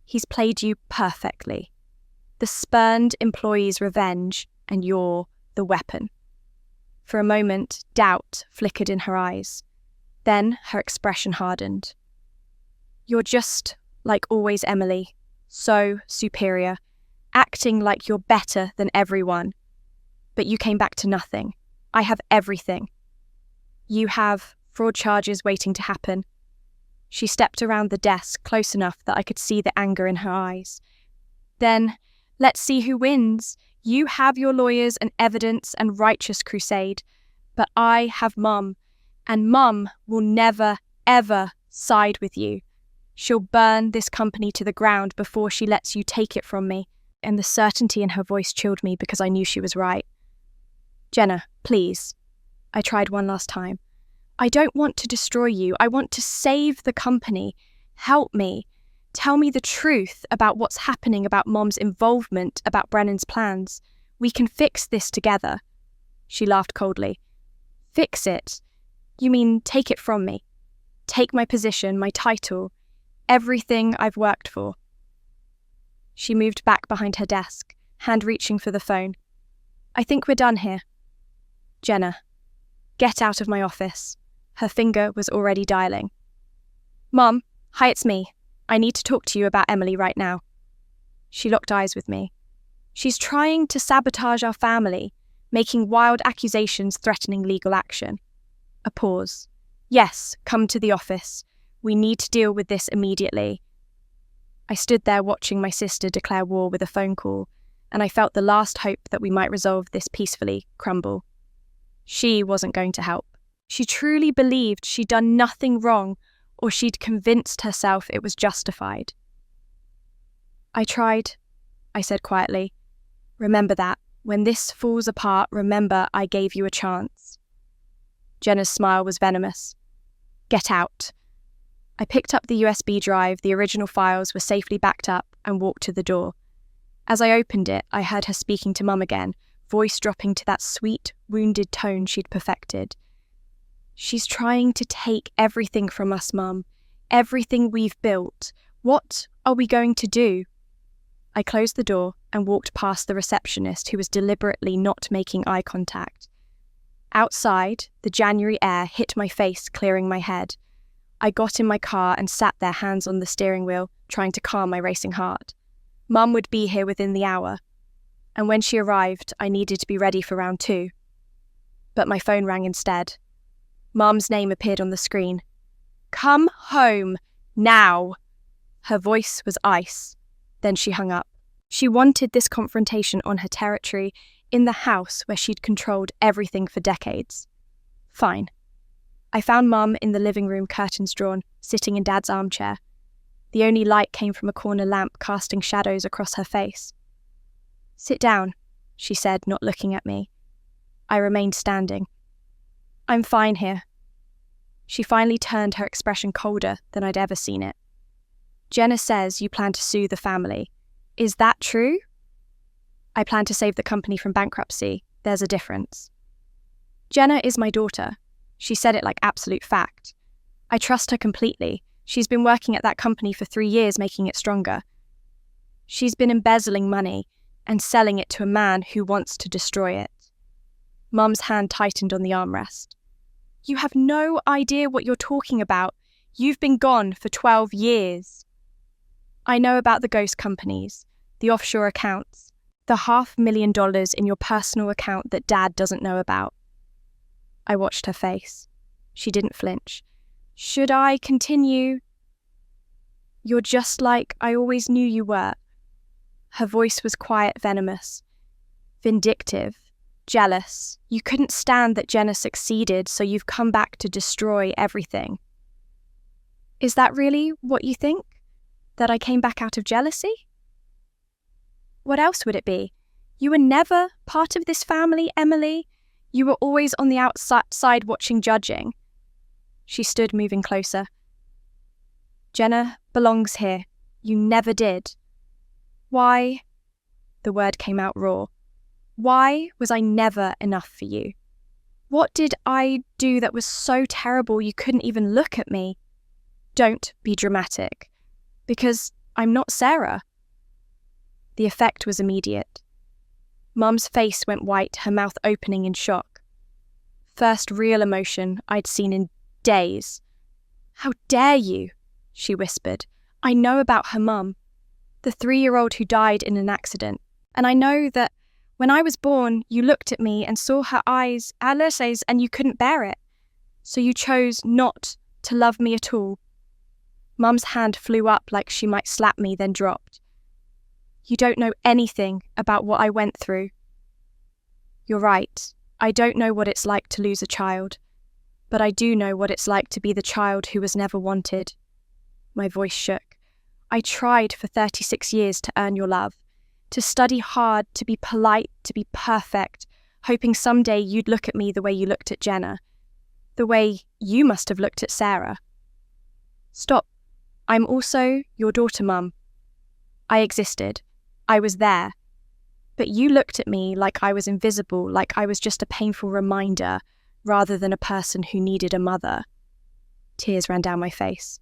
"He's played you perfectly. The spurned employee's revenge, and you're the weapon." For a moment, doubt flickered in her eyes. Then her expression hardened. "You're just like always, Emily. So superior. Acting like you're better than everyone. But you came back to nothing. I have everything. You have fraud charges waiting to happen." She stepped around the desk close enough that I could see the anger in her eyes. "Then, let's see who wins. You have your lawyers and evidence and righteous crusade. But I have Mum, and Mum will never, ever side with you. She'll burn this company to the ground before she lets you take it from me." And the certainty in her voice chilled me because I knew she was right. "Jenna, please." I tried one last time. "I don't want to destroy you. I want to save the company. Help me. Tell me the truth about what's happening, about Mom's involvement, about Brennan's plans. We can fix this together." She laughed coldly. "Fix it? You mean take it from me? Take my position, my title, everything I've worked for?" She moved back behind her desk, hand reaching for the phone. "I think we're done here." "Jenna, get out of my office." Her finger was already dialing. "Mom, hi, it's me. I need to talk to you about Emily right now." She locked eyes with me. "She's trying to sabotage our family, making wild accusations threatening legal action." A pause. "Yes, come to the office. We need to deal with this immediately." I stood there watching my sister declare war with a phone call, and I felt the last hope that we might resolve this peacefully crumble. She wasn't going to help. She truly believed she'd done nothing wrong, or she'd convinced herself it was justified. "I tried," I said quietly. "Remember that. When this falls apart, remember I gave you a chance." Jenna's smile was venomous. "Get out." I picked up the USB drive, the original files were safely backed up, and walked to the door. As I opened it, I heard her speaking to Mum again, voice dropping to that sweet, wounded tone she'd perfected. "She's trying to take everything from us, Mum. Everything we've built. What are we going to do?" I closed the door and walked past the receptionist, who was deliberately not making eye contact. Outside, the January air hit my face, clearing my head. I got in my car and sat there, hands on the steering wheel, trying to calm my racing heart. Mum would be here within the hour, and when she arrived, I needed to be ready for round 2. But my phone rang instead. Mum's name appeared on the screen. "Come home, now!" Her voice was ice. Then she hung up. She wanted this confrontation on her territory, in the house where she'd controlled everything for decades. Fine. I found Mum in the living room, curtains drawn, sitting in Dad's armchair. The only light came from a corner lamp, casting shadows across her face. "Sit down," she said, not looking at me. I remained standing. "I'm fine here." She finally turned, her expression colder than I'd ever seen it. "Jenna says you plan to sue the family. Is that true?" "I plan to save the company from bankruptcy. There's a difference." "Jenna is my daughter." She said it like absolute fact. "I trust her completely. She's been working at that company for 3 years, making it stronger. She's been embezzling money and selling it to a man who wants to destroy it." Mum's hand tightened on the armrest. "You have no idea what you're talking about. You've been gone for 12 years. I know about the ghost companies, the offshore accounts, the $500,000 in your personal account that Dad doesn't know about." I watched her face. She didn't flinch. "Should I continue?" "You're just like I always knew you were." Her voice was quiet, venomous, vindictive, jealous. "You couldn't stand that Jenna succeeded, so you've come back to destroy everything." "Is that really what you think? That I came back out of jealousy?" "What else would it be? You were never part of this family, Emily. You were always on the outside watching, judging." She stood, moving closer. "Jenna belongs here. You never did." "Why?" The word came out raw. "Why was I never enough for you? What did I do that was so terrible you couldn't even look at me?" "Don't be dramatic. Because I'm not Sarah." The effect was immediate. Mum's face went white, her mouth opening in shock. First real emotion I'd seen in days. "How dare you?" she whispered. "I know about her mum, the 3-year-old who died in an accident. And I know that when I was born, you looked at me and saw her eyes, and you couldn't bear it. So you chose not to love me at all." Mum's hand flew up like she might slap me, then dropped. "You don't know anything about what I went through." "You're right. I don't know what it's like to lose a child, but I do know what it's like to be the child who was never wanted." My voice shook. "I tried for 36 years to earn your love, to study hard, to be polite, to be perfect, hoping someday you'd look at me the way you looked at Jenna, the way you must have looked at Sarah." "Stop. I'm also your daughter, Mum. I existed. I was there. But you looked at me like I was invisible, like I was just a painful reminder, rather than a person who needed a mother." Tears ran down my face.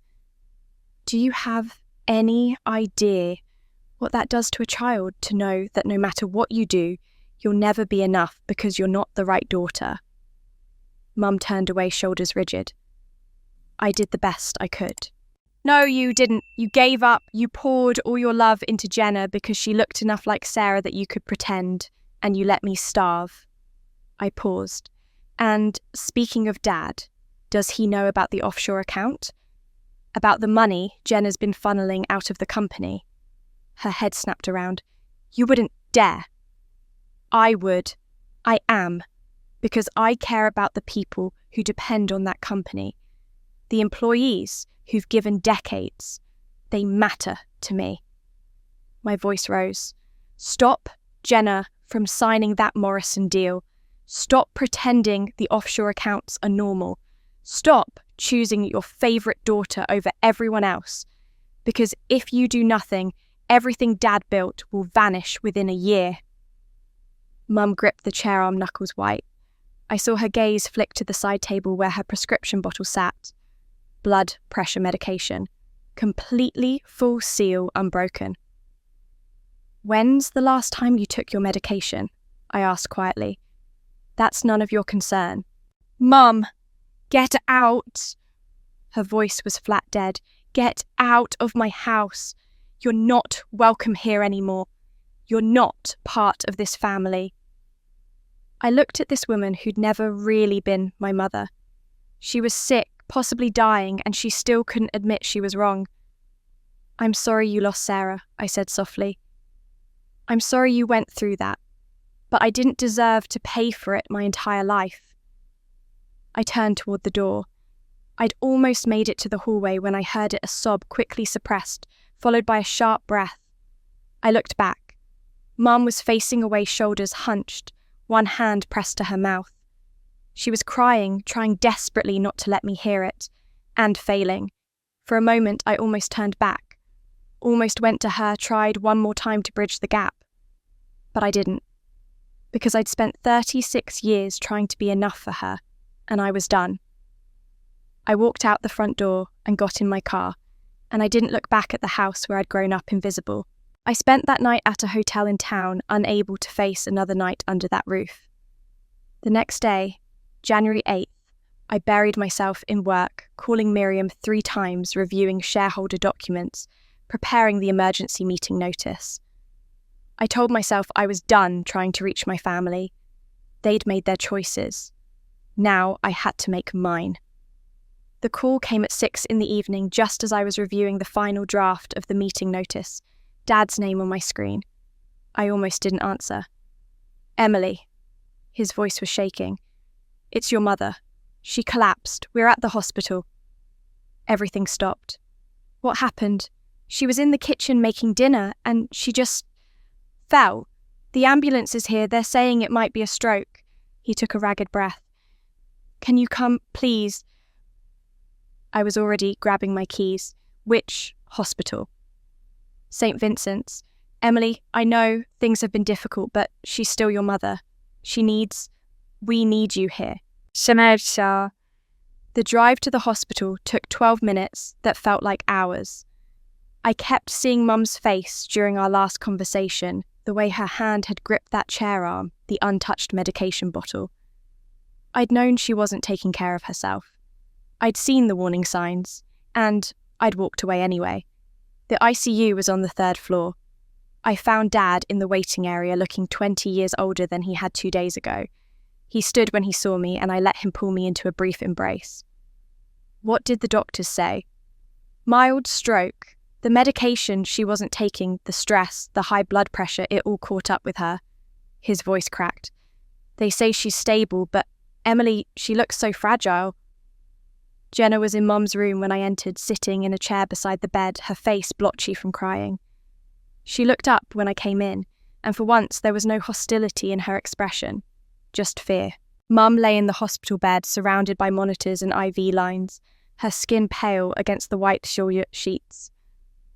"Do you have any idea what that does to a child, to know that no matter what you do, you'll never be enough because you're not the right daughter?" Mum turned away, shoulders rigid. I did the best I could. No, you didn't. You gave up. You poured all your love into Jenna because she looked enough like Sarah that you could pretend, and you let me starve. I paused. And speaking of Dad, does he know about the offshore account? About the money Jenna's been funneling out of the company? Her head snapped around. You wouldn't dare. I would. I am. Because I care about the people who depend on that company. The employees who've given decades. They matter to me. My voice rose. Stop Jenna from signing that Morrison deal. Stop pretending the offshore accounts are normal. Stop choosing your favourite daughter over everyone else. Because if you do nothing, everything Dad built will vanish within a year. Mum gripped the chair arm knuckles white. I saw her gaze flick to the side table where her prescription bottle sat. Blood pressure medication. Completely full seal, unbroken. When's the last time you took your medication? I asked quietly. That's none of your concern. Mum, get out. Her voice was flat dead. Get out of my house. You're not welcome here anymore. You're not part of this family. I looked at this woman who'd never really been my mother. She was sick, possibly dying, and she still couldn't admit she was wrong. I'm sorry you lost Sarah, I said softly. I'm sorry you went through that, but I didn't deserve to pay for it my entire life. I turned toward the door. I'd almost made it to the hallway when I heard it, a sob quickly suppressed, followed by a sharp breath. I looked back. Mum was facing away, shoulders hunched, one hand pressed to her mouth. She was crying, trying desperately not to let me hear it, and failing. For a moment, I almost turned back, almost went to her, tried one more time to bridge the gap. But I didn't, because I'd spent 36 years trying to be enough for her, and I was done. I walked out the front door and got in my car, and I didn't look back at the house where I'd grown up invisible. I spent that night at a hotel in town, unable to face another night under that roof. The next day, January 8th, I buried myself in work, calling Miriam 3 times, reviewing shareholder documents, preparing the emergency meeting notice. I told myself I was done trying to reach my family. They'd made their choices. Now I had to make mine. The call came at 6 in the evening, just as I was reviewing the final draft of the meeting notice, Dad's name on my screen. I almost didn't answer. Emily. His voice was shaking. It's your mother. She collapsed. We're at the hospital. Everything stopped. What happened? She was in the kitchen making dinner, and she just fell. The ambulance is here. They're saying it might be a stroke. He took a ragged breath. Can you come, please? I was already grabbing my keys. Which hospital? St. Vincent's. Emily, I know things have been difficult, but she's still your mother. We need you here. The drive to the hospital took 12 minutes that felt like hours. I kept seeing Mum's face during our last conversation, the way her hand had gripped that chair arm, the untouched medication bottle. I'd known she wasn't taking care of herself. I'd seen the warning signs, and I'd walked away anyway. The ICU was on the 3rd floor. I found Dad in the waiting area, looking 20 years older than he had 2 days ago. He stood when he saw me, and I let him pull me into a brief embrace. What did the doctors say? Mild stroke. The medication she wasn't taking, the stress, the high blood pressure, it all caught up with her. His voice cracked. They say she's stable, but Emily, she looks so fragile. Jenna was in Mum's room when I entered, sitting in a chair beside the bed, her face blotchy from crying. She looked up when I came in, and for once there was no hostility in her expression, just fear. Mum lay in the hospital bed, surrounded by monitors and IV lines, her skin pale against the white shawl sheets.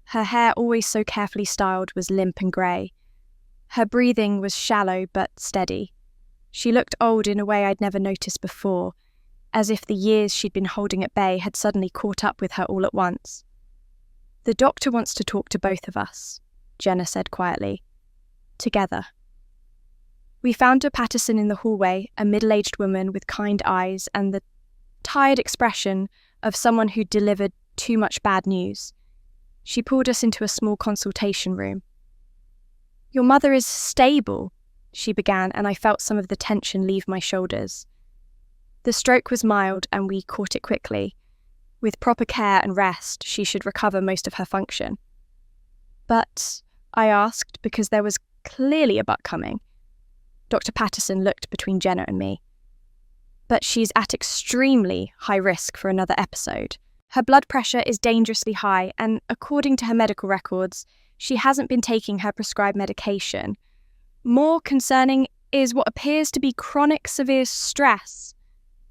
Her hair, always so carefully styled, was limp and grey. Her breathing was shallow but steady. She looked old in a way I'd never noticed before, as if the years she'd been holding at bay had suddenly caught up with her all at once. The doctor wants to talk to both of us, Jenna said quietly. Together. We found a Patterson in the hallway, a middle-aged woman with kind eyes and the tired expression of someone who delivered too much bad news. She pulled us into a small consultation room. "Your mother is stable," she began, and I felt some of the tension leave my shoulders. The stroke was mild and we caught it quickly. With proper care and rest, she should recover most of her function. "But," I asked, because there was clearly a but coming. Dr. Patterson looked between Jenna and me. "But she's at extremely high risk for another episode. Her blood pressure is dangerously high, and according to her medical records, she hasn't been taking her prescribed medication. More concerning is what appears to be chronic severe stress."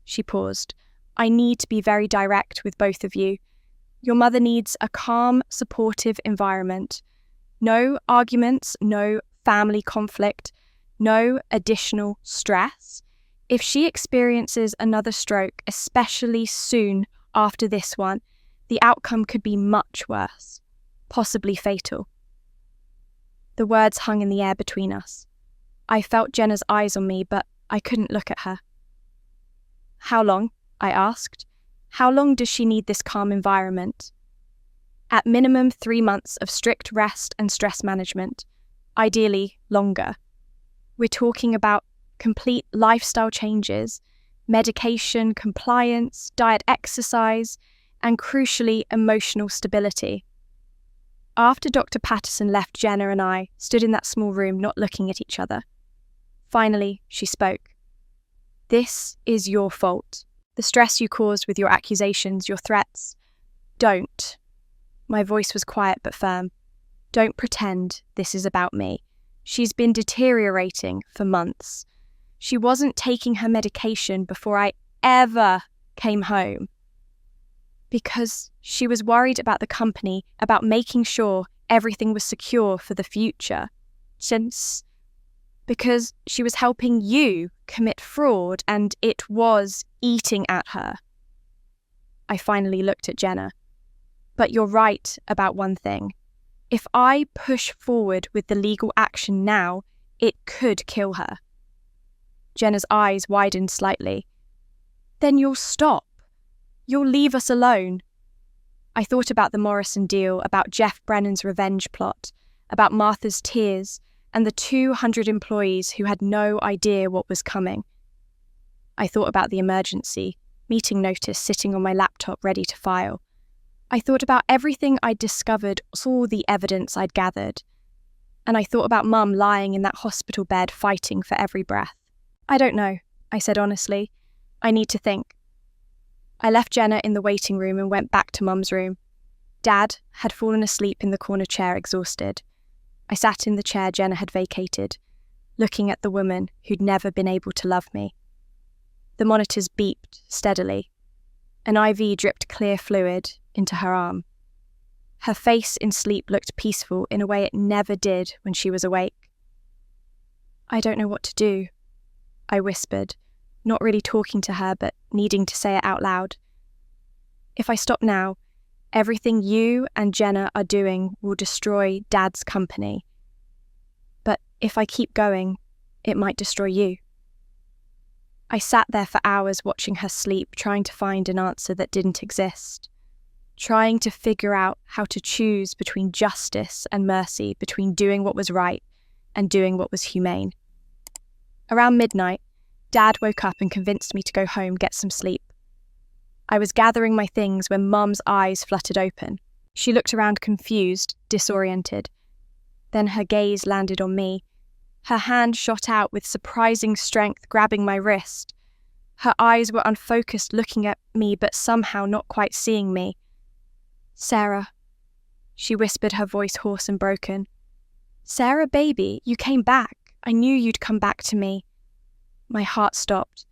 She paused. "I need to be very direct with both of you. Your mother needs a calm, supportive environment. No arguments, no family conflict, no additional stress. If she experiences another stroke, especially soon after this one, the outcome could be much worse, possibly fatal." The words hung in the air between us. I felt Jenna's eyes on me, but I couldn't look at her. "How long?" I asked. "How long does she need this calm environment?" "At minimum 3 months of strict rest and stress management, ideally longer. We're talking about complete lifestyle changes, medication compliance, diet exercise, and crucially, emotional stability." After Dr. Patterson left, Jenna and I stood in that small room not looking at each other. Finally, she spoke. "This is your fault. The stress you caused with your accusations, your threats. Don't." My voice was quiet but firm. "Don't pretend this is about me. She's been deteriorating for months. She wasn't taking her medication before I ever came home. Because she was worried about the company, about making sure everything was secure for the future. Because she was helping you commit fraud and it was eating at her." I finally looked at Jenna. "But you're right about one thing. If I push forward with the legal action now, it could kill her." Jenna's eyes widened slightly. "Then you'll stop. You'll leave us alone." I thought about the Morrison deal, about Jeff Brennan's revenge plot, about Martha's tears, and the 200 employees who had no idea what was coming. I thought about the emergency meeting notice sitting on my laptop ready to file. I thought about everything I'd discovered, all the evidence I'd gathered. And I thought about Mum lying in that hospital bed fighting for every breath. "I don't know," I said honestly. "I need to think." I left Jenna in the waiting room and went back to Mum's room. Dad had fallen asleep in the corner chair, exhausted. I sat in the chair Jenna had vacated, looking at the woman who'd never been able to love me. The monitors beeped steadily. An IV dripped clear fluid into her arm. Her face in sleep looked peaceful in a way it never did when she was awake. "I don't know what to do," I whispered, not really talking to her but needing to say it out loud. "If I stop now, everything you and Jenna are doing will destroy Dad's company. But if I keep going, it might destroy you." I sat there for hours watching her sleep, trying to find an answer that didn't exist. Trying to figure out how to choose between justice and mercy, between doing what was right and doing what was humane. Around midnight, Dad woke up and convinced me to go home, get some sleep. I was gathering my things when Mum's eyes fluttered open. She looked around confused, disoriented. Then her gaze landed on me. Her hand shot out with surprising strength, grabbing my wrist. Her eyes were unfocused, looking at me but somehow not quite seeing me. "Sarah," she whispered, her voice hoarse and broken. "Sarah, baby, you came back. I knew you'd come back to me." My heart stopped.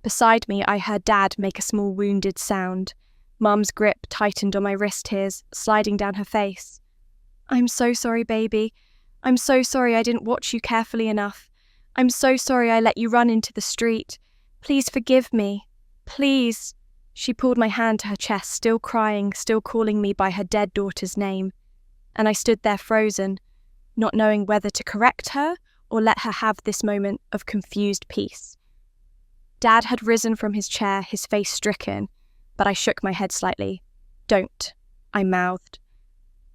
Beside me, I heard Dad make a small wounded sound. Mum's grip tightened on my wrist tears sliding down her face. "I'm so sorry, baby. I'm so sorry I didn't watch you carefully enough. I'm so sorry I let you run into the street. Please forgive me. Please." She pulled my hand to her chest, still crying, still calling me by her dead daughter's name. And I stood there frozen, not knowing whether to correct her or let her have this moment of confused peace. Dad had risen from his chair, his face stricken. but I shook my head slightly. "Don't," I mouthed.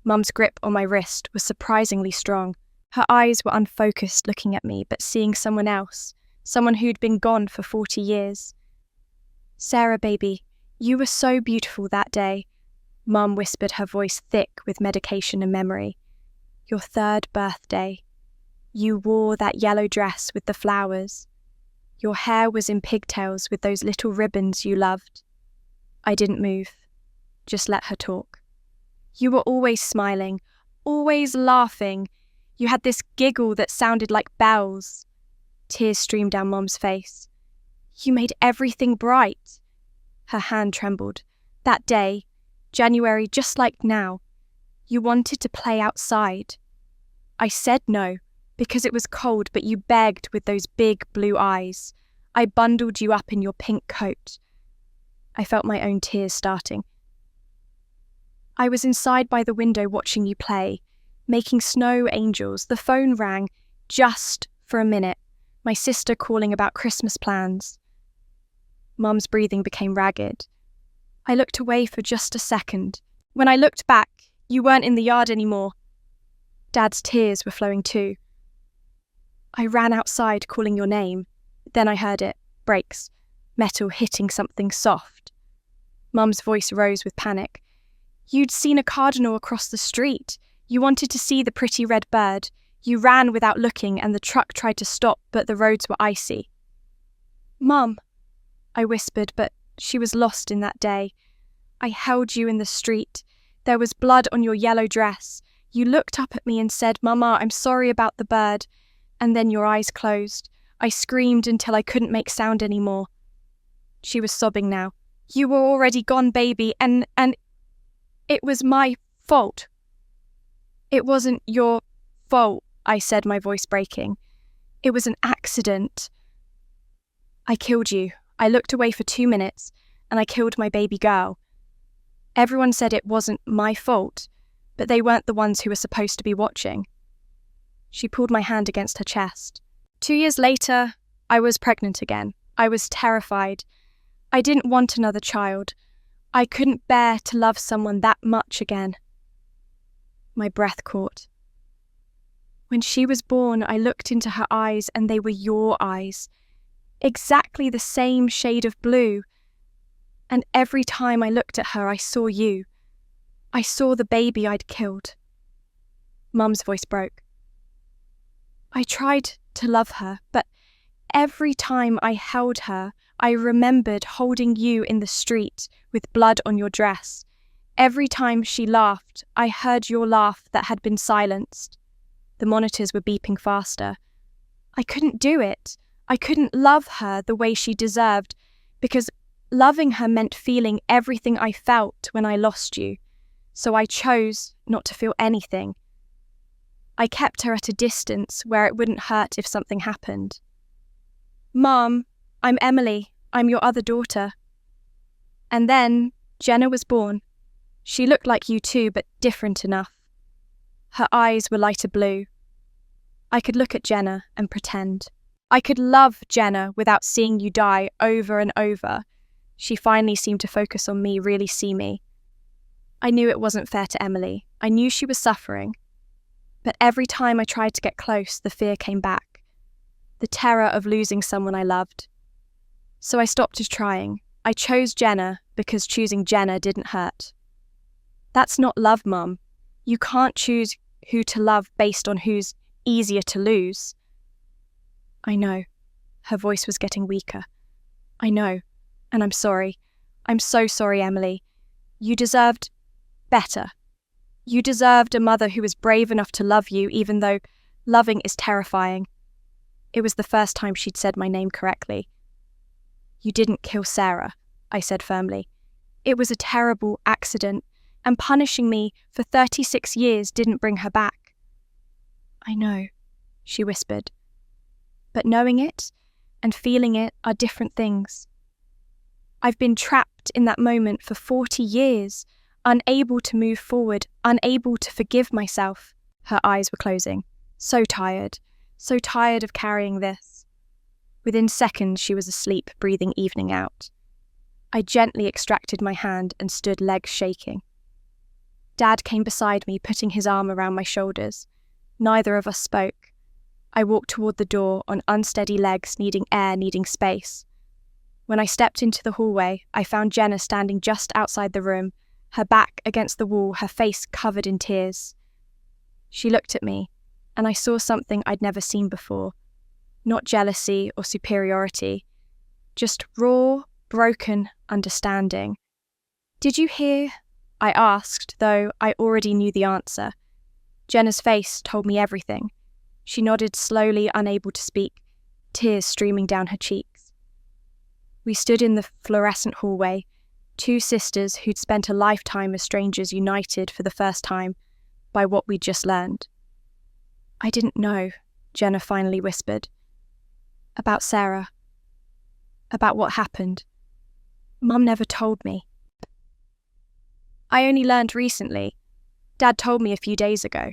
Mum's grip on my wrist was surprisingly strong. Her eyes were unfocused looking at me, but seeing someone else, someone who'd been gone for 40 years. "Sarah, baby, you were so beautiful that day," Mum whispered, her voice thick with medication and memory. "Your 3rd birthday. You wore that yellow dress with the flowers. Your hair was in pigtails with those little ribbons you loved." I didn't move, just let her talk. "You were always smiling, always laughing. You had this giggle that sounded like bells." Tears streamed down Mum's face. "You made everything bright." Her hand trembled. "That day, January, just like now, you wanted to play outside. I said no, because it was cold, but you begged with those big blue eyes. I bundled you up in your pink coat." I felt my own tears starting. "I was inside by the window watching you play, making snow angels. The phone rang, just for a minute, my sister calling about Christmas plans." Mum's breathing became ragged. "I looked away for just a second. When I looked back, you weren't in the yard anymore." Dad's tears were flowing too. "I ran outside calling your name. Then I heard it. Brakes. Metal hitting something soft." Mum's voice rose with panic. "You'd seen a cardinal across the street. You wanted to see the pretty red bird. You ran without looking and the truck tried to stop, but the roads were icy." "Mum," I whispered, but she was lost in that day. "I held you in the street. There was blood on your yellow dress. You looked up at me and said, 'Mama, I'm sorry about the bird.' And then your eyes closed. I screamed until I couldn't make sound anymore." She was sobbing now. "You were already gone, baby, and it was my fault." "It wasn't your fault," I said, my voice breaking. "It was an accident. I killed you. I looked away for 2 minutes, and I killed my baby girl. Everyone said it wasn't my fault, but they weren't the ones who were supposed to be watching." She pulled my hand against her chest. 2 years later, I was pregnant again. I was terrified. I didn't want another child. I couldn't bear to love someone that much again. My breath caught. "When she was born, I looked into her eyes and they were your eyes. Exactly the same shade of blue. And every time I looked at her, I saw you. I saw the baby I'd killed." Mum's voice broke. "I tried to love her, but every time I held her, I remembered holding you in the street with blood on your dress. Every time she laughed, I heard your laugh that had been silenced." The monitors were beeping faster. "I couldn't do it. I couldn't love her the way she deserved, because loving her meant feeling everything I felt when I lost you. So I chose not to feel anything. I kept her at a distance where it wouldn't hurt if something happened." "Mom, I'm Emily. I'm your other daughter." And then Jenna was born. She looked like you too, but different enough. Her eyes were lighter blue. I could look at Jenna and pretend. I could love Jenna without seeing you die over and over. She finally seemed to focus on me, really see me. I knew it wasn't fair to Emily. I knew she was suffering. But every time I tried to get close, the fear came back. The terror of losing someone I loved. So I stopped trying. I chose Jenna because choosing Jenna didn't hurt. That's not love, Mum. You can't choose who to love based on who's easier to lose. I know. Her voice was getting weaker. I know, and I'm sorry. I'm so sorry, Emily. You deserved better. You deserved a mother who was brave enough to love you, even though loving is terrifying. It was the first time she'd said my name correctly. You didn't kill Sarah, I said firmly. It was a terrible accident, and punishing me for 36 years didn't bring her back. I know, she whispered. But knowing it and feeling it are different things. I've been trapped in that moment for 40 years, unable to move forward, unable to forgive myself. Her eyes were closing. So tired of carrying this. Within seconds, she was asleep, breathing evening out. I gently extracted my hand and stood legs shaking. Dad came beside me, putting his arm around my shoulders. Neither of us spoke. I walked toward the door on unsteady legs, needing air, needing space. When I stepped into the hallway, I found Jenna standing just outside the room, her back against the wall, her face covered in tears. She looked at me, and I saw something I'd never seen before. Not jealousy or superiority, just raw, broken understanding. "Did you hear?" I asked, though I already knew the answer. Jenna's face told me everything. She nodded slowly, unable to speak, tears streaming down her cheeks. We stood in the fluorescent hallway, two sisters who'd spent a lifetime as strangers united for the first time by what we'd just learned. "I didn't know," Jenna finally whispered. "About Sarah. About what happened. Mum never told me. I only learned recently. Dad told me a few days ago."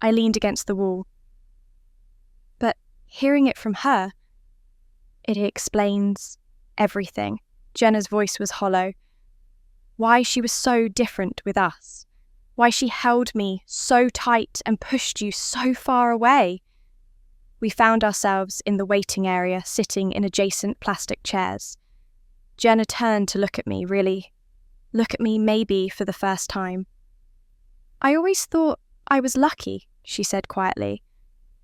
I leaned against the wall. "But hearing it from her, it explains everything." Jenna's voice was hollow. "Why she was so different with us. Why she held me so tight and pushed you so far away." We found ourselves in the waiting area, sitting in adjacent plastic chairs. Jenna turned to look at me, maybe for the first time. "I always thought I was lucky," she said quietly.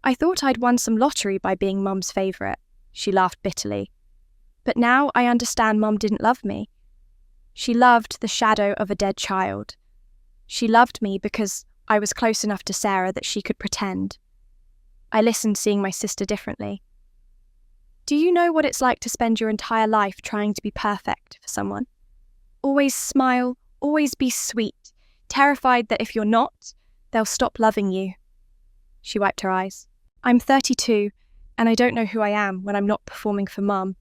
"I thought I'd won some lottery by being Mum's favourite." She laughed bitterly. "But now I understand Mum didn't love me. She loved the shadow of a dead child. She loved me because I was close enough to Sarah that she could pretend." I listened, seeing my sister differently. "Do you know what it's like to spend your entire life trying to be perfect for someone? Always smile, always be sweet, terrified that if you're not, they'll stop loving you." She wiped her eyes. "I'm 32, and I don't know who I am when I'm not performing for Mum.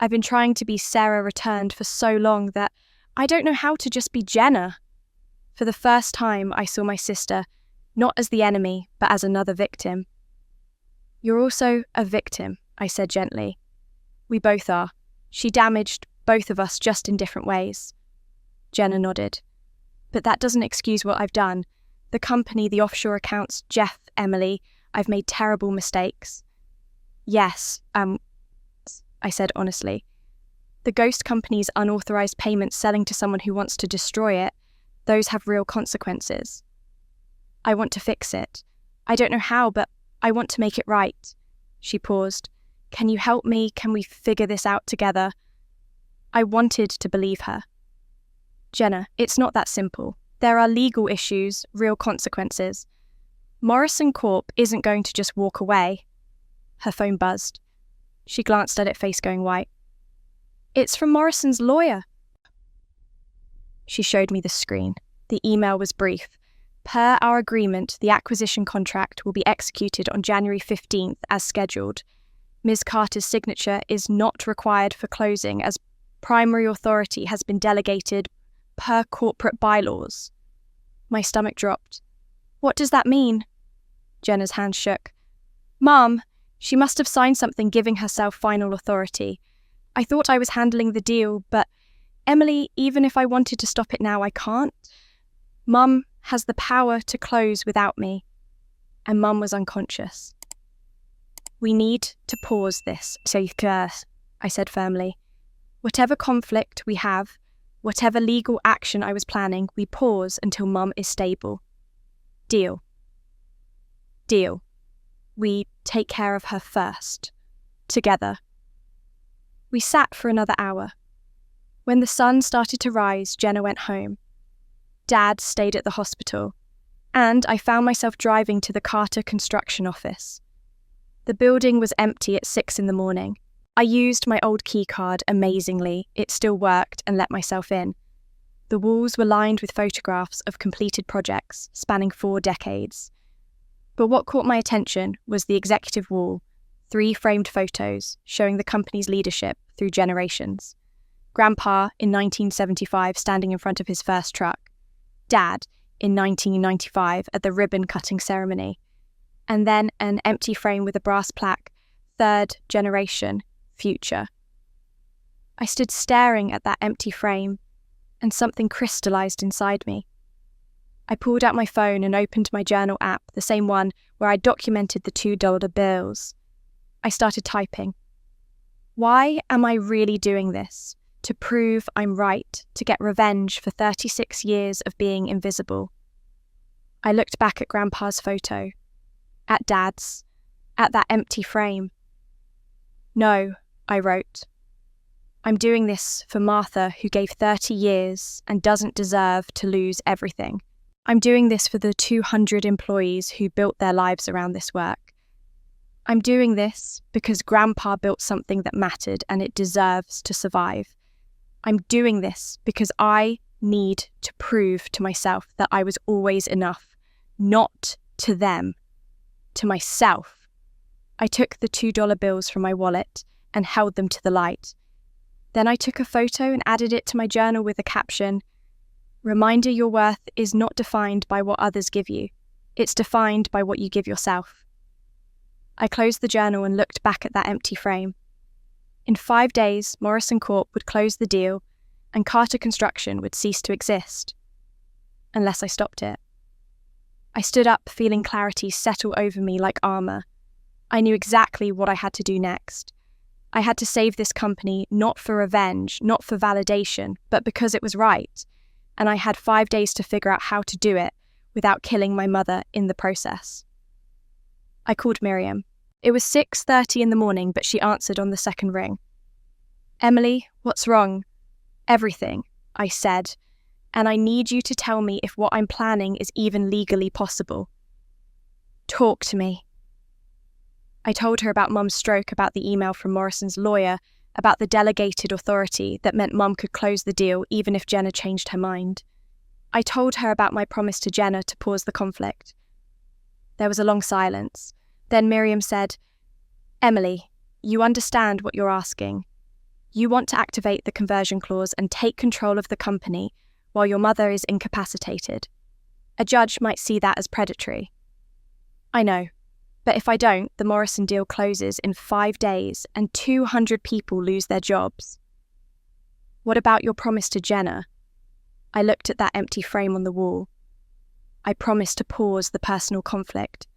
I've been trying to be Sarah returned for so long that I don't know how to just be Jenna." For the first time, I saw my sister, not as the enemy, but as another victim. "You're also a victim," I said gently. "We both are. She damaged both of us, just in different ways." Jenna nodded. "But that doesn't excuse what I've done. The company, the offshore accounts, Jeff, Emily, I've made terrible mistakes." "Yes, I said honestly. "The ghost company's unauthorized payments selling to someone who wants to destroy it, those have real consequences. I want to fix it. I don't know how, but I want to make it right." She paused. "Can you help me? Can we figure this out together?" I wanted to believe her. "Jenna, it's not that simple. There are legal issues, real consequences. Morrison Corp isn't going to just walk away." Her phone buzzed. She glanced at it, face going white. "It's from Morrison's lawyer." She showed me the screen. The email was brief. "Per our agreement, the acquisition contract will be executed on January 15th as scheduled. Ms. Carter's signature is not required for closing as primary authority has been delegated per corporate bylaws." My stomach dropped. "What does that mean?" Jenna's hand shook. "Mum, she must have signed something giving herself final authority. I thought I was handling the deal, but Emily, even if I wanted to stop it now, I can't. Mum has the power to close without me." And Mum was unconscious. "We need to pause this, I said firmly. "Whatever conflict we have, whatever legal action I was planning, we pause until Mum is stable. Deal. Deal. We take care of her first. Together." We sat for another hour. When the sun started to rise, Jenna went home. Dad stayed at the hospital, and I found myself driving to the Carter construction office. The building was empty at 6 a.m. I used my old key card amazingly. It still worked, and let myself in. The walls were lined with photographs of completed projects spanning 4 decades. But what caught my attention was the executive wall, 3 framed photos showing the company's leadership through generations. Grandpa in 1975 standing in front of his first truck. Dad in 1995 at the ribbon-cutting ceremony. And then an empty frame with a brass plaque, 3rd generation, future. I stood staring at that empty frame, and something crystallized inside me. I pulled out my phone and opened my journal app, the same one where I documented the $2 bills. I started typing. Why am I really doing this? To prove I'm right, to get revenge for 36 years of being invisible. I looked back at Grandpa's photo, at Dad's, at that empty frame. No, I wrote. I'm doing this for Martha, who gave 30 years and doesn't deserve to lose everything. I'm doing this for the 200 employees who built their lives around this work. I'm doing this because Grandpa built something that mattered and it deserves to survive. I'm doing this because I need to prove to myself that I was always enough, not to them, to myself. I took the $2 bills from my wallet and held them to the light. Then I took a photo and added it to my journal with a caption, "Reminder your worth is not defined by what others give you. It's defined by what you give yourself." I closed the journal and looked back at that empty frame. In 5 days, Morrison Corp would close the deal and Carter Construction would cease to exist. Unless I stopped it. I stood up, feeling clarity settle over me like armor. I knew exactly what I had to do next. I had to save this company not for revenge, not for validation, but because it was right. And I had 5 days to figure out how to do it without killing my mother in the process. I called Miriam. It was 6:30 in the morning, but she answered on the second ring. "Emily, what's wrong?" "Everything," I said, "and I need you to tell me if what I'm planning is even legally possible." "Talk to me." I told her about Mum's stroke, about the email from Morrison's lawyer, about the delegated authority that meant Mum could close the deal even if Jenna changed her mind. I told her about my promise to Jenna to pause the conflict. There was a long silence. Then Miriam said, "Emily, you understand what you're asking. You want to activate the conversion clause and take control of the company while your mother is incapacitated. A judge might see that as predatory. I know, but if I don't, the Morrison deal closes in 5 days and 200 people lose their jobs. What about your promise to Jenna?" I looked at that empty frame on the wall. I promised to pause the personal conflict.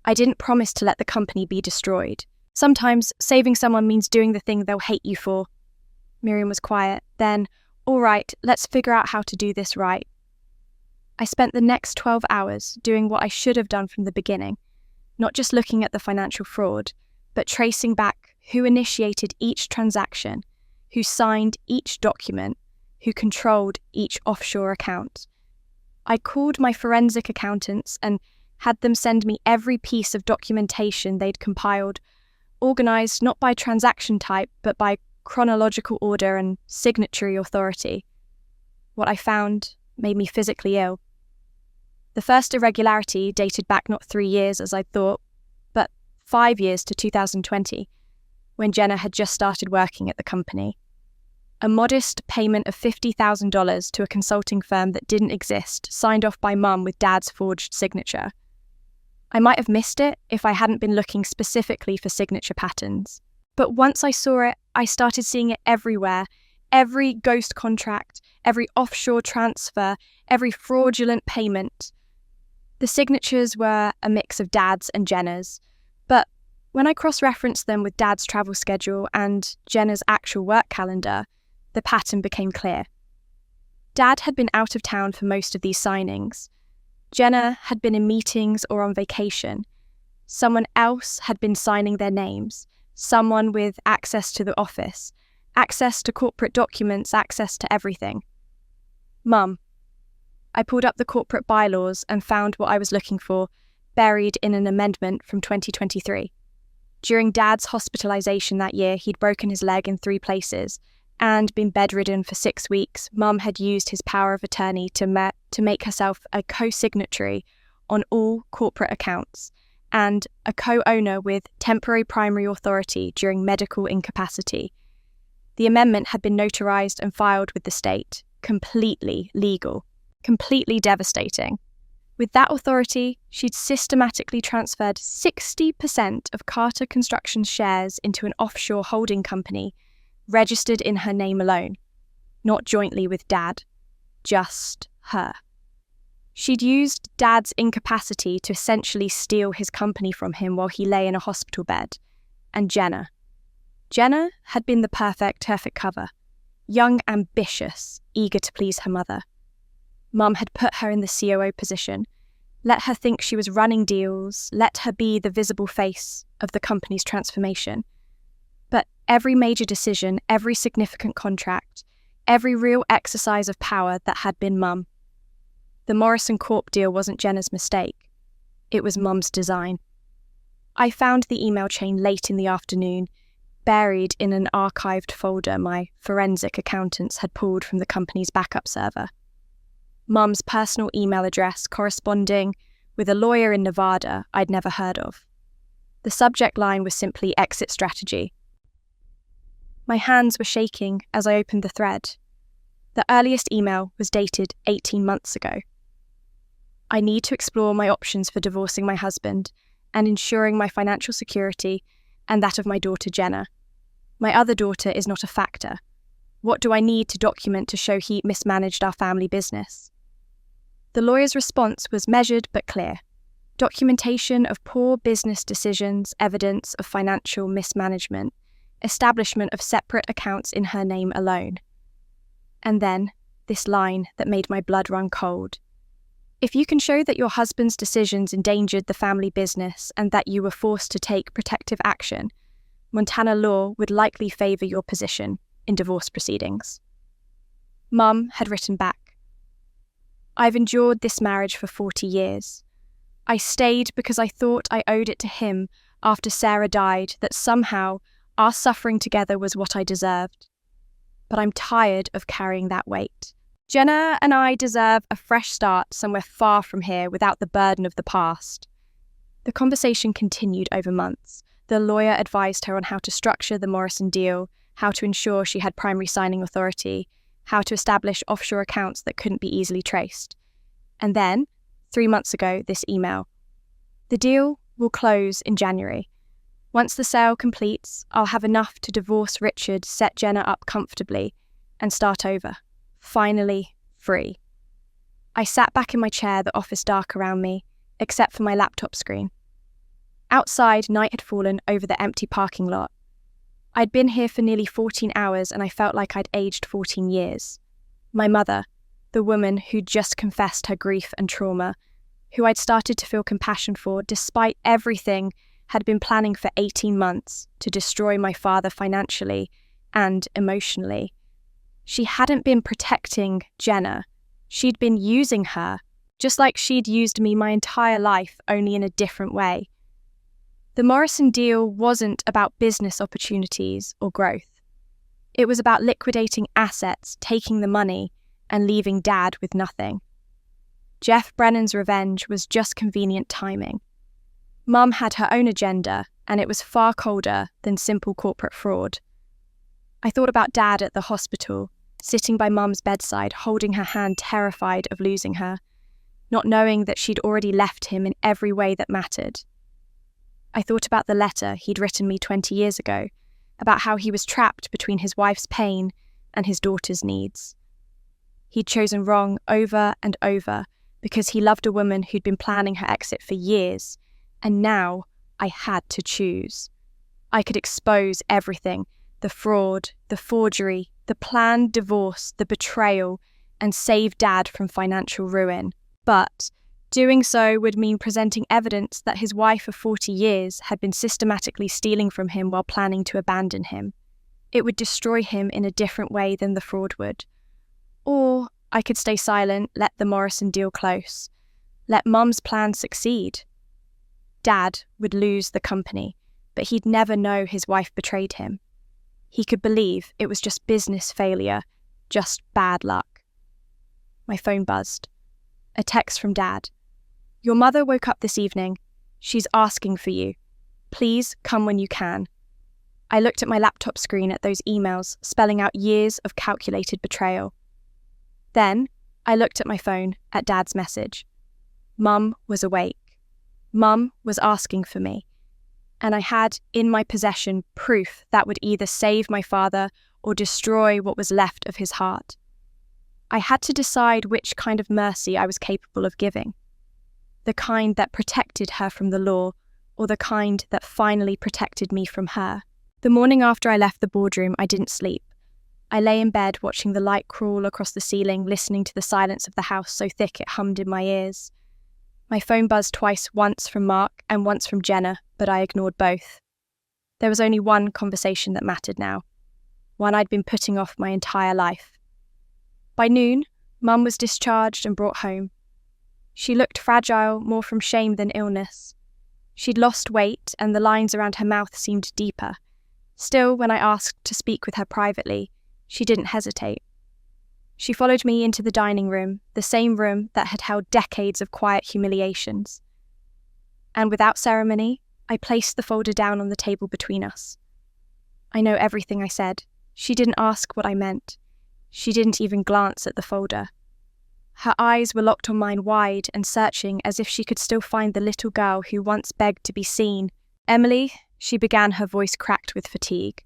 I didn't promise to let the company be destroyed. Sometimes saving someone means doing the thing they'll hate you for. Miriam was quiet. Then, "All right, let's figure out how to do this right." I spent the next 12 hours doing what I should have done from the beginning, not just looking at the financial fraud, but tracing back who initiated each transaction, who signed each document, who controlled each offshore account. I called my forensic accountants and had them send me every piece of documentation they'd compiled, organised not by transaction type, but by chronological order and signatory authority. What I found made me physically ill. The first irregularity dated back not 3 years as I thought, but 5 years to 2020, when Jenna had just started working at the company. A modest payment of $50,000 to a consulting firm that didn't exist, signed off by Mum with Dad's forged signature. I might have missed it if I hadn't been looking specifically for signature patterns. But once I saw it, I started seeing it everywhere. Every ghost contract, every offshore transfer, every fraudulent payment. The signatures were a mix of Dad's and Jenna's, but when I cross-referenced them with Dad's travel schedule and Jenna's actual work calendar, the pattern became clear. Dad had been out of town for most of these signings. Jenna had been in meetings or on vacation. Someone else had been signing their names, someone with access to the office, access to corporate documents, access to everything. Mum. I pulled up the corporate bylaws and found what I was looking for, buried in an amendment from 2023. During Dad's hospitalisation that year, he'd broken his leg in 3 places and been bedridden for 6 weeks. Mum had used his power of attorney to make herself a co-signatory on all corporate accounts and a co-owner with temporary primary authority during medical incapacity. The amendment had been notarized and filed with the state, completely legal, completely devastating. With that authority, she'd systematically transferred 60% of Carter Construction's shares into an offshore holding company, registered in her name alone, not jointly with Dad, just her. She'd used Dad's incapacity to essentially steal his company from him while he lay in a hospital bed. And Jenna had been the perfect cover. Young, ambitious, eager to please her mother. Mum had put her in the COO position, let her think she was running deals, let her be the visible face of the company's transformation. But every major decision, every significant contract, every real exercise of power that had been Mum. The Morrison Corp deal wasn't Jenna's mistake. It was Mum's design. I found the email chain late in the afternoon, buried in an archived folder my forensic accountants had pulled from the company's backup server. Mum's personal email address corresponding with a lawyer in Nevada I'd never heard of. The subject line was simply exit strategy. My hands were shaking as I opened the thread. The earliest email was dated 18 months ago. I need to explore my options for divorcing my husband and ensuring my financial security and that of my daughter Jenna. My other daughter is not a factor. What do I need to document to show he mismanaged our family business? The lawyer's response was measured but clear. Documentation of poor business decisions, evidence of financial mismanagement, establishment of separate accounts in her name alone. And then, this line that made my blood run cold. If you can show that your husband's decisions endangered the family business and that you were forced to take protective action, Montana law would likely favour your position in divorce proceedings. Mum had written back. I've endured this marriage for 40 years. I stayed because I thought I owed it to him after Sarah died that somehow our suffering together was what I deserved. But I'm tired of carrying that weight. Jenna and I deserve a fresh start somewhere far from here without the burden of the past. The conversation continued over months. The lawyer advised her on how to structure the Morrison deal, how to ensure she had primary signing authority, how to establish offshore accounts that couldn't be easily traced. And then, 3 months ago, this email. The deal will close in January. Once the sale completes, I'll have enough to divorce Richard, set Jenna up comfortably, and start over. Finally free. I sat back in my chair, the office dark around me, except for my laptop screen. Outside, night had fallen over the empty parking lot. I'd been here for nearly 14 hours and I felt like I'd aged 14 years. My mother, the woman who'd just confessed her grief and trauma, who I'd started to feel compassion for despite everything, had been planning for 18 months to destroy my father financially and emotionally. She hadn't been protecting Jenna. She'd been using her, just like she'd used me my entire life, only in a different way. The Morrison deal wasn't about business opportunities or growth. It was about liquidating assets, taking the money, and leaving Dad with nothing. Jeff Brennan's revenge was just convenient timing. Mum had her own agenda, and it was far colder than simple corporate fraud. I thought about Dad at the hospital, sitting by Mum's bedside, holding her hand, terrified of losing her, not knowing that she'd already left him in every way that mattered. I thought about the letter he'd written me 20 years ago, about how he was trapped between his wife's pain and his daughter's needs. He'd chosen wrong over and over because he loved a woman who'd been planning her exit for years, and now I had to choose. I could expose everything, the fraud, the forgery, the planned divorce, the betrayal, and save Dad from financial ruin. But doing so would mean presenting evidence that his wife of 40 years had been systematically stealing from him while planning to abandon him. It would destroy him in a different way than the fraud would. Or I could stay silent, let the Morrison deal close, let Mum's plan succeed. Dad would lose the company, but he'd never know his wife betrayed him. He could believe it was just business failure, just bad luck. My phone buzzed. A text from Dad. Your mother woke up this evening. She's asking for you. Please come when you can. I looked at my laptop screen at those emails, spelling out years of calculated betrayal. Then I looked at my phone, at Dad's message. Mum was awake. Mum was asking for me. And I had in my possession proof that would either save my father or destroy what was left of his heart. I had to decide which kind of mercy I was capable of giving. The kind that protected her from the law, or the kind that finally protected me from her. The morning after I left the boardroom, I didn't sleep. I lay in bed watching the light crawl across the ceiling, listening to the silence of the house so thick it hummed in my ears. My phone buzzed twice, once from Mark and once from Jenna, but I ignored both. There was only one conversation that mattered now, one I'd been putting off my entire life. By noon, Mum was discharged and brought home. She looked fragile, more from shame than illness. She'd lost weight and the lines around her mouth seemed deeper. Still, when I asked to speak with her privately, she didn't hesitate. She followed me into the dining room, the same room that had held decades of quiet humiliations. And without ceremony, I placed the folder down on the table between us. I know everything I said. She didn't ask what I meant. She didn't even glance at the folder. Her eyes were locked on mine wide and searching as if she could still find the little girl who once begged to be seen. "Emily," she began, her voice cracked with fatigue.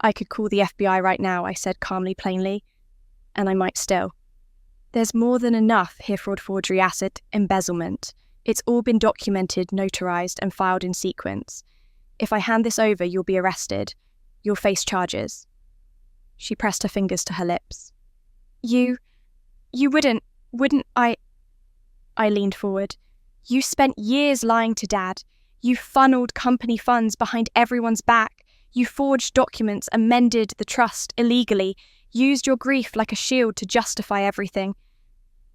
"I could call the FBI right now," I said calmly, plainly, "and I might still. There's more than enough here: fraud, forgery, asset, embezzlement. It's all been documented, notarized, and filed in sequence. If I hand this over, you'll be arrested. You'll face charges." She pressed her fingers to her lips. You wouldn't I leaned forward. "You spent years lying to Dad. You funneled company funds behind everyone's back. You forged documents, amended the trust illegally, used your grief like a shield to justify everything.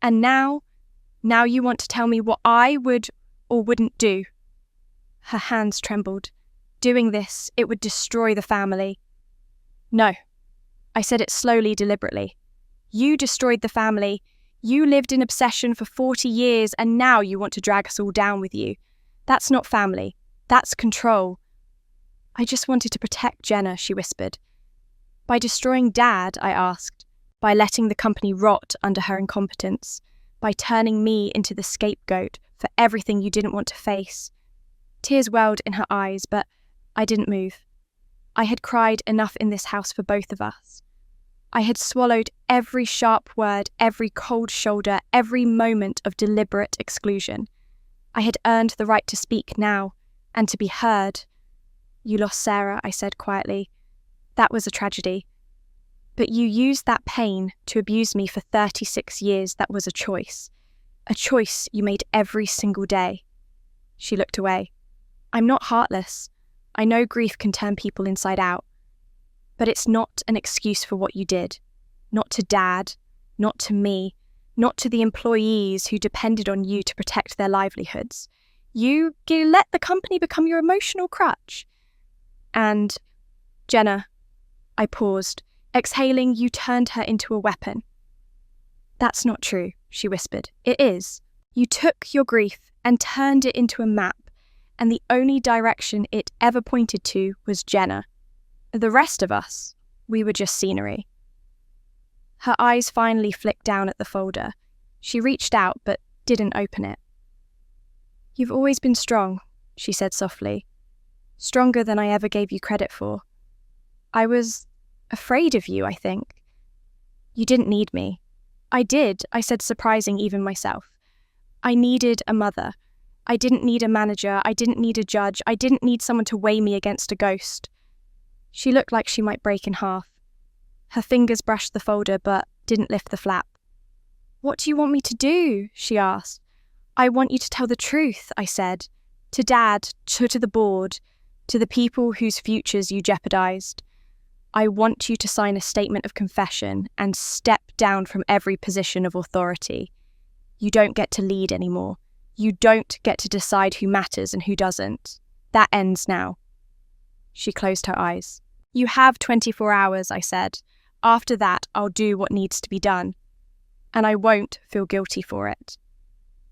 And now you want to tell me what I would or wouldn't do." Her hands trembled. "Doing this, it would destroy the family." "No." I said it slowly, deliberately. "You destroyed the family. You lived in obsession for 40 years and now you want to drag us all down with you. That's not family. That's control." "I just wanted to protect Jenna," she whispered. "By destroying Dad?" I asked. "By letting the company rot under her incompetence? By turning me into the scapegoat for everything you didn't want to face?" Tears welled in her eyes, but I didn't move. I had cried enough in this house for both of us. I had swallowed every sharp word, every cold shoulder, every moment of deliberate exclusion. I had earned the right to speak now, and to be heard. "You lost Sarah," I said quietly. "That was a tragedy. But you used that pain to abuse me for 36 years. That was a choice. A choice you made every single day." She looked away. "I'm not heartless. I know grief can turn people inside out. But it's not an excuse for what you did. Not to Dad, not to me, not to the employees who depended on you to protect their livelihoods. You let the company become your emotional crutch. And, Jenna," I paused. Exhaling, "you turned her into a weapon." "That's not true," she whispered. "It is. You took your grief and turned it into a map, and the only direction it ever pointed to was Jenna. The rest of us, we were just scenery." Her eyes finally flicked down at the folder. She reached out but didn't open it. "You've always been strong," she said softly. "Stronger than I ever gave you credit for. I was afraid of you, I think. You didn't need me." "I did," I said, surprising even myself. "I needed a mother. I didn't need a manager. I didn't need a judge. I didn't need someone to weigh me against a ghost." She looked like she might break in half. Her fingers brushed the folder but didn't lift the flap. "What do you want me to do?" she asked. "I want you to tell the truth," I said. "To Dad, to the board, to the people whose futures you jeopardized. I want you to sign a statement of confession and step down from every position of authority. You don't get to lead anymore. You don't get to decide who matters and who doesn't. That ends now." She closed her eyes. "You have 24 hours, I said. "After that, I'll do what needs to be done. And I won't feel guilty for it."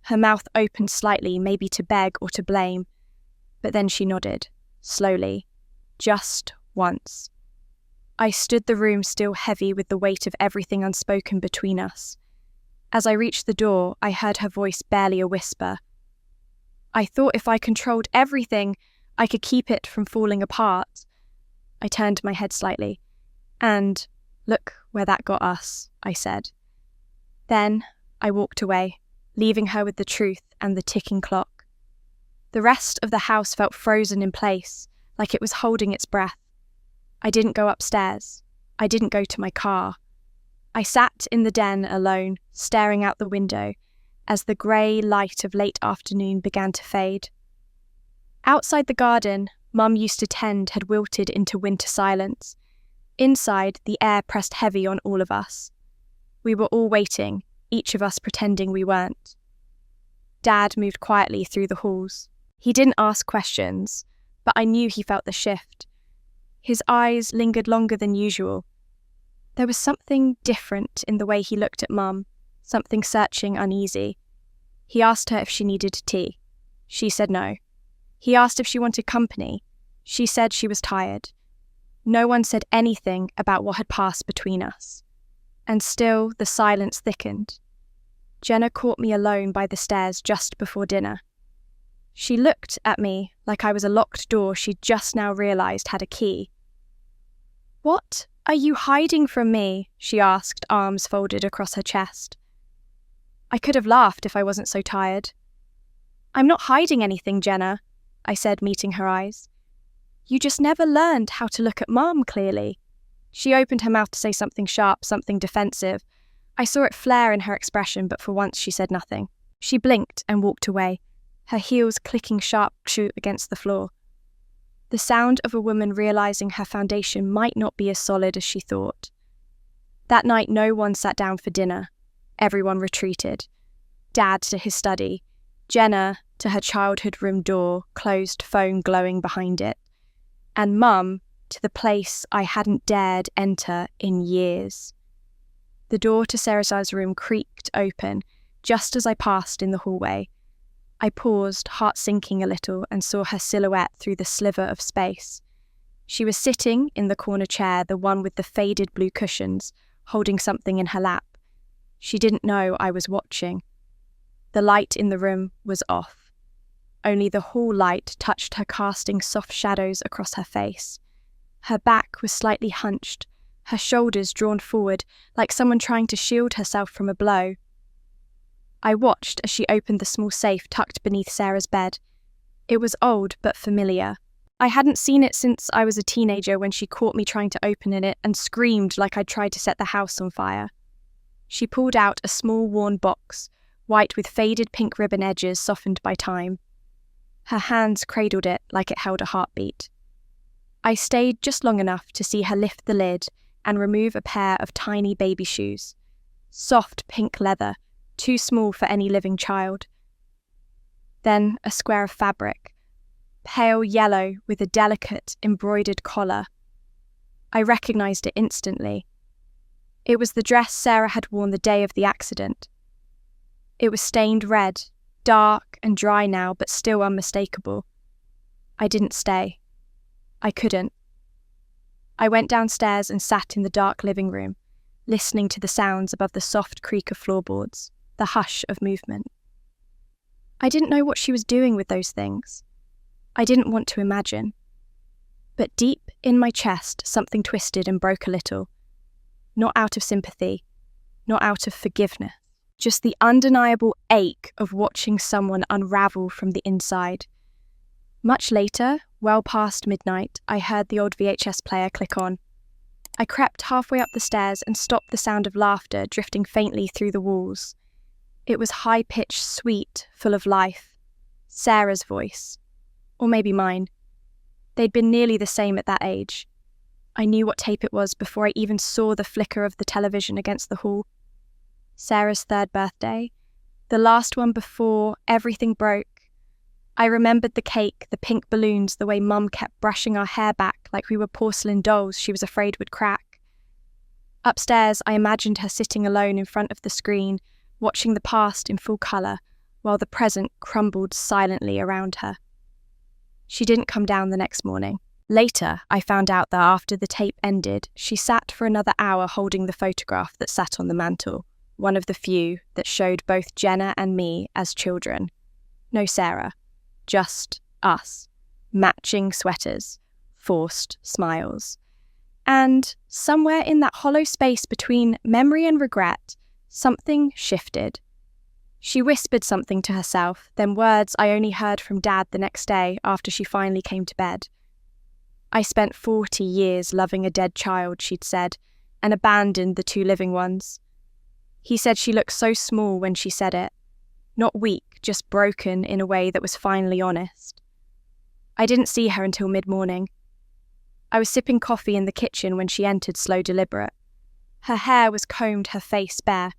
Her mouth opened slightly, maybe to beg or to blame. But then she nodded, slowly, just once. I stood the room still heavy with the weight of everything unspoken between us. As I reached the door, I heard her voice barely a whisper. "I thought if I controlled everything, I could keep it from falling apart." I turned my head slightly. And look where that got us, I said. Then I walked away, leaving her with the truth and the ticking clock. The rest of the house felt frozen in place, like it was holding its breath. I didn't go upstairs. I didn't go to my car. I sat in the den alone, staring out the window, as the grey light of late afternoon began to fade. Outside the garden, Mum used to tend had wilted into winter silence. Inside, the air pressed heavy on all of us. We were all waiting, each of us pretending we weren't. Dad moved quietly through the halls. He didn't ask questions, but I knew he felt the shift. His eyes lingered longer than usual. There was something different in the way he looked at Mum, something searching, uneasy. He asked her if she needed tea. She said no. He asked if she wanted company. She said she was tired. No one said anything about what had passed between us. And still the silence thickened. Jenna caught me alone by the stairs just before dinner. She looked at me like I was a locked door she'd just now realised had a key. "What are you hiding from me?" she asked, arms folded across her chest. I could have laughed if I wasn't so tired. "I'm not hiding anything, Jenna," I said, meeting her eyes. "You just never learned how to look at Mum clearly." She opened her mouth to say something sharp, something defensive. I saw it flare in her expression, but for once she said nothing. She blinked and walked away, her heels clicking sharp against the floor. The sound of a woman realising her foundation might not be as solid as she thought. That night no one sat down for dinner. Everyone retreated. Dad to his study, Jenna to her childhood room door, closed phone glowing behind it, and Mum to the place I hadn't dared enter in years. The door to Sarah's room creaked open just as I passed in the hallway. I paused, heart sinking a little, and saw her silhouette through the sliver of space. She was sitting in the corner chair, the one with the faded blue cushions, holding something in her lap. She didn't know I was watching. The light in the room was off. Only the hall light touched her, casting soft shadows across her face. Her back was slightly hunched, her shoulders drawn forward, like someone trying to shield herself from a blow. I watched as she opened the small safe tucked beneath Sarah's bed. It was old but familiar. I hadn't seen it since I was a teenager, when she caught me trying to open it and screamed like I'd tried to set the house on fire. She pulled out a small worn box, white with faded pink ribbon edges softened by time. Her hands cradled it like it held a heartbeat. I stayed just long enough to see her lift the lid and remove a pair of tiny baby shoes. Soft pink leather, too small for any living child. Then a square of fabric, pale yellow with a delicate embroidered collar. I recognised it instantly. It was the dress Sarah had worn the day of the accident. It was stained red, dark and dry now, but still unmistakable. I didn't stay. I couldn't. I went downstairs and sat in the dark living room, listening to the sounds above the soft creak of floorboards, the hush of movement. I didn't know what she was doing with those things. I didn't want to imagine. But deep in my chest, something twisted and broke a little. Not out of sympathy, not out of forgiveness, just the undeniable ache of watching someone unravel from the inside. Much later, well past midnight, I heard the old VHS player click on. I crept halfway up the stairs and stopped the sound of laughter drifting faintly through the walls. It was high-pitched, sweet, full of life. Sarah's voice. Or maybe mine. They'd been nearly the same at that age. I knew what tape it was before I even saw the flicker of the television against the hall. Sarah's 3rd birthday. The last one before everything broke. I remembered the cake, the pink balloons, the way Mum kept brushing our hair back like we were porcelain dolls she was afraid would crack. Upstairs, I imagined her sitting alone in front of the screen, watching the past in full colour, while the present crumbled silently around her. She didn't come down the next morning. Later, I found out that after the tape ended, she sat for another hour holding the photograph that sat on the mantel, one of the few that showed both Jenna and me as children. No Sarah, just us, matching sweaters, forced smiles. And somewhere in that hollow space between memory and regret, something shifted. She whispered something to herself, then words I only heard from Dad the next day after she finally came to bed. "I spent 40 years loving a dead child," she'd said, "and abandoned the 2 living ones." He said she looked so small when she said it. Not weak, just broken in a way that was finally honest. I didn't see her until mid-morning. I was sipping coffee in the kitchen when she entered, slow, deliberate. Her hair was combed, her face bare.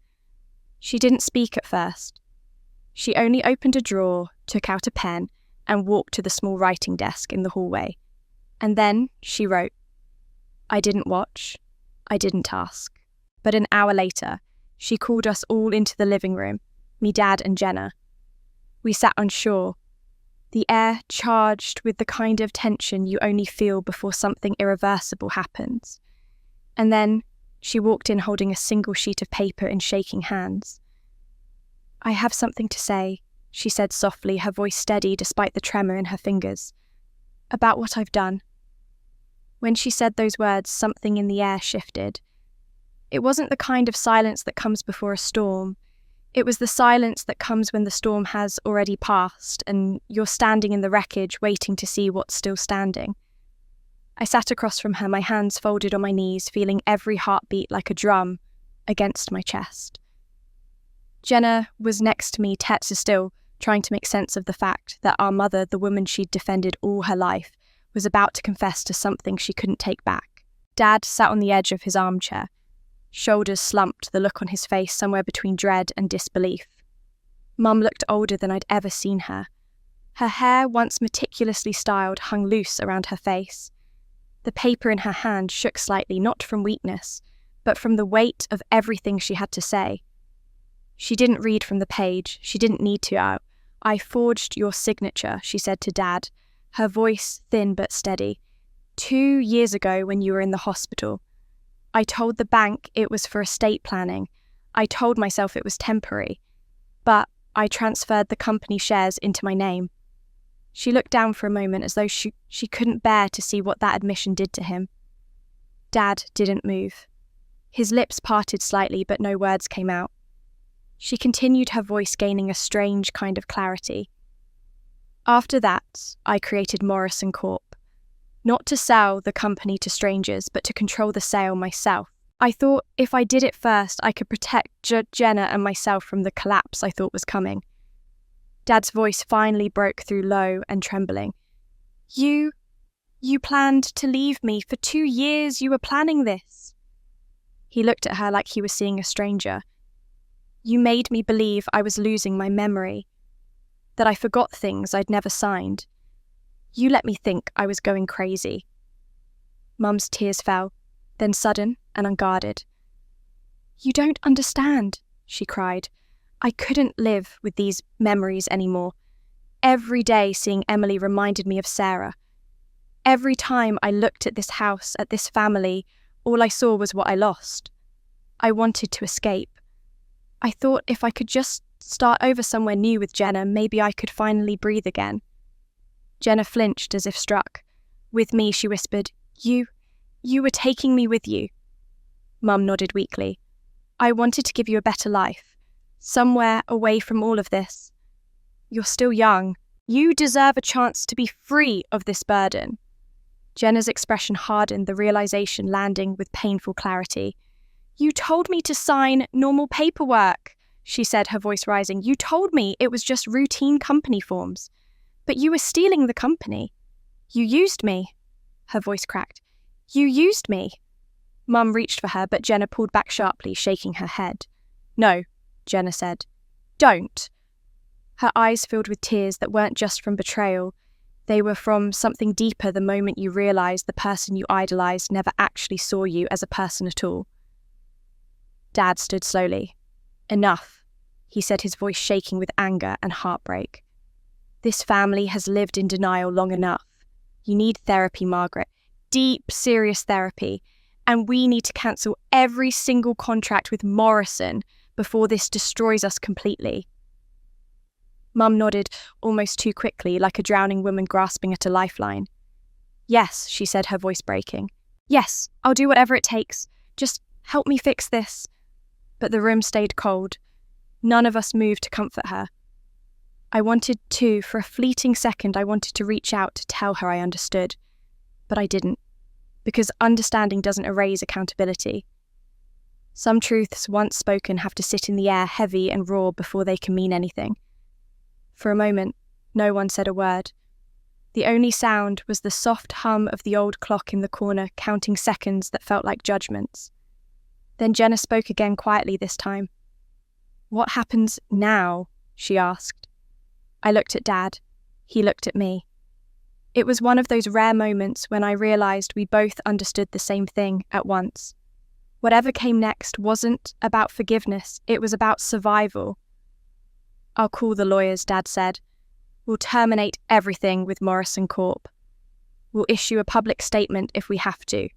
She didn't speak at first. She only opened a drawer, took out a pen, and walked to the small writing desk in the hallway. And then she wrote. I didn't watch. I didn't ask. But an hour later, she called us all into the living room, me, Dad, and Jenna. We sat unsure, the air charged with the kind of tension you only feel before something irreversible happens. And then she walked in holding a single sheet of paper in shaking hands. "I have something to say," she said softly, her voice steady despite the tremor in her fingers. "About what I've done." When she said those words, something in the air shifted. It wasn't the kind of silence that comes before a storm. It was the silence that comes when the storm has already passed and you're standing in the wreckage waiting to see what's still standing. I sat across from her, my hands folded on my knees, feeling every heartbeat like a drum against my chest. Jenna was next to me, tense still, trying to make sense of the fact that our mother, the woman she'd defended all her life, was about to confess to something she couldn't take back. Dad sat on the edge of his armchair, shoulders slumped, the look on his face somewhere between dread and disbelief. Mum looked older than I'd ever seen her. Her hair, once meticulously styled, hung loose around her face. The paper in her hand shook slightly, not from weakness, but from the weight of everything she had to say. She didn't read from the page. She didn't need to. "I forged your signature," she said to Dad, her voice thin but steady. "2 years ago when you were in the hospital. I told the bank it was for estate planning. I told myself it was temporary. But I transferred the company shares into my name." She looked down for a moment as though she couldn't bear to see what that admission did to him. Dad didn't move. His lips parted slightly, but no words came out. She continued, her voice gaining a strange kind of clarity. "After that, I created Morrison Corp. Not to sell the company to strangers, but to control the sale myself. I thought if I did it first, I could protect Jenna and myself from the collapse I thought was coming." Dad's voice finally broke through, low and trembling. You planned to leave me for 2 years. You were planning this." He looked at her like he was seeing a stranger. "You made me believe I was losing my memory, that I forgot things I'd never signed. You let me think I was going crazy." Mum's tears fell, then sudden and unguarded. "You don't understand," she cried. "I couldn't live with these memories anymore. Every day seeing Emily reminded me of Sarah. Every time I looked at this house, at this family, all I saw was what I lost. I wanted to escape. I thought if I could just start over somewhere new with Jenna, maybe I could finally breathe again." Jenna flinched as if struck. "With me," she whispered. You were taking me with you." Mum nodded weakly. "I wanted to give you a better life. Somewhere away from all of this. You're still young. You deserve a chance to be free of this burden." Jenna's expression hardened, the realization landing with painful clarity. "You told me to sign normal paperwork," she said, her voice rising. "You told me it was just routine company forms. But you were stealing the company. You used me." Her voice cracked. "You used me." Mum reached for her, but Jenna pulled back sharply, shaking her head. "No," Jenna said. "Don't." Her eyes filled with tears that weren't just from betrayal. They were from something deeper, the moment you realized the person you idolized never actually saw you as a person at all. Dad stood slowly. "Enough," he said, his voice shaking with anger and heartbreak. "This family has lived in denial long enough. You need therapy, Margaret. Deep, serious therapy. And we need to cancel every single contract with Morrison before this destroys us completely." Mum nodded almost too quickly, like a drowning woman grasping at a lifeline. "Yes," she said, her voice breaking. Yes, I'll do whatever it takes. Just help me fix this. But the room stayed cold. None of us moved to comfort her. I wanted to, for a fleeting second, I wanted to reach out to tell her I understood. But I didn't, because understanding doesn't erase accountability. Some truths once spoken have to sit in the air heavy and raw before they can mean anything. For a moment, no one said a word. The only sound was the soft hum of the old clock in the corner counting seconds that felt like judgments. Then Jenna spoke again quietly this time. "What happens now?" she asked. I looked at Dad. He looked at me. It was one of those rare moments when I realised we both understood the same thing at once. Whatever came next wasn't about forgiveness, it was about survival. "I'll call the lawyers," Dad said. "We'll terminate everything with Morrison Corp. We'll issue a public statement if we have to."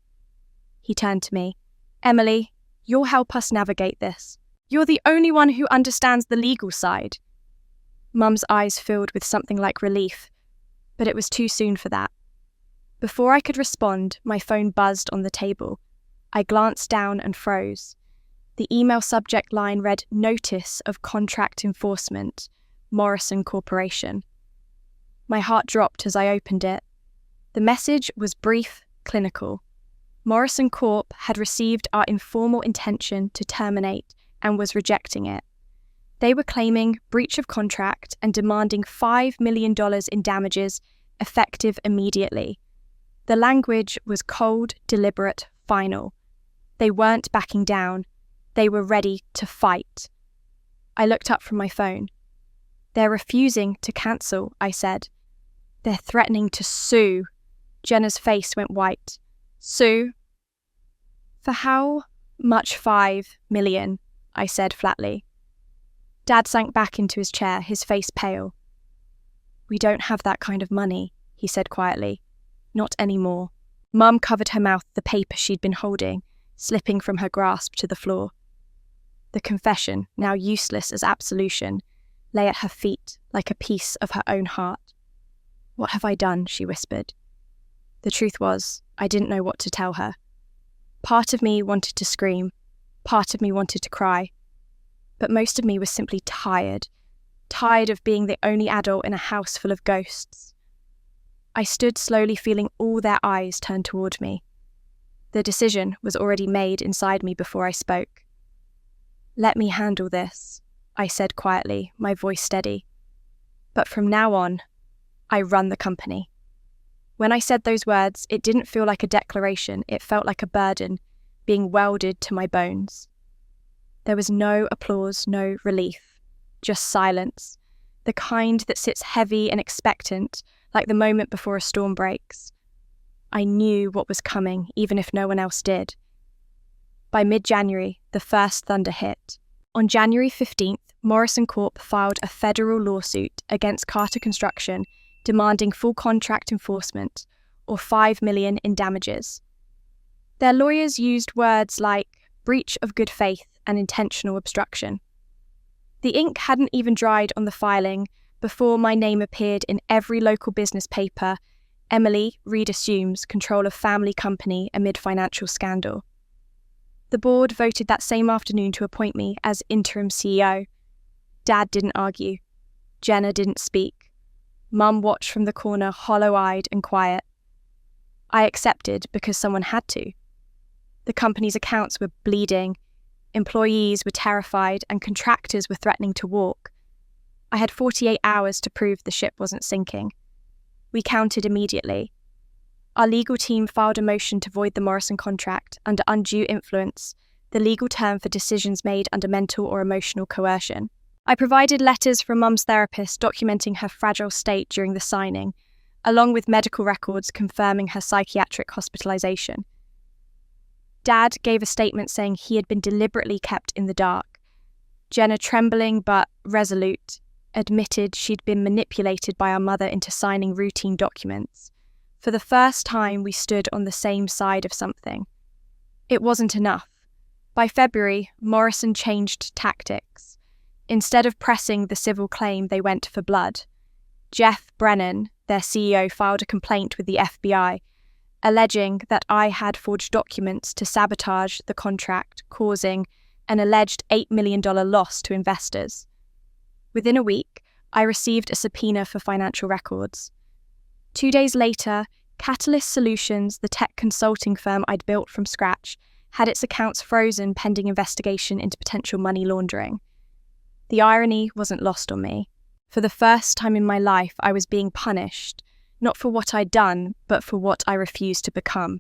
He turned to me. "Emily, you'll help us navigate this. You're the only one who understands the legal side." Mum's eyes filled with something like relief, but it was too soon for that. Before I could respond, my phone buzzed on the table. I glanced down and froze. The email subject line read, "Notice of Contract Enforcement, Morrison Corporation." My heart dropped as I opened it. The message was brief, clinical. Morrison Corp had received our informal intention to terminate and was rejecting it. They were claiming breach of contract and demanding $5 million in damages, effective immediately. The language was cold, deliberate, final. They weren't backing down. They were ready to fight. I looked up from my phone. "They're refusing to cancel," I said. "They're threatening to sue." Jenna's face went white. "Sue? For how much? $5 million, I said flatly. Dad sank back into his chair, his face pale. "We don't have that kind of money," he said quietly. "Not anymore." Mum covered her mouth with the paper she'd been holding, slipping from her grasp to the floor. The confession, now useless as absolution, lay at her feet like a piece of her own heart. "What have I done?" she whispered. The truth was, I didn't know what to tell her. Part of me wanted to scream, part of me wanted to cry, but most of me was simply tired of being the only adult in a house full of ghosts. I stood slowly, feeling all their eyes turn toward me. The decision was already made inside me before I spoke. "Let me handle this," I said quietly, my voice steady. "But from now on, I run the company." When I said those words, it didn't feel like a declaration, it felt like a burden, being welded to my bones. There was no applause, no relief, just silence, the kind that sits heavy and expectant, like the moment before a storm breaks. I knew what was coming, even if no one else did. By mid-January, the first thunder hit. On January 15th, Morrison Corp filed a federal lawsuit against Carter Construction, demanding full contract enforcement, or $5 million in damages. Their lawyers used words like breach of good faith and intentional obstruction. The ink hadn't even dried on the filing before my name appeared in every local business paper. "Emily, Reed assumes control of family company amid financial scandal." The board voted that same afternoon to appoint me as interim CEO. Dad didn't argue. Jenna didn't speak. Mum watched from the corner, hollow-eyed and quiet. I accepted because someone had to. The company's accounts were bleeding, employees were terrified, and contractors were threatening to walk. I had 48 hours to prove the ship wasn't sinking. We counted immediately. Our legal team filed a motion to void the Morrison contract under undue influence, the legal term for decisions made under mental or emotional coercion. I provided letters from Mum's therapist documenting her fragile state during the signing, along with medical records confirming her psychiatric hospitalization. Dad gave a statement saying he had been deliberately kept in the dark. Jenna, trembling but resolute, admitted she'd been manipulated by our mother into signing routine documents. For the first time, we stood on the same side of something. It wasn't enough. By February, Morrison changed tactics. Instead of pressing the civil claim, they went for blood. Jeff Brennan, their CEO, filed a complaint with the FBI, alleging that I had forged documents to sabotage the contract, causing an alleged $8 million loss to investors. Within a week, I received a subpoena for financial records. 2 days later, Catalyst Solutions, the tech consulting firm I'd built from scratch, had its accounts frozen pending investigation into potential money laundering. The irony wasn't lost on me. For the first time in my life, I was being punished, not for what I'd done, but for what I refused to become.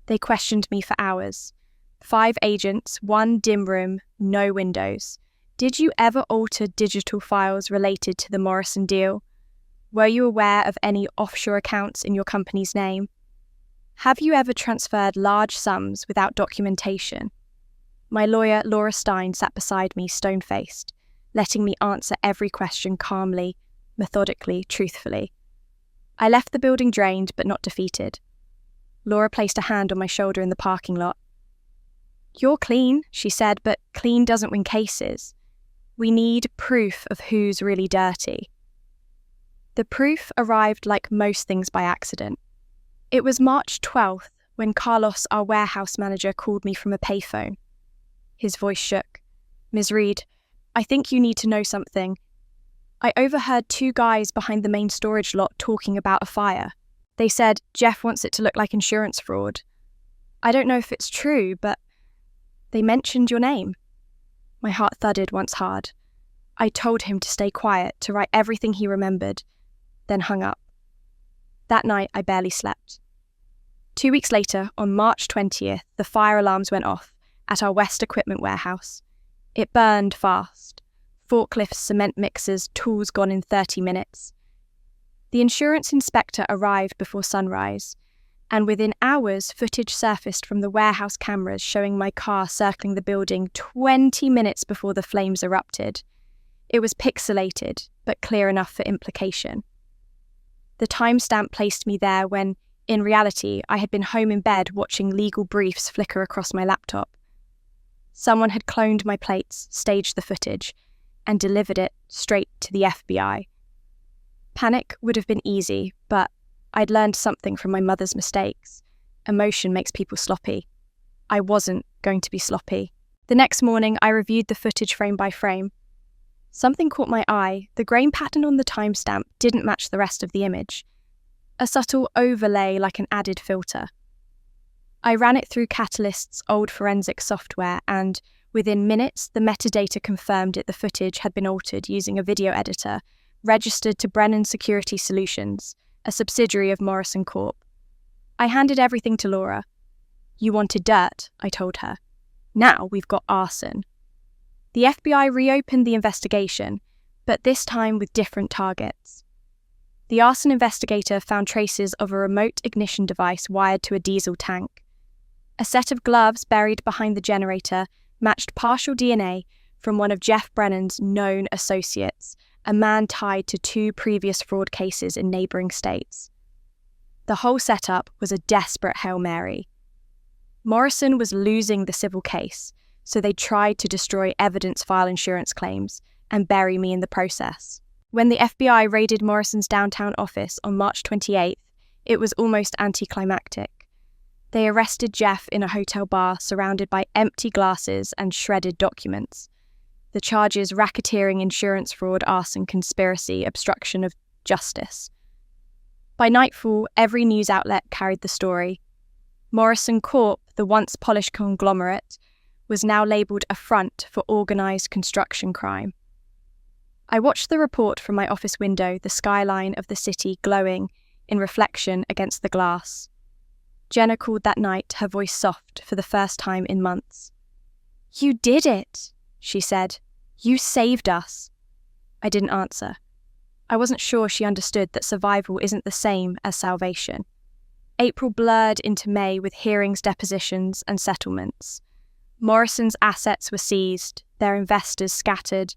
They questioned me for hours. 5 agents, 1 dim room, no windows. Did you ever alter digital files related to the Morrison deal? Were you aware of any offshore accounts in your company's name? Have you ever transferred large sums without documentation? My lawyer, Laura Stein, sat beside me, stone-faced, letting me answer every question calmly, methodically, truthfully. I left the building drained but not defeated. Laura placed a hand on my shoulder in the parking lot. "You're clean," she said, "but clean doesn't win cases. We need proof of who's really dirty." The proof arrived like most things by accident. It was March 12th when Carlos, our warehouse manager, called me from a payphone. His voice shook. "Ms. Reed, I think you need to know something. I overheard 2 guys behind the main storage lot talking about a fire. They said Jeff wants it to look like insurance fraud. I don't know if it's true, but they mentioned your name." My heart thudded once hard. I told him to stay quiet, to write everything he remembered, then hung up. That night, I barely slept. 2 weeks later, on March 20th, the fire alarms went off at our West Equipment warehouse. It burned fast. Forklifts, cement mixers, tools gone in 30 minutes. The insurance inspector arrived before sunrise, and within hours, footage surfaced from the warehouse cameras showing my car circling the building 20 minutes before the flames erupted. It was pixelated, but clear enough for implication. The timestamp placed me there when, in reality, I had been home in bed watching legal briefs flicker across my laptop. Someone had cloned my plates, staged the footage, and delivered it straight to the FBI. Panic would have been easy, but I'd learned something from my mother's mistakes. Emotion makes people sloppy. I wasn't going to be sloppy. The next morning, I reviewed the footage frame by frame. Something caught my eye. The grain pattern on the timestamp didn't match the rest of the image. A subtle overlay like an added filter. I ran it through Catalyst's old forensic software and, within minutes, the metadata confirmed the footage had been altered using a video editor, registered to Brennan Security Solutions, a subsidiary of Morrison Corp. I handed everything to Laura. "You wanted dirt," I told her. "Now we've got arson." The FBI reopened the investigation, but this time with different targets. The arson investigator found traces of a remote ignition device wired to a diesel tank. A set of gloves buried behind the generator matched partial DNA from one of Jeff Brennan's known associates, a man tied to 2 previous fraud cases in neighbouring states. The whole setup was a desperate Hail Mary. Morrison was losing the civil case, so they tried to destroy evidence file insurance claims and bury me in the process. When the FBI raided Morrison's downtown office on March 28th, it was almost anticlimactic. They arrested Jeff in a hotel bar surrounded by empty glasses and shredded documents. The charges: racketeering, insurance fraud, arson, conspiracy, obstruction of justice. By nightfall, every news outlet carried the story. Morrison Corp, the once polished conglomerate, was now labelled a front for organised construction crime. I watched the report from my office window, the skyline of the city glowing in reflection against the glass. Jenna called that night, her voice soft for the first time in months. "You did it," she said. "You saved us." I didn't answer. I wasn't sure she understood that survival isn't the same as salvation. April blurred into May with hearings, depositions, and settlements. Morrison's assets were seized, their investors scattered.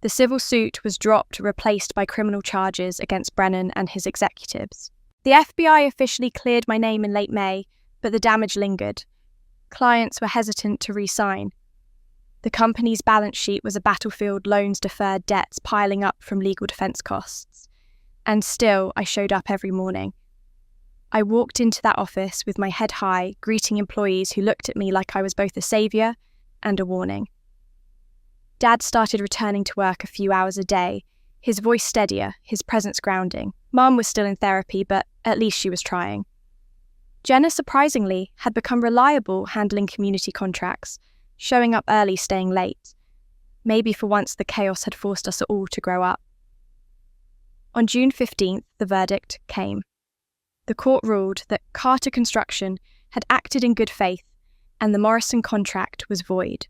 The civil suit was dropped, replaced by criminal charges against Brennan and his executives. The FBI officially cleared my name in late May, but the damage lingered. Clients were hesitant to re-sign. The company's balance sheet was a battlefield, loans, deferred debts piling up from legal defense costs. And still, I showed up every morning. I walked into that office with my head high, greeting employees who looked at me like I was both a saviour and a warning. Dad started returning to work a few hours a day, his voice steadier, his presence grounding. Mum was still in therapy, but at least she was trying. Jenna, surprisingly, had become reliable handling community contracts, showing up early, staying late. Maybe for once the chaos had forced us all to grow up. On June 15th, the verdict came. The court ruled that Carter Construction had acted in good faith and the Morrison contract was void.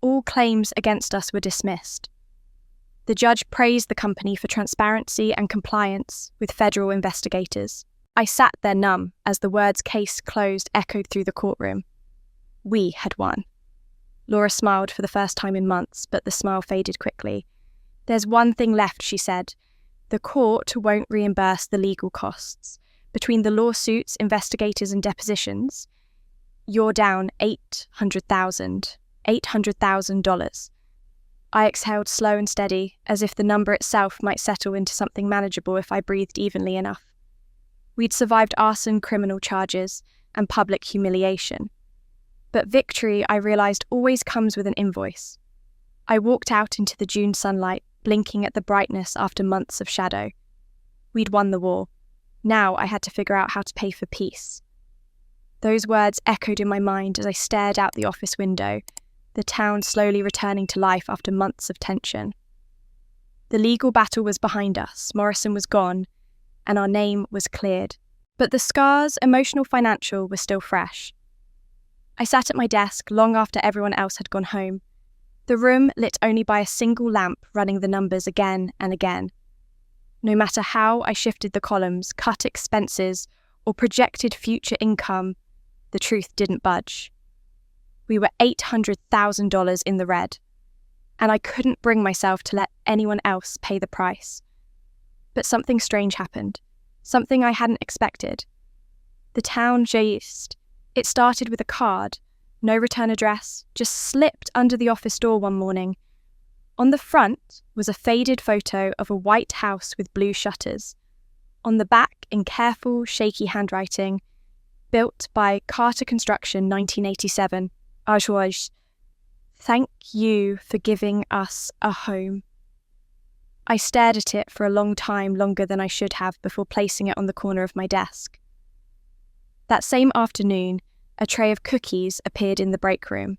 All claims against us were dismissed. The judge praised the company for transparency and compliance with federal investigators. I sat there numb as the words "case closed" echoed through the courtroom. We had won. Laura smiled for the first time in months, but the smile faded quickly. "There's one thing left," she said. "The court won't reimburse the legal costs. Between the lawsuits, investigators and depositions, you're down $800,000. I exhaled slow and steady, as if the number itself might settle into something manageable if I breathed evenly enough. We'd survived arson, criminal charges, and public humiliation. But victory, I realised, always comes with an invoice. I walked out into the June sunlight, blinking at the brightness after months of shadow. We'd won the war. Now I had to figure out how to pay for peace. Those words echoed in my mind as I stared out the office window, the town slowly returning to life after months of tension. The legal battle was behind us, Morrison was gone, and our name was cleared. But the scars, emotional, financial, were still fresh. I sat at my desk long after everyone else had gone home, the room lit only by a single lamp running the numbers again and again. No matter how I shifted the columns, cut expenses, or projected future income, the truth didn't budge. We were $800,000 in the red, and I couldn't bring myself to let anyone else pay the price. But something strange happened, something I hadn't expected. The town jazzed. It started with a card, no return address, just slipped under the office door one morning. On the front was a faded photo of a white house with blue shutters. On the back, in careful, shaky handwriting, built by Carter Construction 1987, Ajouage, "Thank you for giving us a home." I stared at it for a long time, longer than I should have, before placing it on the corner of my desk. That same afternoon, a tray of cookies appeared in the break room.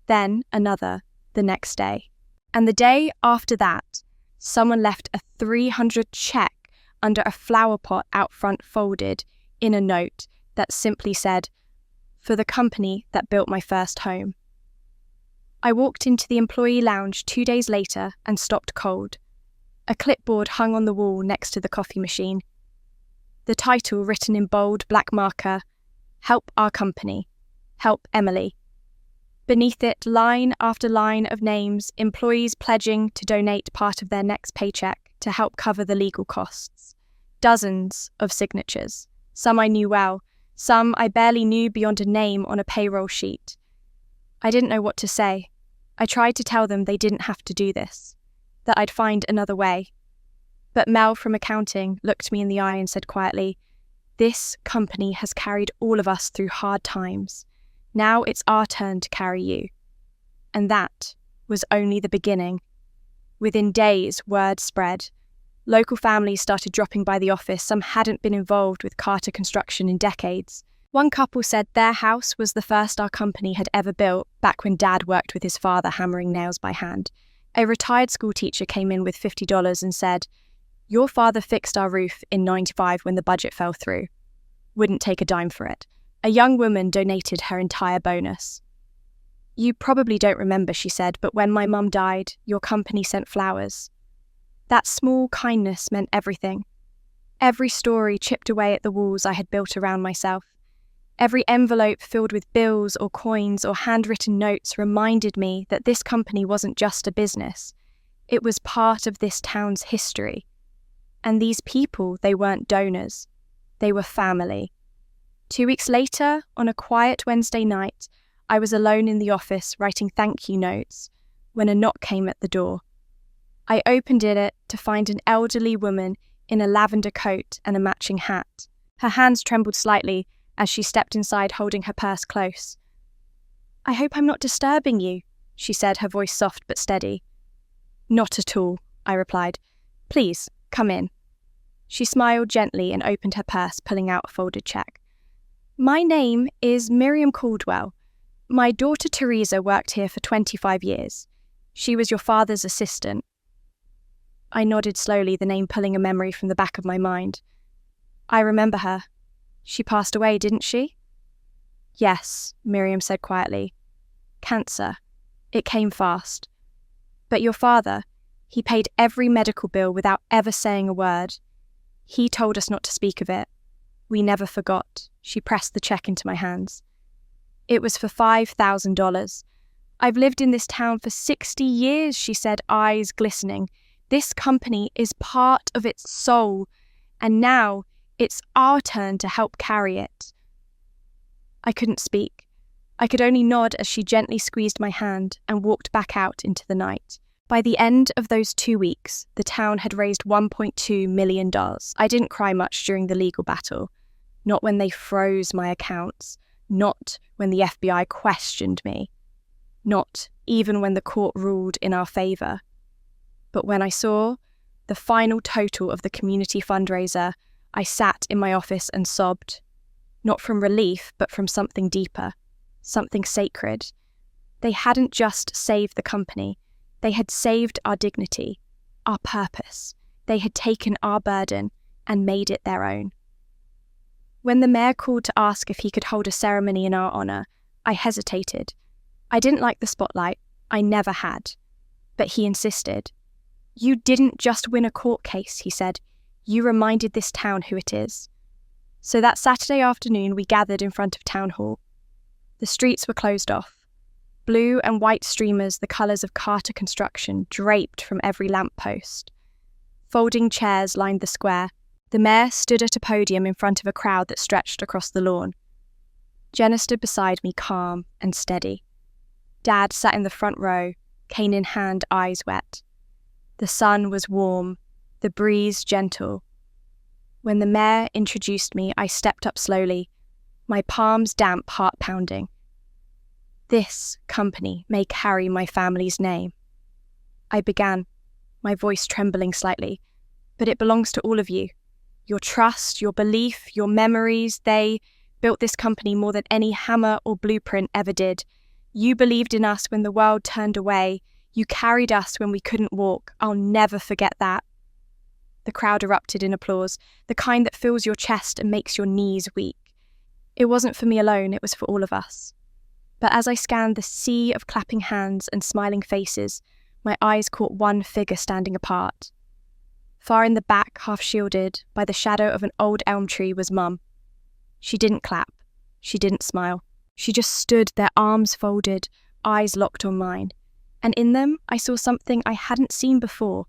Then another, the next day. And the day after that, someone left a $300 check under a flower pot out front, folded in a note that simply said, "For the company that built my first home." I walked into the employee lounge 2 days later and stopped cold. A clipboard hung on the wall next to the coffee machine. The title written in bold black marker, "Help our company. Help Emily." Beneath it, line after line of names, employees pledging to donate part of their next paycheck to help cover the legal costs. Dozens of signatures. Some I knew well, some I barely knew beyond a name on a payroll sheet. I didn't know what to say. I tried to tell them they didn't have to do this, that I'd find another way. But Mel from accounting looked me in the eye and said quietly, "This company has carried all of us through hard times. Now it's our turn to carry you." And that was only the beginning. Within days, word spread. Local families started dropping by the office. Some hadn't been involved with Carter Construction in decades. One couple said their house was the first our company had ever built, back when Dad worked with his father hammering nails by hand. A retired school teacher came in with $50 and said, "Your father fixed our roof in '95 when the budget fell through. Wouldn't take a dime for it." A young woman donated her entire bonus. "You probably don't remember," she said, "but when my mum died, your company sent flowers." That small kindness meant everything. Every story chipped away at the walls I had built around myself. Every envelope filled with bills or coins or handwritten notes reminded me that this company wasn't just a business. It was part of this town's history. And these people, they weren't donors. They were family. 2 weeks later, on a quiet Wednesday night, I was alone in the office writing thank you notes when a knock came at the door. I opened it to find an elderly woman in a lavender coat and a matching hat. Her hands trembled slightly as she stepped inside holding her purse close. "I hope I'm not disturbing you," she said, her voice soft but steady. "Not at all," I replied. "Please, come in." She smiled gently and opened her purse, pulling out a folded check. "My name is Miriam Caldwell. My daughter Teresa worked here for 25 years. She was your father's assistant." I nodded slowly, the name pulling a memory from the back of my mind. "I remember her. She passed away, didn't she?" "Yes," Miriam said quietly. "Cancer. It came fast. But your father, he paid every medical bill without ever saying a word. He told us not to speak of it. We never forgot." She pressed the check into my hands. "It was for $5,000. I've lived in this town for 60 years, she said, eyes glistening. This company is part of its soul, and now it's our turn to help carry it." I couldn't speak. I could only nod as she gently squeezed my hand and walked back out into the night. By the end of those 2 weeks, the town had raised $1.2 million. I didn't cry much during the legal battle. Not when they froze my accounts. Not when the FBI questioned me. Not even when the court ruled in our favour. But when I saw the final total of the community fundraiser, I sat in my office and sobbed. Not from relief, but from something deeper. Something sacred. They hadn't just saved the company. They had saved our dignity, our purpose. They had taken our burden and made it their own. When the mayor called to ask if he could hold a ceremony in our honour, I hesitated. I didn't like the spotlight. I never had. But he insisted. "You didn't just win a court case," he said. "You reminded this town who it is." So that Saturday afternoon we gathered in front of Town Hall. The streets were closed off. Blue and white streamers, the colours of Carter construction, draped from every lamppost. Folding chairs lined the square. The mayor stood at a podium in front of a crowd that stretched across the lawn. Jenna stood beside me, calm and steady. Dad sat in the front row, cane in hand, eyes wet. The sun was warm, the breeze gentle. When the mayor introduced me, I stepped up slowly, my palms damp, heart pounding. "This company may carry my family's name." I began, my voice trembling slightly. "But it belongs to all of you. Your trust, your belief, your memories, they built this company more than any hammer or blueprint ever did. You believed in us when the world turned away. You carried us when we couldn't walk. I'll never forget that." The crowd erupted in applause, the kind that fills your chest and makes your knees weak. It wasn't for me alone, it was for all of us. But as I scanned the sea of clapping hands and smiling faces, my eyes caught one figure standing apart. Far in the back, half shielded by the shadow of an old elm tree, was Mum. She didn't clap. She didn't smile. She just stood there, arms folded, eyes locked on mine. And in them, I saw something I hadn't seen before.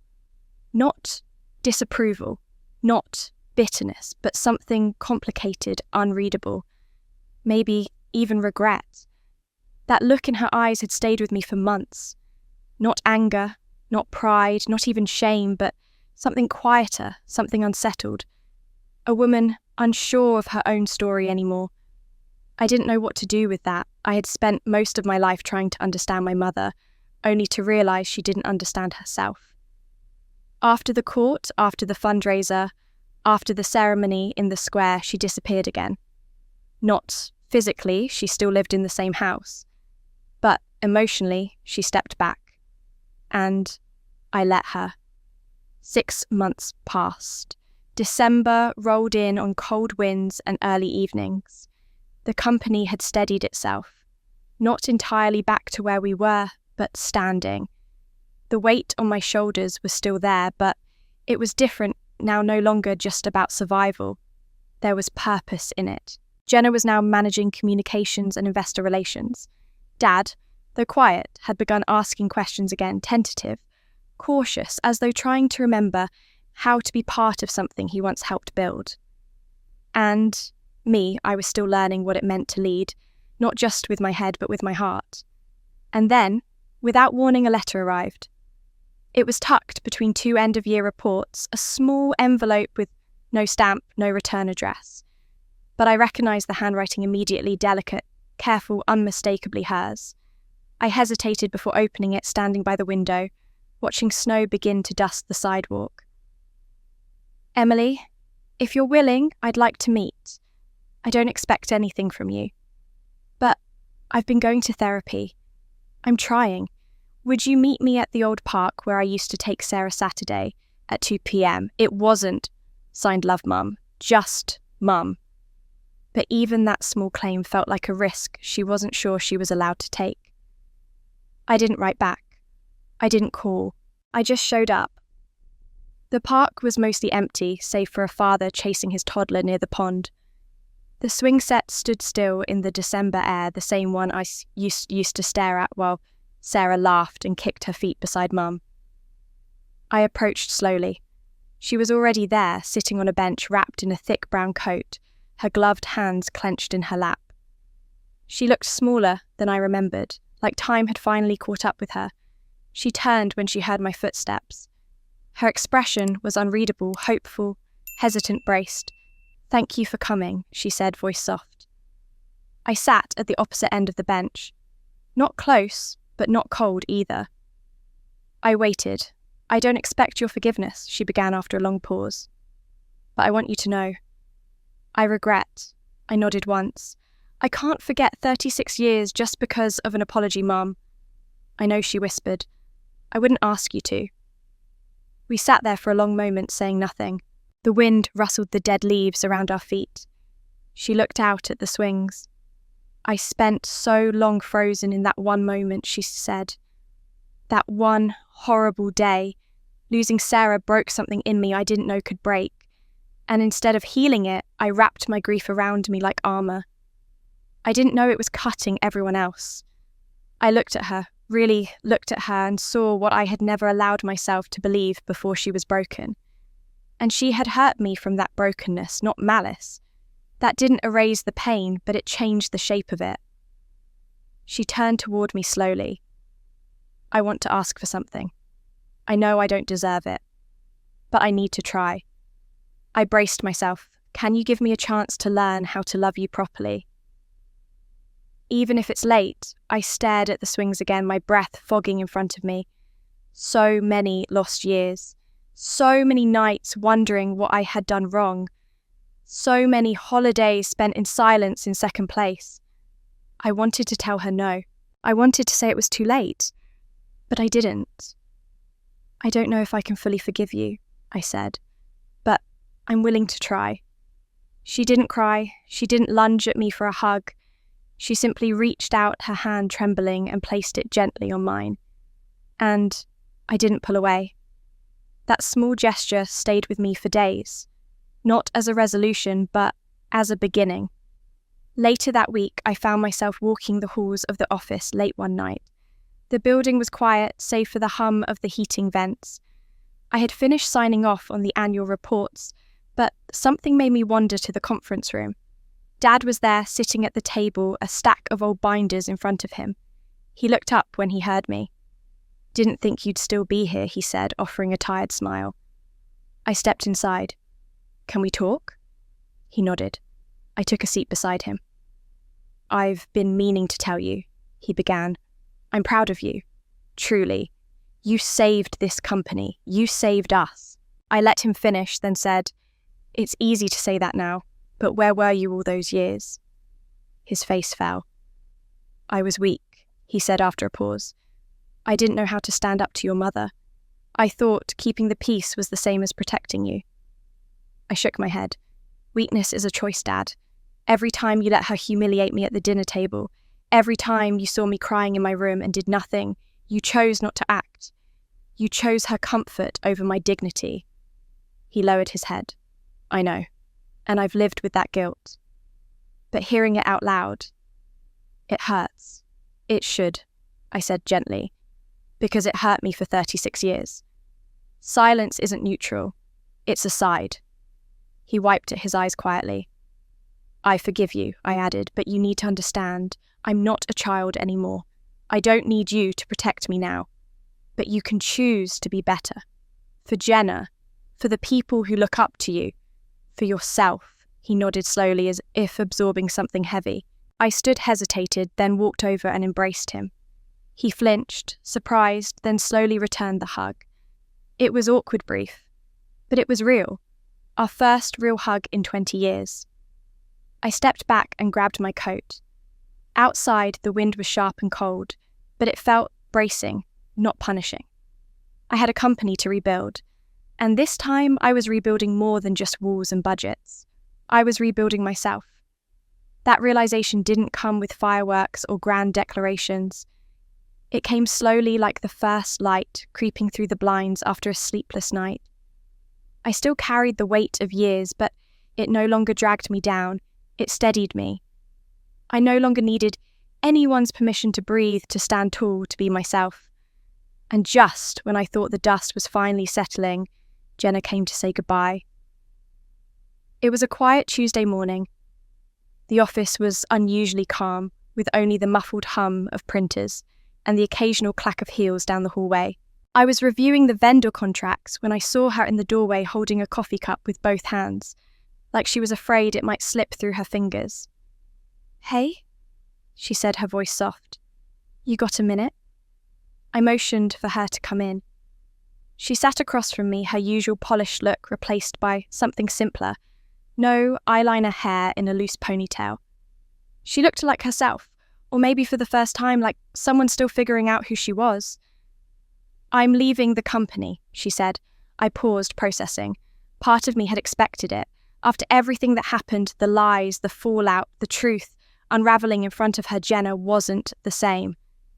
Not disapproval, not bitterness, but something complicated, unreadable. Maybe even regret. That look in her eyes had stayed with me for months. Not anger, not pride, not even shame, but something quieter, something unsettled. A woman unsure of her own story anymore. I didn't know what to do with that. I had spent most of my life trying to understand my mother, only to realise she didn't understand herself. After the court, after the fundraiser, after the ceremony in the square, she disappeared again. Not physically, she still lived in the same house. But emotionally, she stepped back. And I let her. 6 months passed. December rolled in on cold winds and early evenings. The company had steadied itself. Not entirely back to where we were, but standing. The weight on my shoulders was still there, but it was different, now no longer just about survival. There was purpose in it. Jenna was now managing communications and investor relations. Dad, though quiet, had begun asking questions again, tentative, cautious, as though trying to remember how to be part of something he once helped build. And me, I was still learning what it meant to lead, not just with my head, but with my heart. And then, without warning, a letter arrived. It was tucked between 2 end-of-year reports, a small envelope with no stamp, no return address. but I recognized the handwriting immediately, delicate, careful, unmistakably hers. I hesitated before opening it, standing by the window, watching snow begin to dust the sidewalk. Emily, if you're willing, I'd like to meet. I don't expect anything from you. But I've been going to therapy. I'm trying. Would you meet me at the old park where I used to take Sarah Saturday at 2 p.m? It wasn't, signed Love Mum, just Mum. But even that small claim felt like a risk she wasn't sure she was allowed to take. I didn't write back. I didn't call. I just showed up. The park was mostly empty, save for a father chasing his toddler near the pond. The swing set stood still in the December air, the same one I used to stare at while Sarah laughed and kicked her feet beside Mum. I approached slowly. She was already there, sitting on a bench wrapped in a thick brown coat, her gloved hands clenched in her lap. She looked smaller than I remembered, like time had finally caught up with her. She turned when she heard my footsteps. Her expression was unreadable, hopeful, hesitant, braced. "Thank you for coming," she said, voice soft. I sat at the opposite end of the bench. Not close, but not cold either. I waited. "I don't expect your forgiveness," she began after a long pause. "But I want you to know. I regret." I nodded once. "I can't forget 36 years just because of an apology, Mum." "I know," she whispered. "I wouldn't ask you to." We sat there for a long moment, saying nothing. The wind rustled the dead leaves around our feet. She looked out at the swings. "I spent so long frozen in that one moment," she said. "That one horrible day. Losing Sarah broke something in me I didn't know could break. And instead of healing it, I wrapped my grief around me like armor. I didn't know it was cutting everyone else." I looked at her, really looked at her, and saw what I had never allowed myself to believe before she was broken. And she had hurt me from that brokenness, not malice. That didn't erase the pain, but it changed the shape of it. She turned toward me slowly. "I want to ask for something. I know I don't deserve it, but I need to try." I braced myself. "Can you give me a chance to learn how to love you properly?" Even if it's late, I stared at the swings again, my breath fogging in front of me. So many lost years. So many nights wondering what I had done wrong. So many holidays spent in silence in second place. I wanted to tell her no. I wanted to say it was too late, but I didn't. "I don't know if I can fully forgive you," I said, "but I'm willing to try." She didn't cry. She didn't lunge at me for a hug. She simply reached out, her hand trembling, and placed it gently on mine. And I didn't pull away. That small gesture stayed with me for days, not as a resolution, but as a beginning. Later that week, I found myself walking the halls of the office late one night. The building was quiet, save for the hum of the heating vents. I had finished signing off on the annual reports, but something made me wander to the conference room. Dad was there, sitting at the table, a stack of old binders in front of him. He looked up when he heard me. "Didn't think you'd still be here," he said, offering a tired smile. I stepped inside. "Can we talk?" He nodded. I took a seat beside him. "I've been meaning to tell you," he began. "I'm proud of you. Truly. You saved this company. You saved us." I let him finish, then said, "It's easy to say that now, but where were you all those years?" His face fell. "I was weak," he said after a pause. "I didn't know how to stand up to your mother. I thought keeping the peace was the same as protecting you." I shook my head. "Weakness is a choice, Dad. Every time you let her humiliate me at the dinner table, every time you saw me crying in my room and did nothing, you chose not to act. You chose her comfort over my dignity." He lowered his head. "I know. And I've lived with that guilt. But hearing it out loud, it hurts. It should," I said gently, "because it hurt me for 36 years. Silence isn't neutral. It's a side." He wiped at his eyes quietly. "I forgive you," I added, "but you need to understand, I'm not a child anymore. I don't need you to protect me now. But you can choose to be better. For Jenna, for the people who look up to you, for yourself. He nodded slowly as if absorbing something heavy. I stood hesitated, then walked over and embraced him. He flinched, surprised, then slowly returned the hug. It was awkward brief, but it was real. Our first real hug in 20 years. I stepped back and grabbed my coat. Outside, the wind was sharp and cold, but it felt bracing, not punishing. I had a company to rebuild, and this time I was rebuilding more than just walls and budgets. I was rebuilding myself. That realization didn't come with fireworks or grand declarations. It came slowly like the first light creeping through the blinds after a sleepless night. I still carried the weight of years, but it no longer dragged me down. It steadied me. I no longer needed anyone's permission to breathe, to stand tall, to be myself. And just when I thought the dust was finally settling, Jenna came to say goodbye. It was a quiet Tuesday morning. The office was unusually calm, with only the muffled hum of printers and the occasional clack of heels down the hallway. I was reviewing the vendor contracts when I saw her in the doorway holding a coffee cup with both hands, like she was afraid it might slip through her fingers. "Hey," she said, her voice soft. "You got a minute?" I motioned for her to come in. She sat across from me, her usual polished look replaced by something simpler. No eyeliner hair in a loose ponytail. She looked like herself, or maybe for the first time like someone still figuring out who she was. "I'm leaving the company," she said. I paused, processing. Part of me had expected it. After everything that happened, the lies, the fallout, the truth, unraveling in front of her, Jenna wasn't the same.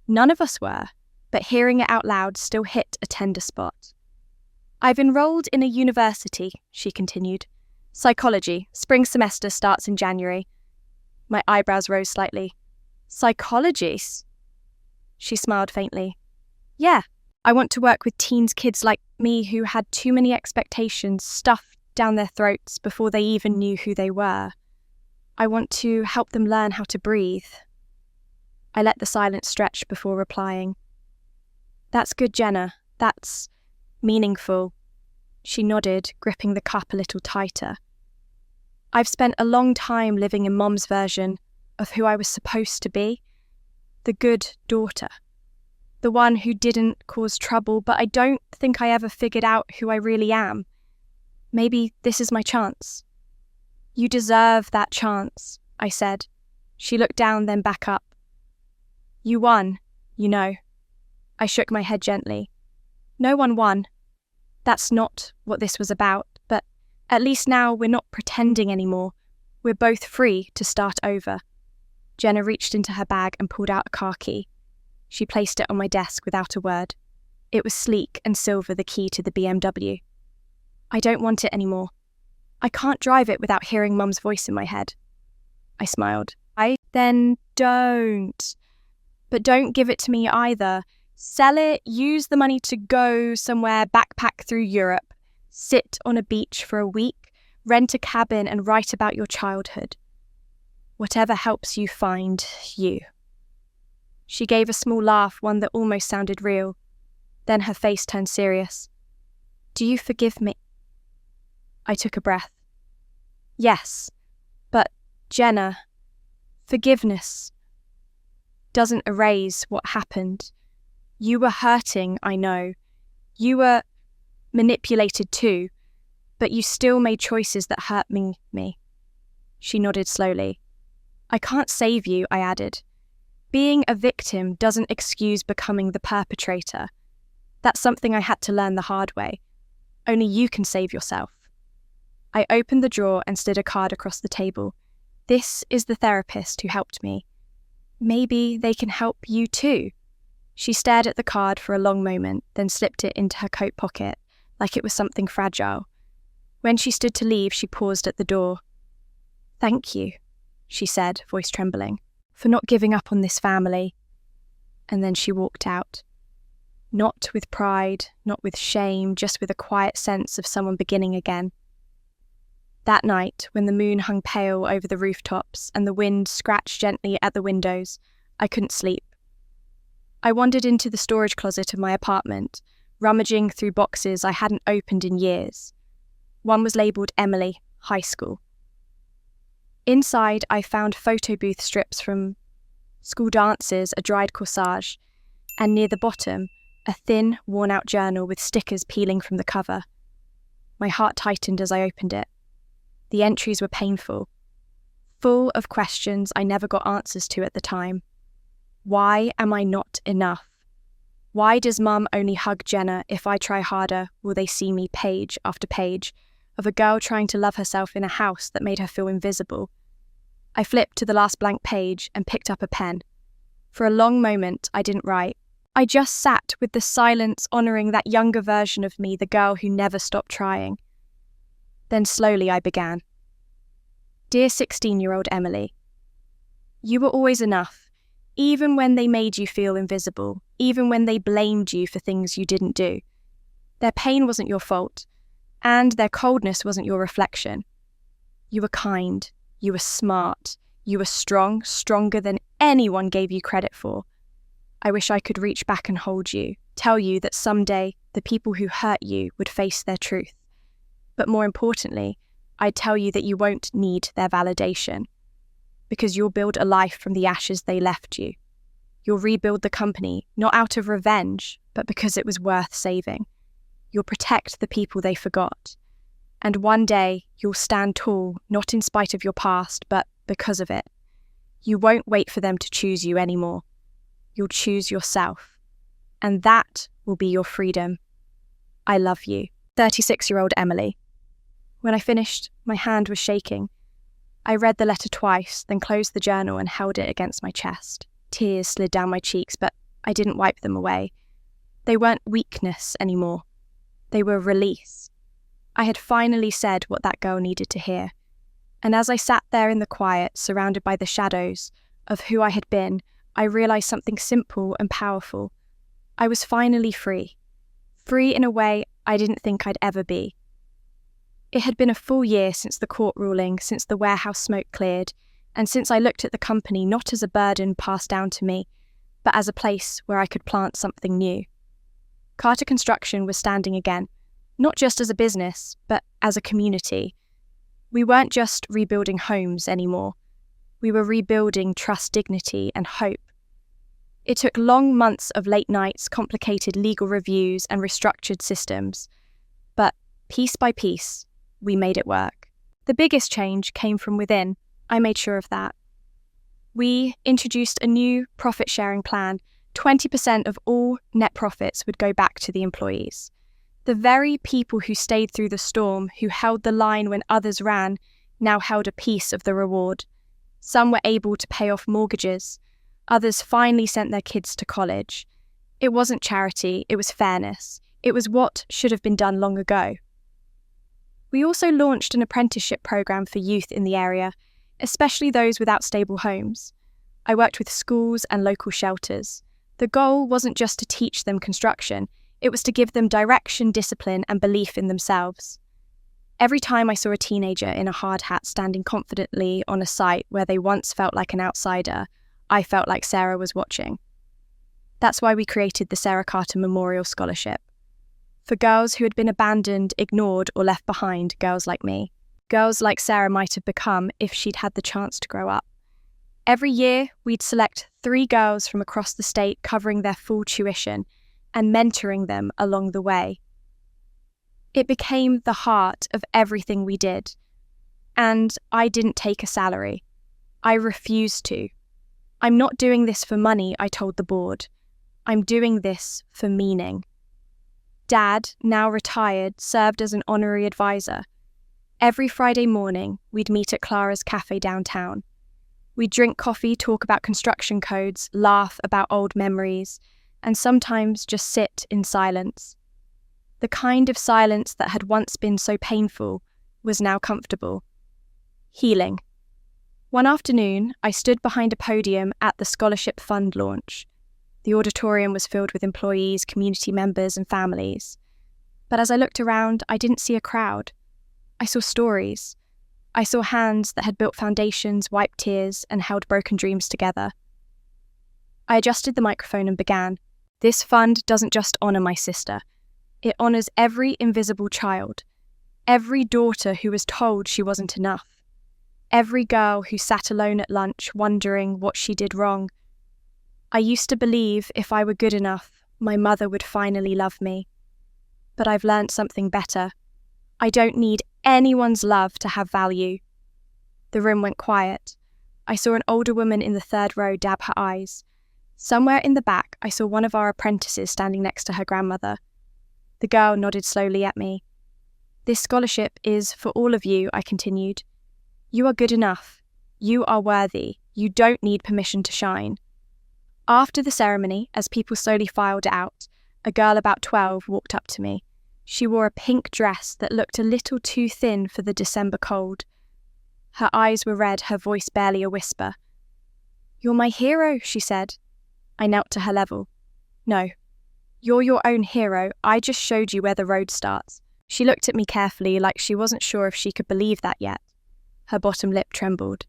None of us were, but hearing it out loud still hit a tender spot. "I've enrolled in a university," she continued. "Psychology. Spring semester starts in January." My eyebrows rose slightly. "Psychologies?" She smiled faintly. "Yeah. I want to work with kids like me who had too many expectations stuffed down their throats before they even knew who they were. I want to help them learn how to breathe." I let the silence stretch before replying. "That's good, Jenna. That's meaningful." She nodded, gripping the cup a little tighter. "I've spent a long time living in Mom's version of who I was supposed to be. The good daughter. The one who didn't cause trouble, but I don't think I ever figured out who I really am. Maybe this is my chance." "You deserve that chance," I said. She looked down, then back up. "You won, you know." I shook my head gently. "No one won. That's not what this was about, but at least now we're not pretending anymore. We're both free to start over." Jenna reached into her bag and pulled out a car key. She placed it on my desk without a word. It was sleek and silver, the key to the BMW. "I don't want it anymore. I can't drive it without hearing Mum's voice in my head." I smiled. Then don't. But don't give it to me either. Sell it, use the money to go somewhere, backpack through Europe, sit on a beach for a week, rent a cabin and write about your childhood. Whatever helps you find you. She gave a small laugh, one that almost sounded real. Then her face turned serious. "Do you forgive me?" I took a breath. "Yes, but Jenna, forgiveness doesn't erase what happened. You were hurting, I know. You were manipulated too, but you still made choices that hurt me." She nodded slowly. "I can't save you," I added. "Being a victim doesn't excuse becoming the perpetrator. That's something I had to learn the hard way. Only you can save yourself." I opened the drawer and slid a card across the table. "This is the therapist who helped me. Maybe they can help you too." She stared at the card for a long moment, then slipped it into her coat pocket, like it was something fragile. When she stood to leave, she paused at the door. "Thank you," she said, voice trembling, "for not giving up on this family." And then she walked out. Not with pride, not with shame, just with a quiet sense of someone beginning again. That night, when the moon hung pale over the rooftops and the wind scratched gently at the windows, I couldn't sleep. I wandered into the storage closet of my apartment, rummaging through boxes I hadn't opened in years. One was labelled Emily, High School. Inside, I found photo booth strips from school dances, a dried corsage, and near the bottom, a thin, worn-out journal with stickers peeling from the cover. My heart tightened as I opened it. The entries were painful, full of questions I never got answers to at the time. Why am I not enough? Why does Mum only hug Jenna? If I try harder, will they see me page after page of a girl trying to love herself in a house that made her feel invisible? I flipped to the last blank page and picked up a pen. For a long moment, I didn't write. I just sat with the silence, honouring that younger version of me, the girl who never stopped trying. Then slowly I began. Dear 16-year-old Emily, you were always enough, even when they made you feel invisible, even when they blamed you for things you didn't do. Their pain wasn't your fault, and their coldness wasn't your reflection. You were kind, you were smart, you were strong, stronger than anyone gave you credit for. I wish I could reach back and hold you, tell you that someday the people who hurt you would face their truth. But more importantly, I'd tell you that you won't need their validation, because you'll build a life from the ashes they left you. You'll rebuild the company, not out of revenge, but because it was worth saving. You'll protect the people they forgot. And one day, you'll stand tall, not in spite of your past, but because of it. You won't wait for them to choose you anymore. You'll choose yourself. And that will be your freedom. I love you. 36-year-old Emily. When I finished, my hand was shaking. I read the letter twice, then closed the journal and held it against my chest. Tears slid down my cheeks, but I didn't wipe them away. They weren't weakness anymore. They were release. I had finally said what that girl needed to hear. And as I sat there in the quiet, surrounded by the shadows of who I had been, I realised something simple and powerful. I was finally free. Free in a way I didn't think I'd ever be. It had been a full year since the court ruling, since the warehouse smoke cleared, and since I looked at the company not as a burden passed down to me, but as a place where I could plant something new. Carter Construction was standing again, not just as a business, but as a community. We weren't just rebuilding homes anymore. We were rebuilding trust, dignity, and hope. It took long months of late nights, complicated legal reviews, and restructured systems. But piece by piece, we made it work. The biggest change came from within. I made sure of that. We introduced a new profit-sharing plan. 20% of all net profits would go back to the employees. The very people who stayed through the storm, who held the line when others ran, now held a piece of the reward. Some were able to pay off mortgages. Others finally sent their kids to college. It wasn't charity, it was fairness. It was what should have been done long ago. We also launched an apprenticeship program for youth in the area, especially those without stable homes. I worked with schools and local shelters. The goal wasn't just to teach them construction, it was to give them direction, discipline, and belief in themselves. Every time I saw a teenager in a hard hat standing confidently on a site where they once felt like an outsider, I felt like Sarah was watching. That's why we created the Sarah Carter Memorial Scholarship. For girls who had been abandoned, ignored, or left behind, girls like me. Girls like Sarah might have become if she'd had the chance to grow up. Every year, we'd select 3 girls from across the state, covering their full tuition and mentoring them along the way. It became the heart of everything we did. And I didn't take a salary. I refused to. I'm not doing this for money, I told the board. I'm doing this for meaning. Dad, now retired, served as an honorary advisor. Every Friday morning, we'd meet at Clara's cafe downtown. We'd drink coffee, talk about construction codes, laugh about old memories, and sometimes just sit in silence. The kind of silence that had once been so painful was now comfortable. Healing. One afternoon, I stood behind a podium at the Scholarship Fund launch. The auditorium was filled with employees, community members, and families. But as I looked around, I didn't see a crowd. I saw stories. I saw hands that had built foundations, wiped tears, and held broken dreams together. I adjusted the microphone and began. This fund doesn't just honour my sister. It honours every invisible child, every daughter who was told she wasn't enough. Every girl who sat alone at lunch wondering what she did wrong. I used to believe if I were good enough, my mother would finally love me. But I've learned something better. I don't need anyone's love to have value. The room went quiet. I saw an older woman in the third row dab her eyes. Somewhere in the back, I saw one of our apprentices standing next to her grandmother. The girl nodded slowly at me. This scholarship is for all of you, I continued. You are good enough. You are worthy. You don't need permission to shine. After the ceremony, as people slowly filed out, a girl about 12 walked up to me. She wore a pink dress that looked a little too thin for the December cold. Her eyes were red, her voice barely a whisper. You're my hero, she said. I knelt to her level. No. You're your own hero. I just showed you where the road starts. She looked at me carefully, like she wasn't sure if she could believe that yet. Her bottom lip trembled.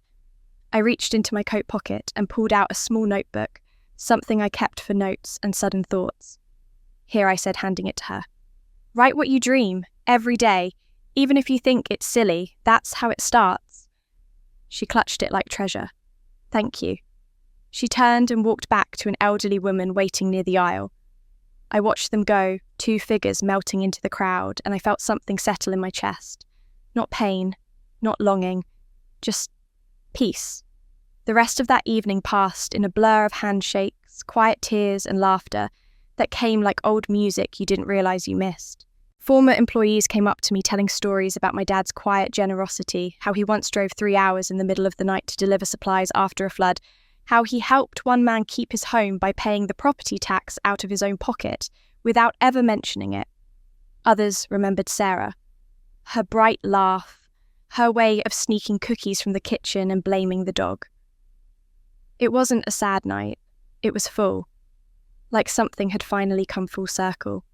I reached into my coat pocket and pulled out a small notebook, something I kept for notes and sudden thoughts. Here, I said, handing it to her. Write what you dream, every day. Even if you think it's silly, that's how it starts. She clutched it like treasure. Thank you. She turned and walked back to an elderly woman waiting near the aisle. I watched them go, two figures melting into the crowd, and I felt something settle in my chest. Not pain, not longing, just peace. The rest of that evening passed in a blur of handshakes, quiet tears and laughter that came like old music you didn't realise you missed. Former employees came up to me telling stories about my dad's quiet generosity, how he once drove 3 hours in the middle of the night to deliver supplies after a flood, how he helped one man keep his home by paying the property tax out of his own pocket without ever mentioning it. Others remembered Sarah. Her bright laugh, her way of sneaking cookies from the kitchen and blaming the dog. It wasn't a sad night. It was full, like something had finally come full circle.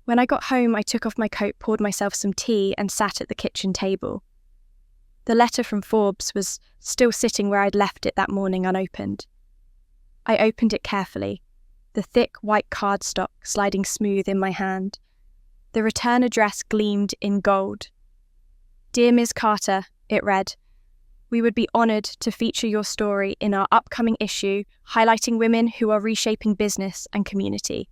When I got home, I took off my coat, poured myself some tea, and sat at the kitchen table. The letter from Forbes was still sitting where I'd left it that morning unopened. I opened it carefully, the thick white cardstock sliding smooth in my hand. The return address gleamed in gold. Dear Ms. Carter, it read, we would be honoured to feature your story in our upcoming issue highlighting women who are reshaping business and community.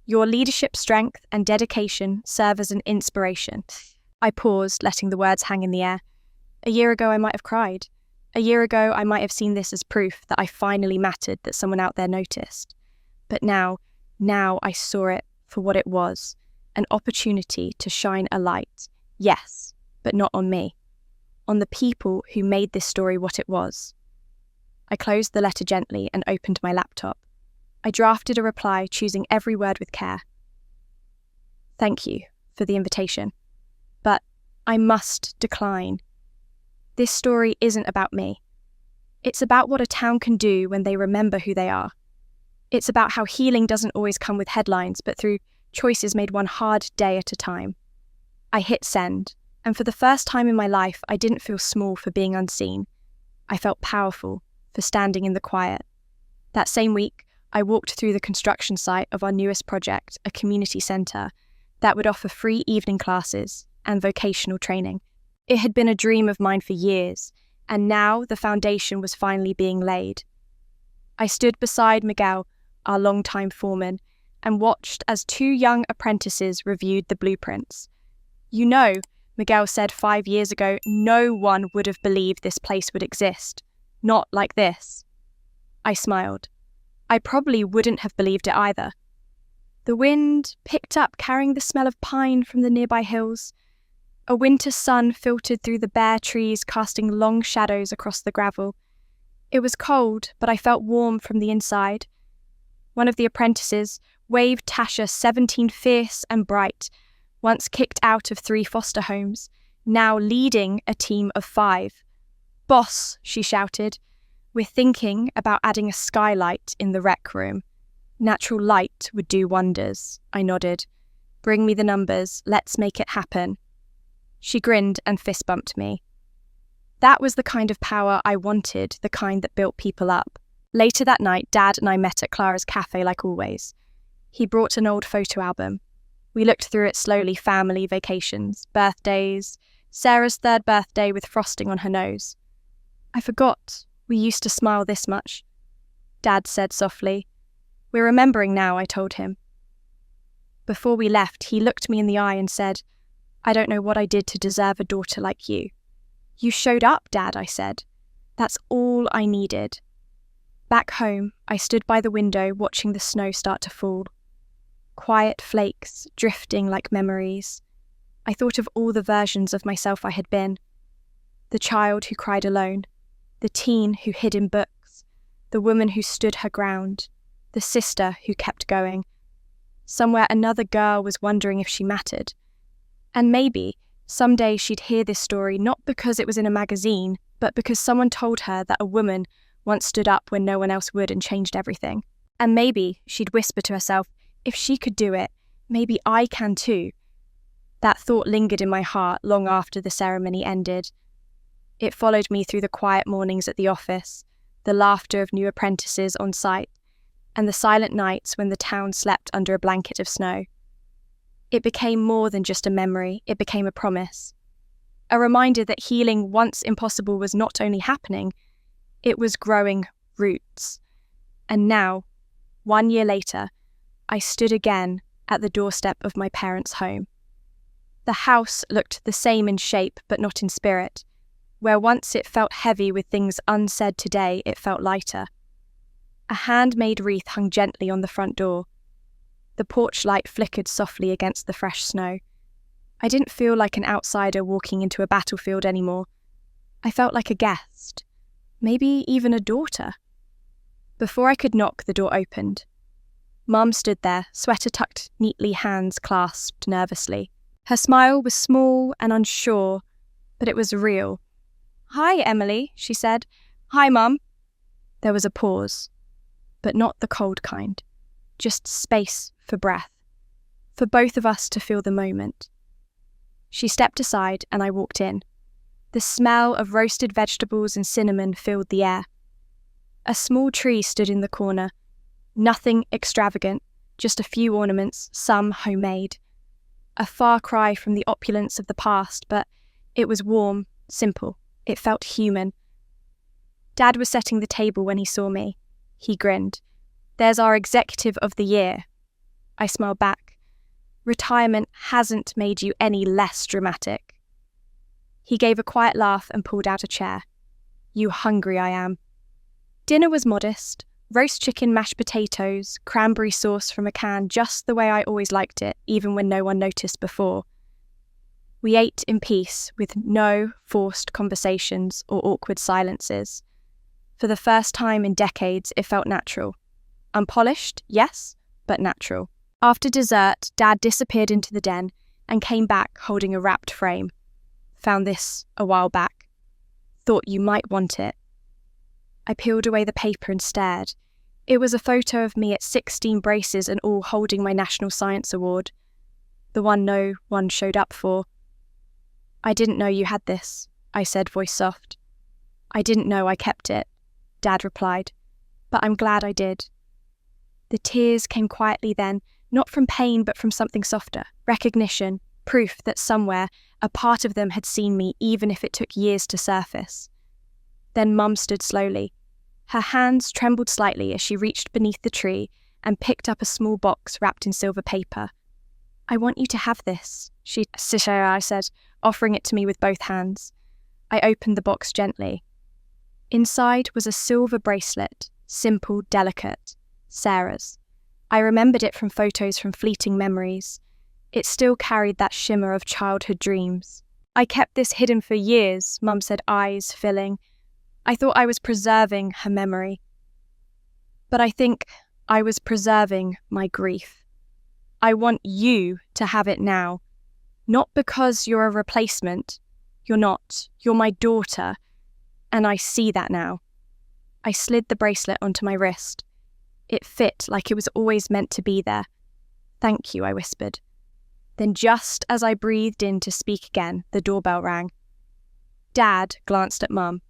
Your leadership strength and dedication serve as an inspiration. I paused, letting the words hang in the air. A year ago, I might have cried. A year ago, I might have seen this as proof that I finally mattered, that someone out there noticed. But now I saw it for what it was, an opportunity to shine a light. Yes, but not on me. On the people who made this story what it was. I closed the letter gently and opened my laptop. I drafted a reply, choosing every word with care. Thank you for the invitation, but I must decline. This story isn't about me. It's about what a town can do when they remember who they are. It's about how healing doesn't always come with headlines, but through choices made one hard day at a time. I hit send, and for the first time in my life, I didn't feel small for being unseen. I felt powerful for standing in the quiet. That same week, I walked through the construction site of our newest project, a community centre, that would offer free evening classes and vocational training. It had been a dream of mine for years, and now the foundation was finally being laid. I stood beside Miguel, our longtime foreman, and watched as 2 young apprentices reviewed the blueprints. You know, Miguel said 5 years ago, no one would have believed this place would exist. Not like this. I smiled. I probably wouldn't have believed it either. The wind picked up, carrying the smell of pine from the nearby hills. A winter sun filtered through the bare trees, casting long shadows across the gravel. It was cold, but I felt warm from the inside. One of the apprentices waved Tasha, 17, fierce and bright, once kicked out of 3 foster homes, now leading a team of 5. Boss, she shouted. We're thinking about adding a skylight in the rec room. Natural light would do wonders, I nodded. Bring me the numbers, let's make it happen. She grinned and fist bumped me. That was the kind of power I wanted, the kind that built people up. Later that night, Dad and I met at Clara's cafe like always. He brought an old photo album. We looked through it slowly, family, vacations, birthdays, Sarah's third birthday with frosting on her nose. I forgot we used to smile this much, Dad said softly. We're remembering now, I told him. Before we left, he looked me in the eye and said, I don't know what I did to deserve a daughter like you. You showed up, Dad, I said. That's all I needed. Back home, I stood by the window watching the snow start to fall. Quiet flakes, drifting like memories. I thought of all the versions of myself I had been. The child who cried alone, the teen who hid in books, the woman who stood her ground, the sister who kept going. Somewhere another girl was wondering if she mattered. And maybe someday she'd hear this story not because it was in a magazine, but because someone told her that a woman once stood up when no one else would and changed everything. And maybe she'd whisper to herself, if she could do it, maybe I can too. That thought lingered in my heart long after the ceremony ended. It followed me through the quiet mornings at the office, the laughter of new apprentices on site, and the silent nights when the town slept under a blanket of snow. It became more than just a memory, it became a promise. A reminder that healing once impossible was not only happening, it was growing roots. And now, 1 year later, I stood again at the doorstep of my parents' home. The house looked the same in shape but not in spirit. Where once it felt heavy with things unsaid today, it felt lighter. A handmade wreath hung gently on the front door. The porch light flickered softly against the fresh snow. I didn't feel like an outsider walking into a battlefield anymore. I felt like a guest, maybe even a daughter. Before I could knock, the door opened. Mum stood there, sweater tucked neatly, hands clasped nervously. Her smile was small and unsure, but it was real. Hi, Emily, she said. Hi, Mum. There was a pause, but not the cold kind. Just space for breath, for both of us to feel the moment. She stepped aside and I walked in. The smell of roasted vegetables and cinnamon filled the air. A small tree stood in the corner. Nothing extravagant, just a few ornaments, some homemade. A far cry from the opulence of the past, but it was warm, simple. It felt human. Dad was setting the table when he saw me. He grinned. There's our executive of the year. I smiled back. Retirement hasn't made you any less dramatic. He gave a quiet laugh and pulled out a chair. You hungry I am. Dinner was modest. Roast chicken, mashed potatoes, cranberry sauce from a can, just the way I always liked it, even when no one noticed before. We ate in peace, with no forced conversations or awkward silences. For the first time in decades, it felt natural. Unpolished, yes, but natural. After dessert, Dad disappeared into the den and came back holding a wrapped frame. Found this a while back. Thought you might want it. I peeled away the paper and stared. It was a photo of me at 16 braces and all holding my National Science Award. The one no one showed up for. I didn't know you had this, I said, voice soft. I didn't know I kept it, Dad replied, but I'm glad I did. The tears came quietly then, not from pain but from something softer, recognition, proof that somewhere a part of them had seen me even if it took years to surface. Then Mum stood slowly. Her hands trembled slightly as she reached beneath the tree and picked up a small box wrapped in silver paper. I want you to have this, I said, offering it to me with both hands. I opened the box gently. Inside was a silver bracelet, simple, delicate, Sarah's. I remembered it from photos from fleeting memories. It still carried that shimmer of childhood dreams. I kept this hidden for years, Mum said, eyes filling. I thought I was preserving her memory. But I think I was preserving my grief. I want you to have it now. Not because you're a replacement. You're not. You're my daughter. And I see that now. I slid the bracelet onto my wrist. It fit like it was always meant to be there. Thank you, I whispered. Then just as I breathed in to speak again, the doorbell rang. Dad glanced at Mum.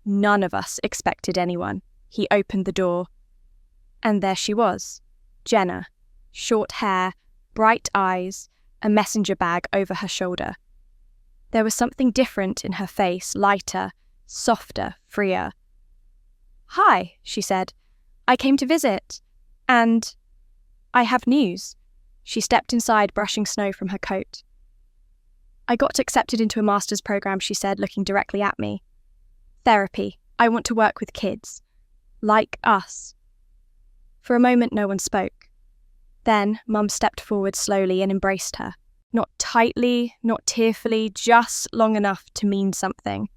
None of us expected anyone. He opened the door. And there she was, Jenna. Short hair, bright eyes, a messenger bag over her shoulder. There was something different in her face, lighter, softer, freer. "Hi," she said. "I came to visit. And I have news." She stepped inside, brushing snow from her coat. "I got accepted into a master's program," she said, looking directly at me. "Therapy. I want to work with kids. Like us." For a moment, no one spoke. Then Mum stepped forward slowly and embraced her. Not tightly, not tearfully, just long enough to mean something.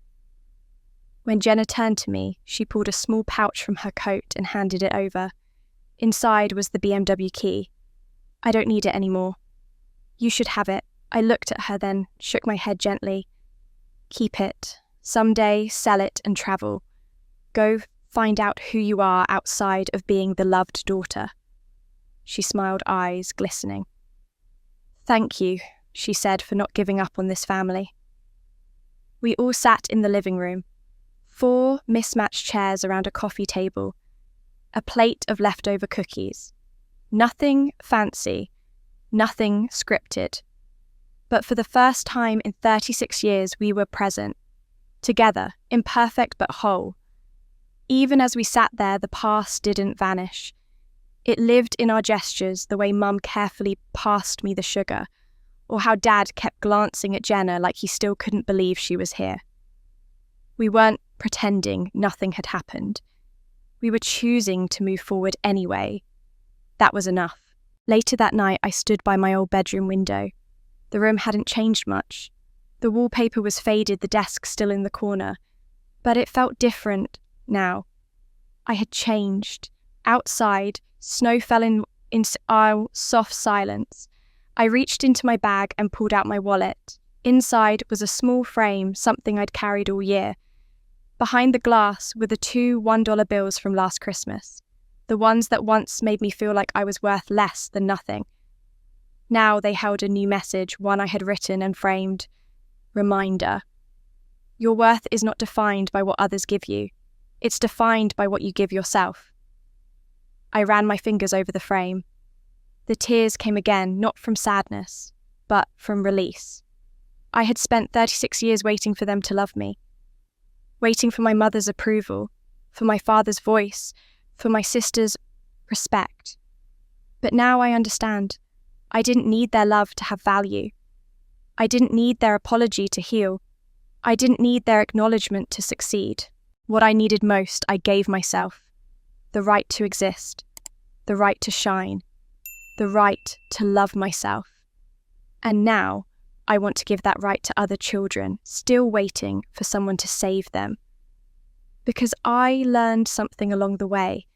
When Jenna turned to me, she pulled a small pouch from her coat and handed it over. Inside was the BMW key. "I don't need it anymore." "You should have it." I looked at her, then shook my head gently. "Keep it. Someday sell it and travel. Go find out who you are outside of being the loved daughter." She smiled, eyes glistening. "Thank you," she said, "for not giving up on this family." We all sat in the living room. 4 mismatched chairs around a coffee table. A plate of leftover cookies. Nothing fancy. Nothing scripted. But for the first time in 36 years, we were present. Together, imperfect but whole. Even as we sat there, the past didn't vanish. It lived in our gestures, the way Mum carefully passed me the sugar, or how Dad kept glancing at Jenna like he still couldn't believe she was here. We weren't pretending nothing had happened. We were choosing to move forward anyway. That was enough. Later that night, I stood by my old bedroom window. The room hadn't changed much. The wallpaper was faded, the desk still in the corner. But it felt different now. I had changed. Outside, snow fell in our soft silence. I reached into my bag and pulled out my wallet. Inside was a small frame, something I'd carried all year. Behind the glass were the 2 $1 bills from last Christmas, the ones that once made me feel like I was worth less than nothing. Now they held a new message, one I had written and framed. Reminder. Your worth is not defined by what others give you. It's defined by what you give yourself. I ran my fingers over the frame. The tears came again, not from sadness, but from release. I had spent 36 years waiting for them to love me. Waiting for my mother's approval, for my father's voice, for my sister's respect. But now I understand. I didn't need their love to have value. I didn't need their apology to heal. I didn't need their acknowledgement to succeed. What I needed most, I gave myself. The right to exist. The right to shine. The right to love myself. And now, I want to give that right to other children, still waiting for someone to save them. Because I learned something along the way.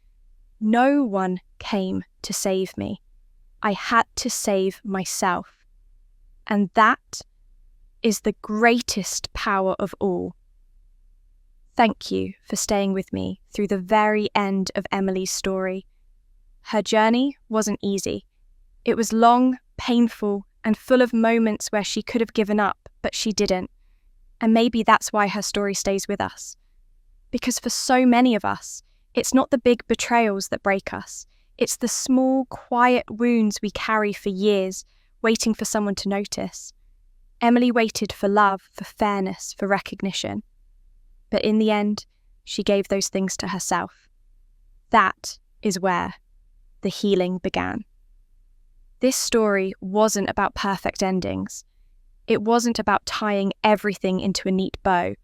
No one came to save me. I had to save myself. And that is the greatest power of all. Thank you for staying with me through the very end of Emily's story. Her journey wasn't easy. It was long, painful, and full of moments where she could have given up, but she didn't. And maybe that's why her story stays with us. Because for so many of us, it's not the big betrayals that break us. It's the small, quiet wounds we carry for years, waiting for someone to notice. Emily waited for love, for fairness, for recognition. But in the end, she gave those things to herself. That is where the healing began. This story wasn't about perfect endings. It wasn't about tying everything into a neat bow.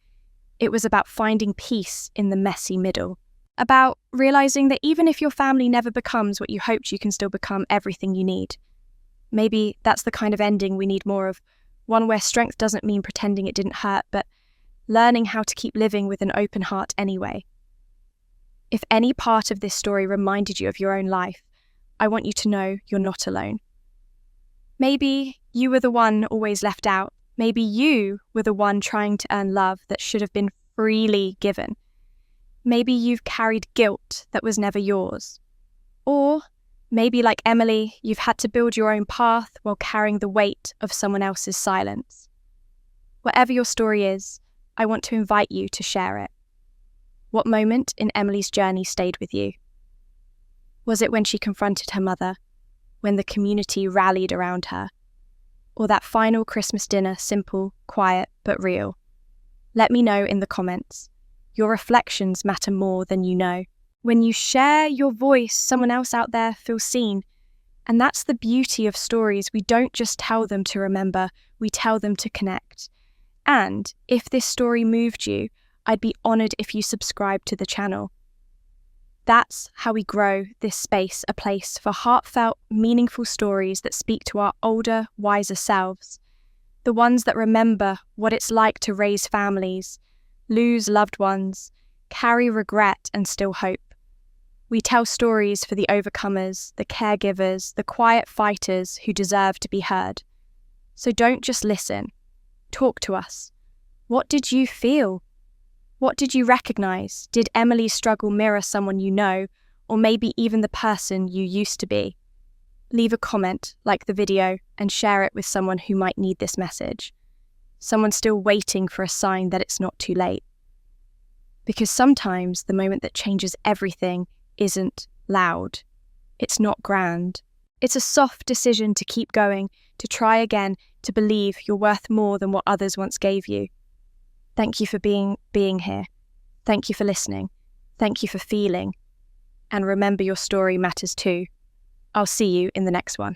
It was about finding peace in the messy middle. About realizing that even if your family never becomes what you hoped, you can still become everything you need. Maybe that's the kind of ending we need more of, one where strength doesn't mean pretending it didn't hurt, but learning how to keep living with an open heart anyway. If any part of this story reminded you of your own life, I want you to know you're not alone. Maybe you were the one always left out. Maybe you were the one trying to earn love that should have been freely given. Maybe you've carried guilt that was never yours. Or maybe, like Emily, you've had to build your own path while carrying the weight of someone else's silence. Whatever your story is, I want to invite you to share it. What moment in Emily's journey stayed with you? Was it when she confronted her mother? When the community rallied around her? or that final Christmas dinner, simple, quiet, but real? Let me know in the comments. Your reflections matter more than you know. When you share your voice, someone else out there feels seen. And that's the beauty of stories. We don't just tell them to remember, we tell them to connect. And if this story moved you, I'd be honoured if you subscribed to the channel. That's how we grow this space, a place for heartfelt, meaningful stories that speak to our older, wiser selves. The ones that remember what it's like to raise families, lose loved ones, carry regret and still hope. We tell stories for the overcomers, the caregivers, the quiet fighters who deserve to be heard. So don't just listen. Talk to us. What did you feel? What did you recognise? Did Emily's struggle mirror someone you know, or maybe even the person you used to be? Leave a comment, like the video, and share it with someone who might need this message. Someone still waiting for a sign that it's not too late. Because sometimes the moment that changes everything isn't loud. It's not grand. It's a soft decision to keep going, to try again, to believe you're worth more than what others once gave you. Thank you for being here. Thank you for listening. Thank you for feeling. And remember, your story matters too. I'll see you in the next one.